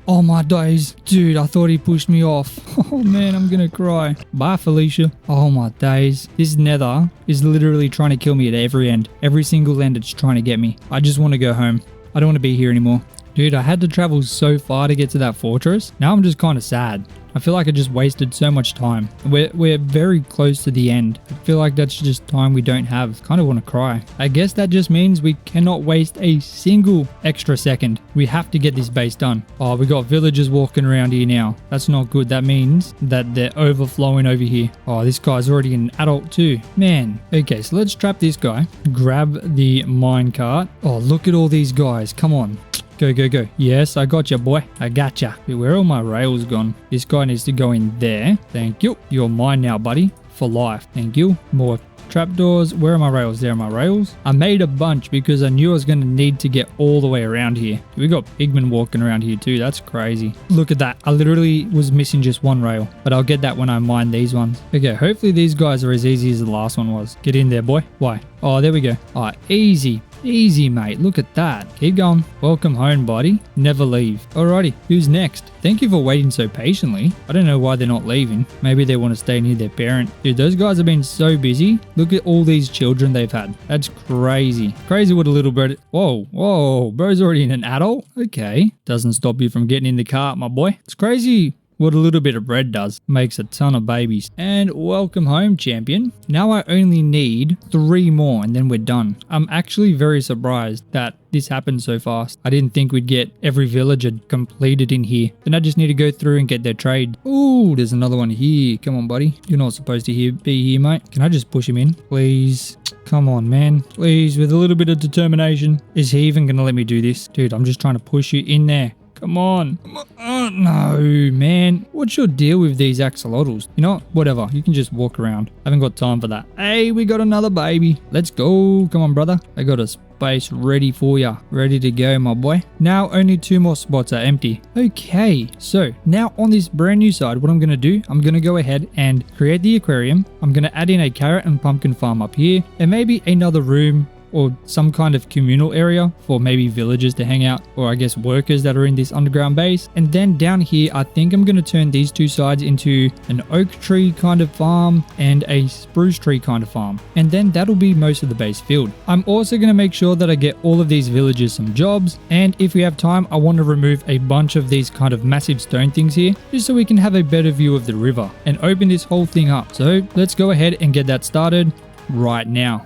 Oh my days. Dude, I thought he pushed me off. Oh man, I'm gonna cry. Bye, Felicia. Oh my days. This nether is literally trying to kill me at every end. Every single end it's trying to get me. I just want to go home. I don't want to be here anymore. Dude, I had to travel so far to get to that fortress. Now I'm just kind of sad. I feel like I just wasted so much time. We're very close to the end. I feel like that's just time we don't have. Kind of want to cry. I guess that just means we cannot waste a single extra second. We have to get this base done. Oh, we got villagers walking around here now. That's not good. That means that they're overflowing over here. Oh, this guy's already an adult too. Man. Okay, so let's trap this guy. Grab the minecart. Oh, look at all these guys. Come on. Go, go, go. Yes, I got you, boy. I got ya. Where are all my rails gone? This guy needs to go in there. Thank you. You're mine now, buddy. For life. Thank you. More trapdoors. Where are my rails? There are my rails. I made a bunch because I knew I was going to need to get all the way around here. We got pigmen walking around here too. That's crazy. Look at that. I literally was missing just one rail, but I'll get that when I mine these ones. Okay, hopefully these guys are as easy as the last one was. Get in there, boy. Why? Oh, there we go. All right, easy. Easy, mate. Look at that. Keep going. Welcome home, buddy. Never leave. Alrighty, who's next? Thank you for waiting so patiently. I don't know why they're not leaving. Maybe they want to stay near their parent. Dude, those guys have been so busy. Look at all these children they've had. That's crazy. Crazy what a little bird... Whoa, whoa. Bro's already an adult? Okay. Doesn't stop you from getting in the cart, my boy. It's crazy what a little bit of bread does. Makes a ton of babies. And welcome home, champion. Now I only need 3 more and then we're done. I'm actually very surprised that this happened so fast. I didn't think we'd get every villager completed in here. Then I just need to go through and get their trade. Ooh, there's another one here. Come on, buddy. You're not supposed to be here, mate. Can I just push him in? Please. Come on, man. Please, with a little bit of determination. Is he even going to let me do this? Dude, I'm just trying to push you in there. Come on. Oh, no, man. What's your deal with these axolotls? You know what? Whatever. You can just walk around. I haven't got time for that. Hey, we got another baby. Let's go. Come on, brother. I got a space ready for ya. Ready to go, my boy. Now only 2 more spots are empty. Okay, so now on this brand new side, what I'm going to do, I'm going to go ahead and create the aquarium. I'm going to add in a carrot and pumpkin farm up here and maybe another room or some kind of communal area for maybe villagers to hang out, or I guess workers that are in this underground base. And then down here, I think I'm going to turn these 2 sides into an oak tree kind of farm and a spruce tree kind of farm. And then that'll be most of the base filled. I'm also going to make sure that I get all of these villagers some jobs. And if we have time, I want to remove a bunch of these kind of massive stone things here, just so we can have a better view of the river and open this whole thing up. So let's go ahead and get that started right now.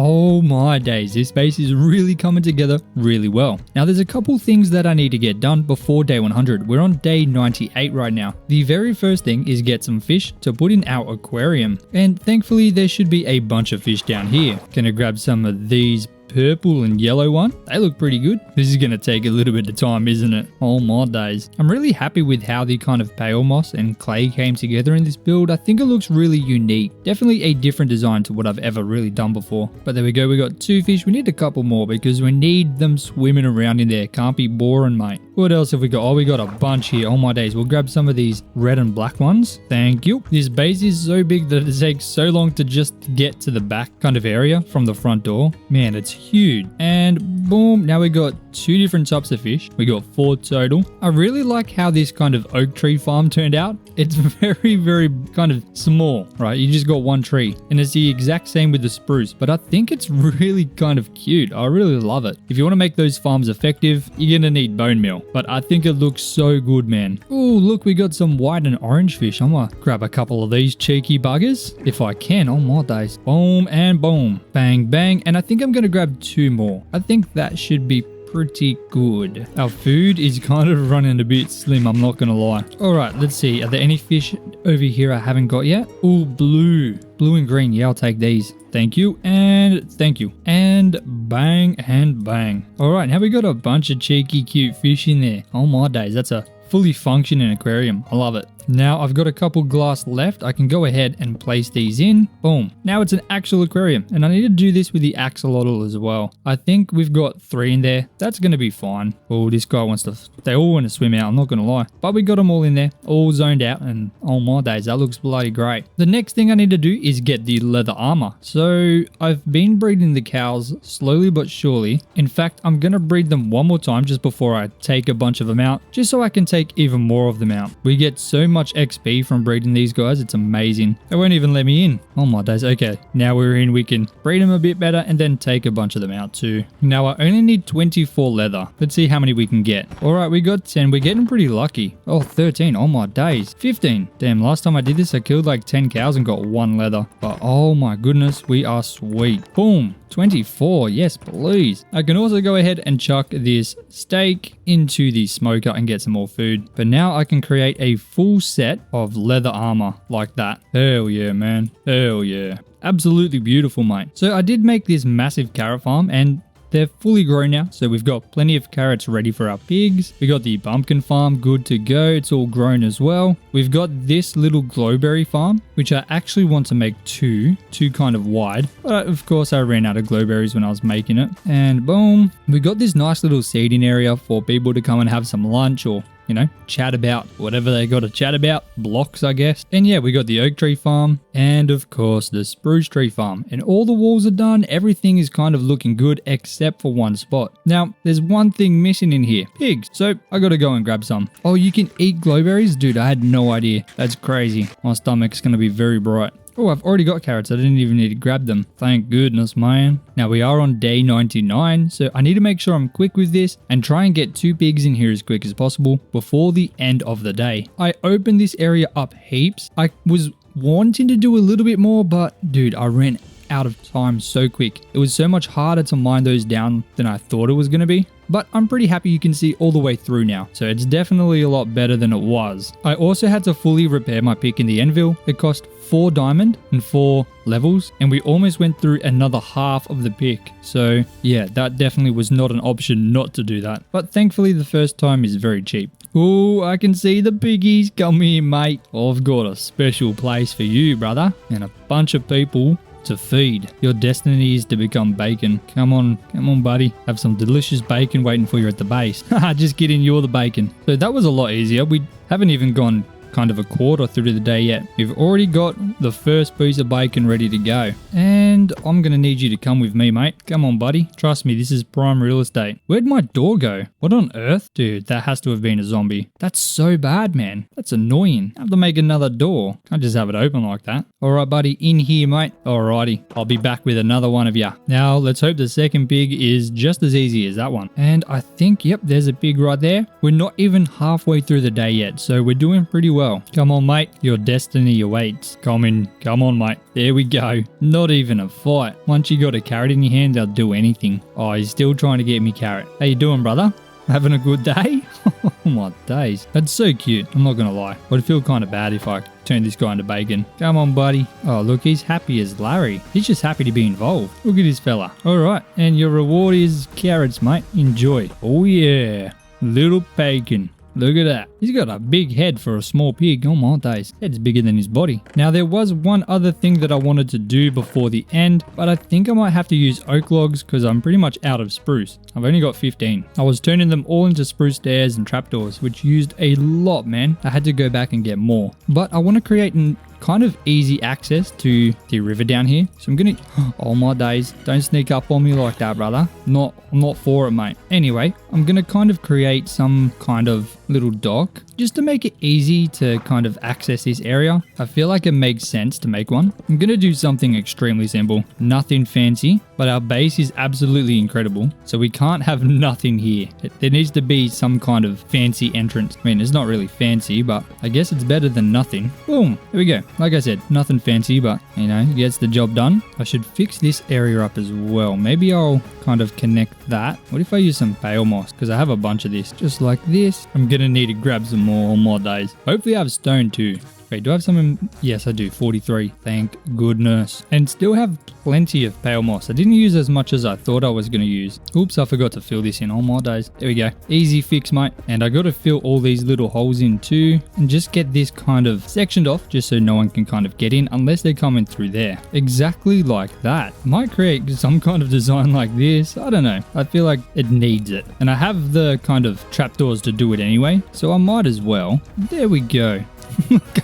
Oh my days, this base is really coming together really well. Now there's a couple things that I need to get done before day 100. We're on day 98 right now. The very first thing is get some fish to put in our aquarium. And thankfully there should be a bunch of fish down here. Gonna grab some of these purple and yellow one. They look pretty good. This is going to take a little bit of time, isn't it? Oh my days. I'm really happy with how the kind of pale moss and clay came together in this build. I think it looks really unique. Definitely a different design to what I've ever really done before. But there we go. We got 2 fish. We need a couple more because we need them swimming around in there. Can't be boring, mate. What else have we got? Oh, we got a bunch here. Oh my days. We'll grab some of these red and black ones. Thank you. This base is so big that it takes so long to just get to the back kind of area from the front door. Man, it's huge. And boom, now we got 2 different types of fish. We got 4 total. I really like how this kind of oak tree farm turned out. It's very, very kind of small, right? You just got 1 tree and it's the exact same with the spruce, but I think it's really kind of cute. I really love it. If you want to make those farms effective, you're going to need bone meal, but I think it looks so good, man. Oh, look, we got some white and orange fish. I'm going to grab a couple of these cheeky buggers if I can. Oh my days. Boom and boom. Bang, bang. And I think I'm going to grab 2 more. I think that should be pretty good. Our food is kind of running a bit slim, I'm not gonna lie. All right, let's see. Are there any fish over here I haven't got yet? Oh, blue and green. Yeah, I'll take these. Thank you and thank you. And bang and bang. All right, now we got a bunch of cheeky cute fish in there. Oh my days, that's a fully functioning aquarium. I love it. Now I've got a couple glass left. I can go ahead and place these in. Boom. Now it's an actual aquarium, and I need to do this with the axolotl as well. I think we've got 3 in there. That's going to be fine. Oh, this guy wants to, they all want to swim out. I'm not going to lie, but we got them all in there, all zoned out, and oh my days, that looks bloody great. The next thing I need to do is get the leather armor. So I've been breeding the cows slowly but surely. In fact, I'm going to breed them one more time just before I take a bunch of them out, just so I can take even more of them out. We get so much XP from breeding these guys, it's amazing. They won't even let me in. Oh my days. Okay, now we're in, we can breed them a bit better and then take a bunch of them out too. Now I only need 24 leather. Let's see how many we can get. All right, we got 10. We're getting pretty lucky. Oh, 13. Oh my days. 15. Damn, last time I did this I killed like 10 cows and got 1 leather. But oh my goodness, we are sweet. Boom. 24. Yes, please. I can also go ahead and chuck this steak into the smoker and get some more food. But now I can create a full set of leather armor like that. Hell yeah, man. Hell yeah. Absolutely beautiful, mate. So I did make this massive carrot farm and they're fully grown now, so we've got plenty of carrots ready for our pigs. We got the pumpkin farm good to go. It's all grown as well. We've got this little glowberry farm, which I actually want to make two kind of wide. But of course, I ran out of glowberries when I was making it. And boom, we got this nice little seating area for people to come and have some lunch or, you know, chat about whatever they got to chat about. Blocks, I guess. And yeah, we got the oak tree farm and of course the spruce tree farm. And all the walls are done. Everything is kind of looking good except for one spot. Now, there's one thing missing in here. Pigs. So I got to go and grab some. Oh, you can eat glowberries? Dude, I had no idea. That's crazy. My stomach's going to be very bright. Oh, I've already got carrots. I didn't even need to grab them. Thank goodness, man. Now we are on day 99, so I need to make sure I'm quick with this and try and get 2 pigs in here as quick as possible before the end of the day. I opened this area up heaps. I was wanting to do a little bit more, but dude, I ran out of time so quick. It was so much harder to mine those down than I thought it was going to be. But I'm pretty happy you can see all the way through now, so it's definitely a lot better than it was. I also had to fully repair my pick in the anvil. It cost 4 diamond and 4 levels, and we almost went through another half of the pick. So yeah, that definitely was not an option not to do that. But thankfully the first time is very cheap. Oh, I can see the piggies. Come here, mate. I've got a special place for you, brother, and a bunch of people to feed. Your destiny is to become bacon. Come on, buddy. Have some delicious bacon waiting for you at the base. Haha, just kidding, you're the bacon. So that was a lot easier. We haven't even gone kind of a quarter through the day yet. We've already got the first piece of bacon ready to go. And I'm going to need you to come with me, mate. Come on, buddy. Trust me, this is prime real estate. Where'd my door go? What on earth? Dude, that has to have been a zombie. That's so bad, man. That's annoying. I have to make another door. Can't just have it open like that. All right, buddy, in here, mate. Alrighty, I'll be back with another one of ya. Now, let's hope the second pig is just as easy as that one. And I think, yep, there's a pig right there. We're not even halfway through the day yet, so we're doing pretty well. Come on, mate. Your destiny awaits. Come on, mate. There we go. Not even a fight. Once you got a carrot in your hand, they'll do anything. Oh, he's still trying to get me carrot. How you doing, brother? Having a good day? Oh my days. That's so cute. I'm not gonna lie. Would feel kind of bad if I turned this guy into bacon. Come on, buddy. Oh, look, he's happy as Larry. He's just happy to be involved. Look at this fella. All right. And your reward is carrots, mate. Enjoy. Oh, yeah. Little bacon. Look at that. He's got a big head for a small pig. Oh my days. Head's bigger than his body. Now there was one other thing that I wanted to do before the end, but I think I might have to use oak logs because I'm pretty much out of spruce. I've only got 15. I was turning them all into spruce stairs and trapdoors, which used a lot, man. I had to go back and get more. But I want to create an kind of easy access to the river down here. So I'm gonna, oh my days, don't sneak up on me like that, brother. I'm not for it, mate. Anyway, I'm gonna kind of create some kind of little dock just to make it easy to kind of access this area. I feel like it makes sense to make one. I'm gonna do something extremely simple, nothing fancy, but our base is absolutely incredible. So we can't have nothing here. There needs to be some kind of fancy entrance. I mean, it's not really fancy, but I guess it's better than nothing. Boom, here we go. Like I said, nothing fancy, but you know, gets the job done. I should fix this area up as well. Maybe I'll kind of connect that. What if I use some pale moss? Because I have a bunch of this, just like this. I'm gonna need to grab some more days. Hopefully I have stone too. Wait, do I have some? Yes, I do. 43. Thank goodness. And still have plenty of pale moss. I didn't use as much as I thought I was going to use. Oops, I forgot to fill this in. Oh my days. There we go. Easy fix, mate. And I got to fill all these little holes in too. And just get this kind of sectioned off just so no one can kind of get in unless they're coming through there. Exactly like that. Might create some kind of design like this. I don't know. I feel like it needs it. And I have the kind of trapdoors to do it anyway. So I might as well. There we go.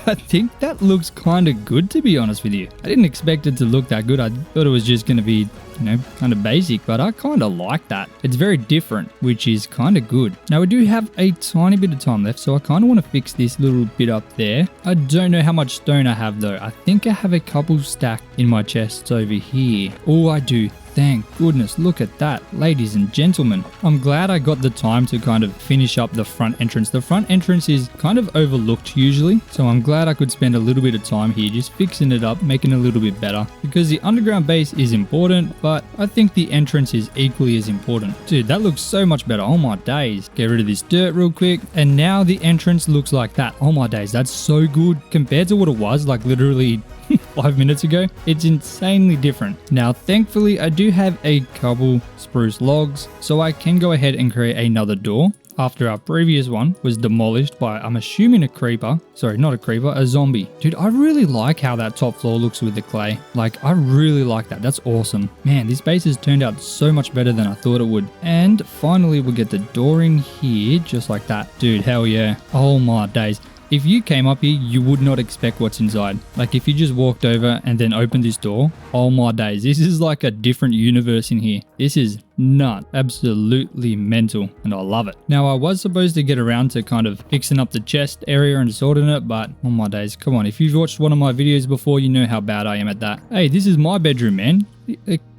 I think that looks kind of good, to be honest with you. I didn't expect it to look that good. I thought it was just going to be, you know, kind of basic, but I kind of like that. It's very different, which is kind of good. Now we do have a tiny bit of time left, so I kind of want to fix this little bit up there. I don't know how much stone I have though. I think I have a couple stacked in my chests over here. Oh, I do. Thank goodness, look at that, ladies and gentlemen. I'm glad I got the time to kind of finish up the front entrance. The front entrance is kind of overlooked usually, so I'm glad I could spend a little bit of time here just fixing it up, making it a little bit better, because the underground base is important, but I think the entrance is equally as important. Dude, that looks so much better. Oh my days. Get rid of this dirt real quick, and now the entrance looks like that. Oh my days, that's so good compared to what it was like literally 5 minutes ago. It's insanely different. Now thankfully I do have a couple spruce logs, so I can go ahead and create another door after our previous one was demolished by, I'm assuming, a creeper. Sorry, not a creeper, a zombie. Dude, I really like how that top floor looks with the clay. Like, I really like that. That's awesome. Man, this base has turned out so much better than I thought it would. And finally we'll get the door in here just like that. Dude, hell yeah. Oh my days. If you came up here, you would not expect what's inside. Like if you just walked over and then opened this door, oh my days, this is like a different universe in here. This is nuts, absolutely mental, and I love it. Now I was supposed to get around to kind of fixing up the chest area and sorting it, but oh my days, come on, if you've watched one of my videos before, you know how bad I am at that. Hey, this is my bedroom, man.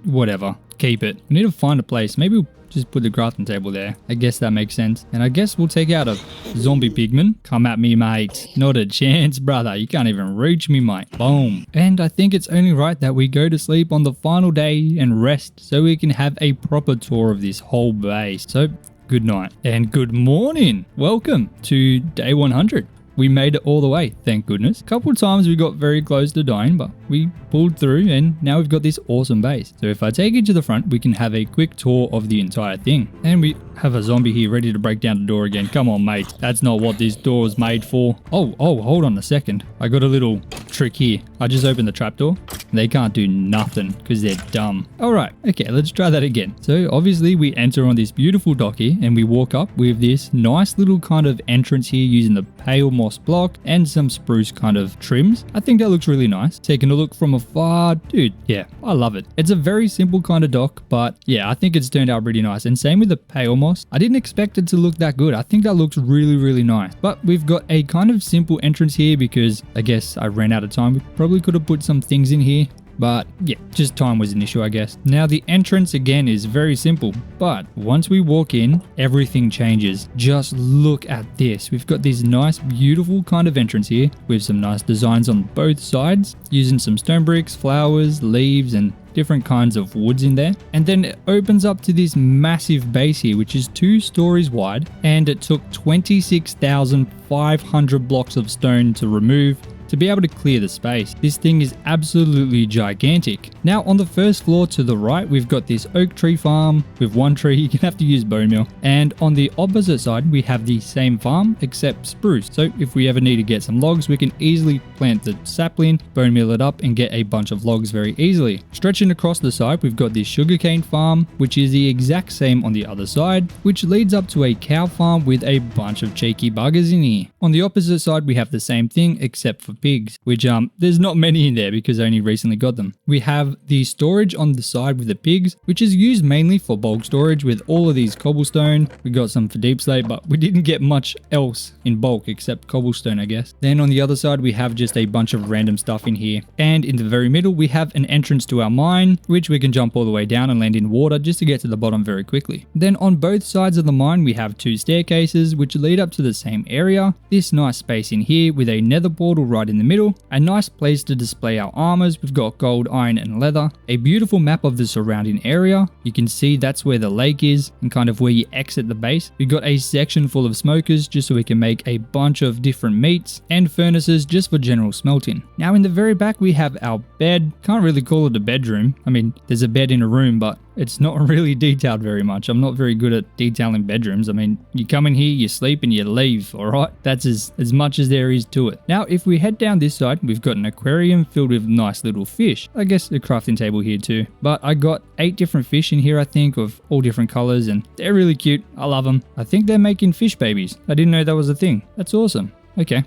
Whatever, keep it. We need to find a place. Maybe we'll just put the crafting table there. I guess that makes sense. And I guess we'll take out a zombie pigman. Come at me, mate. Not a chance, brother. You can't even reach me, mate. Boom. And I think it's only right that we go to sleep on the final day and rest so we can have a proper tour of this whole base. So, good night and good morning. Welcome to day 100. We made it all the way, thank goodness. A couple of times we got very close to dying, but we pulled through and now we've got this awesome base. So if I take you to the front, we can have a quick tour of the entire thing. And we have a zombie here ready to break down the door again. Come on, mate. That's not what this door was made for. Oh, hold on a second. I got a little trick here. I just opened the trapdoor. They can't do nothing because they're dumb. All right, okay, let's try that again. So obviously we enter on this beautiful dock here and we walk up with this nice little kind of entrance here using the pale moss block and some spruce kind of trims. I think that looks really nice. Taking a look from afar, dude, yeah, I love it. It's a very simple kind of dock, but yeah, I think it's turned out pretty nice. And same with the pale moss. I didn't expect it to look that good. I think that looks really, really nice. But we've got a kind of simple entrance here because I guess I ran out of time. We probably could have put some things in here. But yeah, just time was an issue, I guess. Now the entrance again is very simple, but once we walk in, everything changes. Just look at this. We've got this nice, beautiful kind of entrance here with some nice designs on both sides, using some stone bricks, flowers, leaves, and different kinds of woods in there. And then it opens up to this massive base here, which is 2 stories wide, and it took 26,500 blocks of stone to remove to be able to clear the space. This thing is absolutely gigantic. Now on the first floor to the right, we've got this oak tree farm with 1 tree. You're gonna have to use bone meal. And on the opposite side, we have the same farm except spruce. So if we ever need to get some logs, we can easily plant the sapling, bone meal it up, and get a bunch of logs very easily. Stretching across the side, we've got this sugarcane farm, which is the exact same on the other side, which leads up to a cow farm with a bunch of cheeky buggers in here. On the opposite side, we have the same thing except for pigs, which there's not many in there because I only recently got them. We have the storage on the side with the pigs, which is used mainly for bulk storage with all of these cobblestone. We got some for deep slate, but we didn't get much else in bulk except cobblestone, I guess. Then on the other side, we have just a bunch of random stuff in here. And in the very middle, we have an entrance to our mine, which we can jump all the way down and land in water just to get to the bottom very quickly. Then on both sides of the mine, we have 2 staircases, which lead up to the same area. This nice space in here with a nether portal right in the middle, a nice place to display our armors. We've got gold, iron, and leather. A beautiful map of the surrounding area. You can see that's where the lake is and kind of where you exit the base. We've got a section full of smokers just so we can make a bunch of different meats, and furnaces just for general smelting. Now in the very back, we have our bed. Can't really call it a bedroom. I mean, there's a bed in a room, but it's not really detailed very much. I'm not very good at detailing bedrooms. I mean, you come in here, you sleep, and you leave, alright? That's as much as there is to it. Now, if we head down this side, we've got an aquarium filled with nice little fish. I guess a crafting table here too. But I got 8 different fish in here, I think, of all different colors, and they're really cute. I love them. I think they're making fish babies. I didn't know that was a thing. That's awesome. Okay,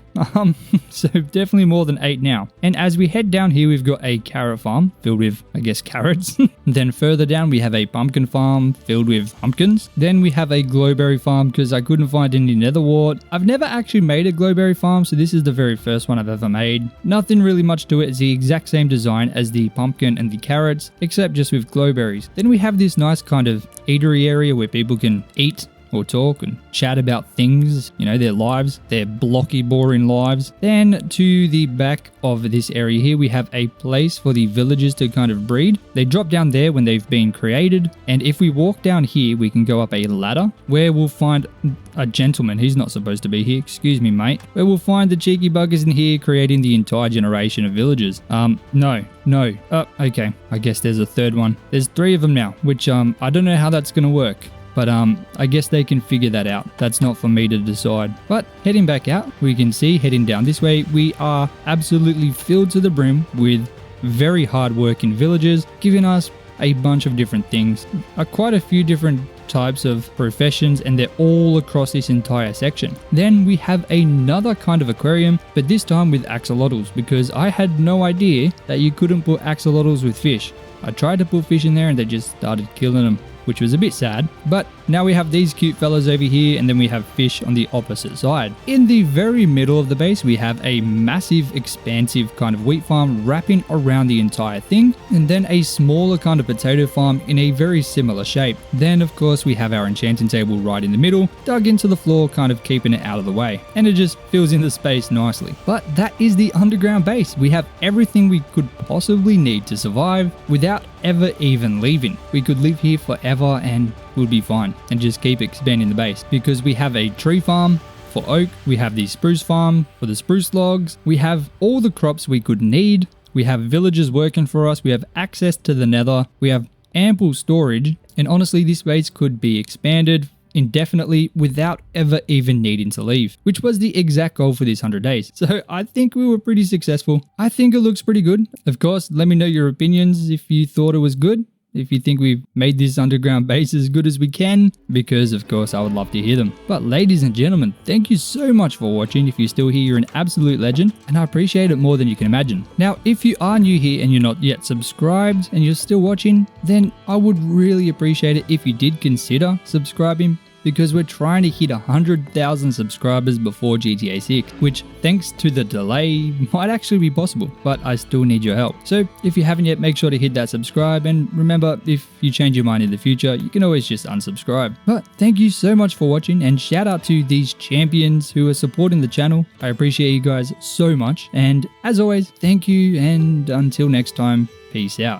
so definitely more than 8 now. And as we head down here, we've got a carrot farm filled with, I guess, carrots. Then further down, we have a pumpkin farm filled with pumpkins. Then we have a glowberry farm because I couldn't find any nether wart. I've never actually made a glowberry farm, so this is the very first one I've ever made. Nothing really much to it. It's the exact same design as the pumpkin and the carrots, except just with glowberries. Then we have this nice kind of eatery area where people can eat or talk and chat about things, you know, their lives, their blocky, boring lives. Then to the back of this area here, we have a place for the villagers to kind of breed. They drop down there when they've been created. And if we walk down here, we can go up a ladder where we'll find a gentleman. He's not supposed to be here. Excuse me, mate. Where we'll find the cheeky buggers in here creating the entire generation of villagers. No. Okay. I guess there's a third one. There's 3 of them now, which I don't know how that's going to work. But I guess they can figure that out. That's not for me to decide. But heading back out, we can see heading down this way, we are absolutely filled to the brim with very hard-working villagers, giving us a bunch of different things. Quite a few different types of professions, and they're all across this entire section. Then we have another kind of aquarium, but this time with axolotls, because I had no idea that you couldn't put axolotls with fish. I tried to put fish in there and they just started killing them, which was a bit sad. But now we have these cute fellas over here, and then we have fish on the opposite side. In the very middle of the base, we have a massive, expansive kind of wheat farm wrapping around the entire thing, and then a smaller kind of potato farm in a very similar shape. Then, of course, we have our enchanting table right in the middle, dug into the floor, kind of keeping it out of the way, and it just fills in the space nicely. But that is the underground base. We have everything we could possibly need to survive without ever even leaving. We could live here forever and we'll be fine and just keep expanding the base, because we have a tree farm for oak, we have the spruce farm for the spruce logs, we have all the crops we could need, we have villagers working for us, we have access to the nether, we have ample storage, and honestly this base could be expanded indefinitely without ever even needing to leave, which was the exact goal for these 100 days. So I think we were pretty successful. I think it looks pretty good. Of course, let me know your opinions if you thought it was good, if you think we've made this underground base as good as we can, because of course I would love to hear them. But ladies and gentlemen, thank you so much for watching. If you're still here, you're an absolute legend, and I appreciate it more than you can imagine. Now, if you are new here and you're not yet subscribed and you're still watching, then I would really appreciate it if you did consider subscribing, because we're trying to hit 100,000 subscribers before GTA 6, which thanks to the delay might actually be possible, but I still need your help. So if you haven't yet, make sure to hit that subscribe, and remember, if you change your mind in the future, you can always just unsubscribe. But thank you so much for watching, and shout out to these champions who are supporting the channel. I appreciate you guys so much, and as always, thank you, and until next time, peace out.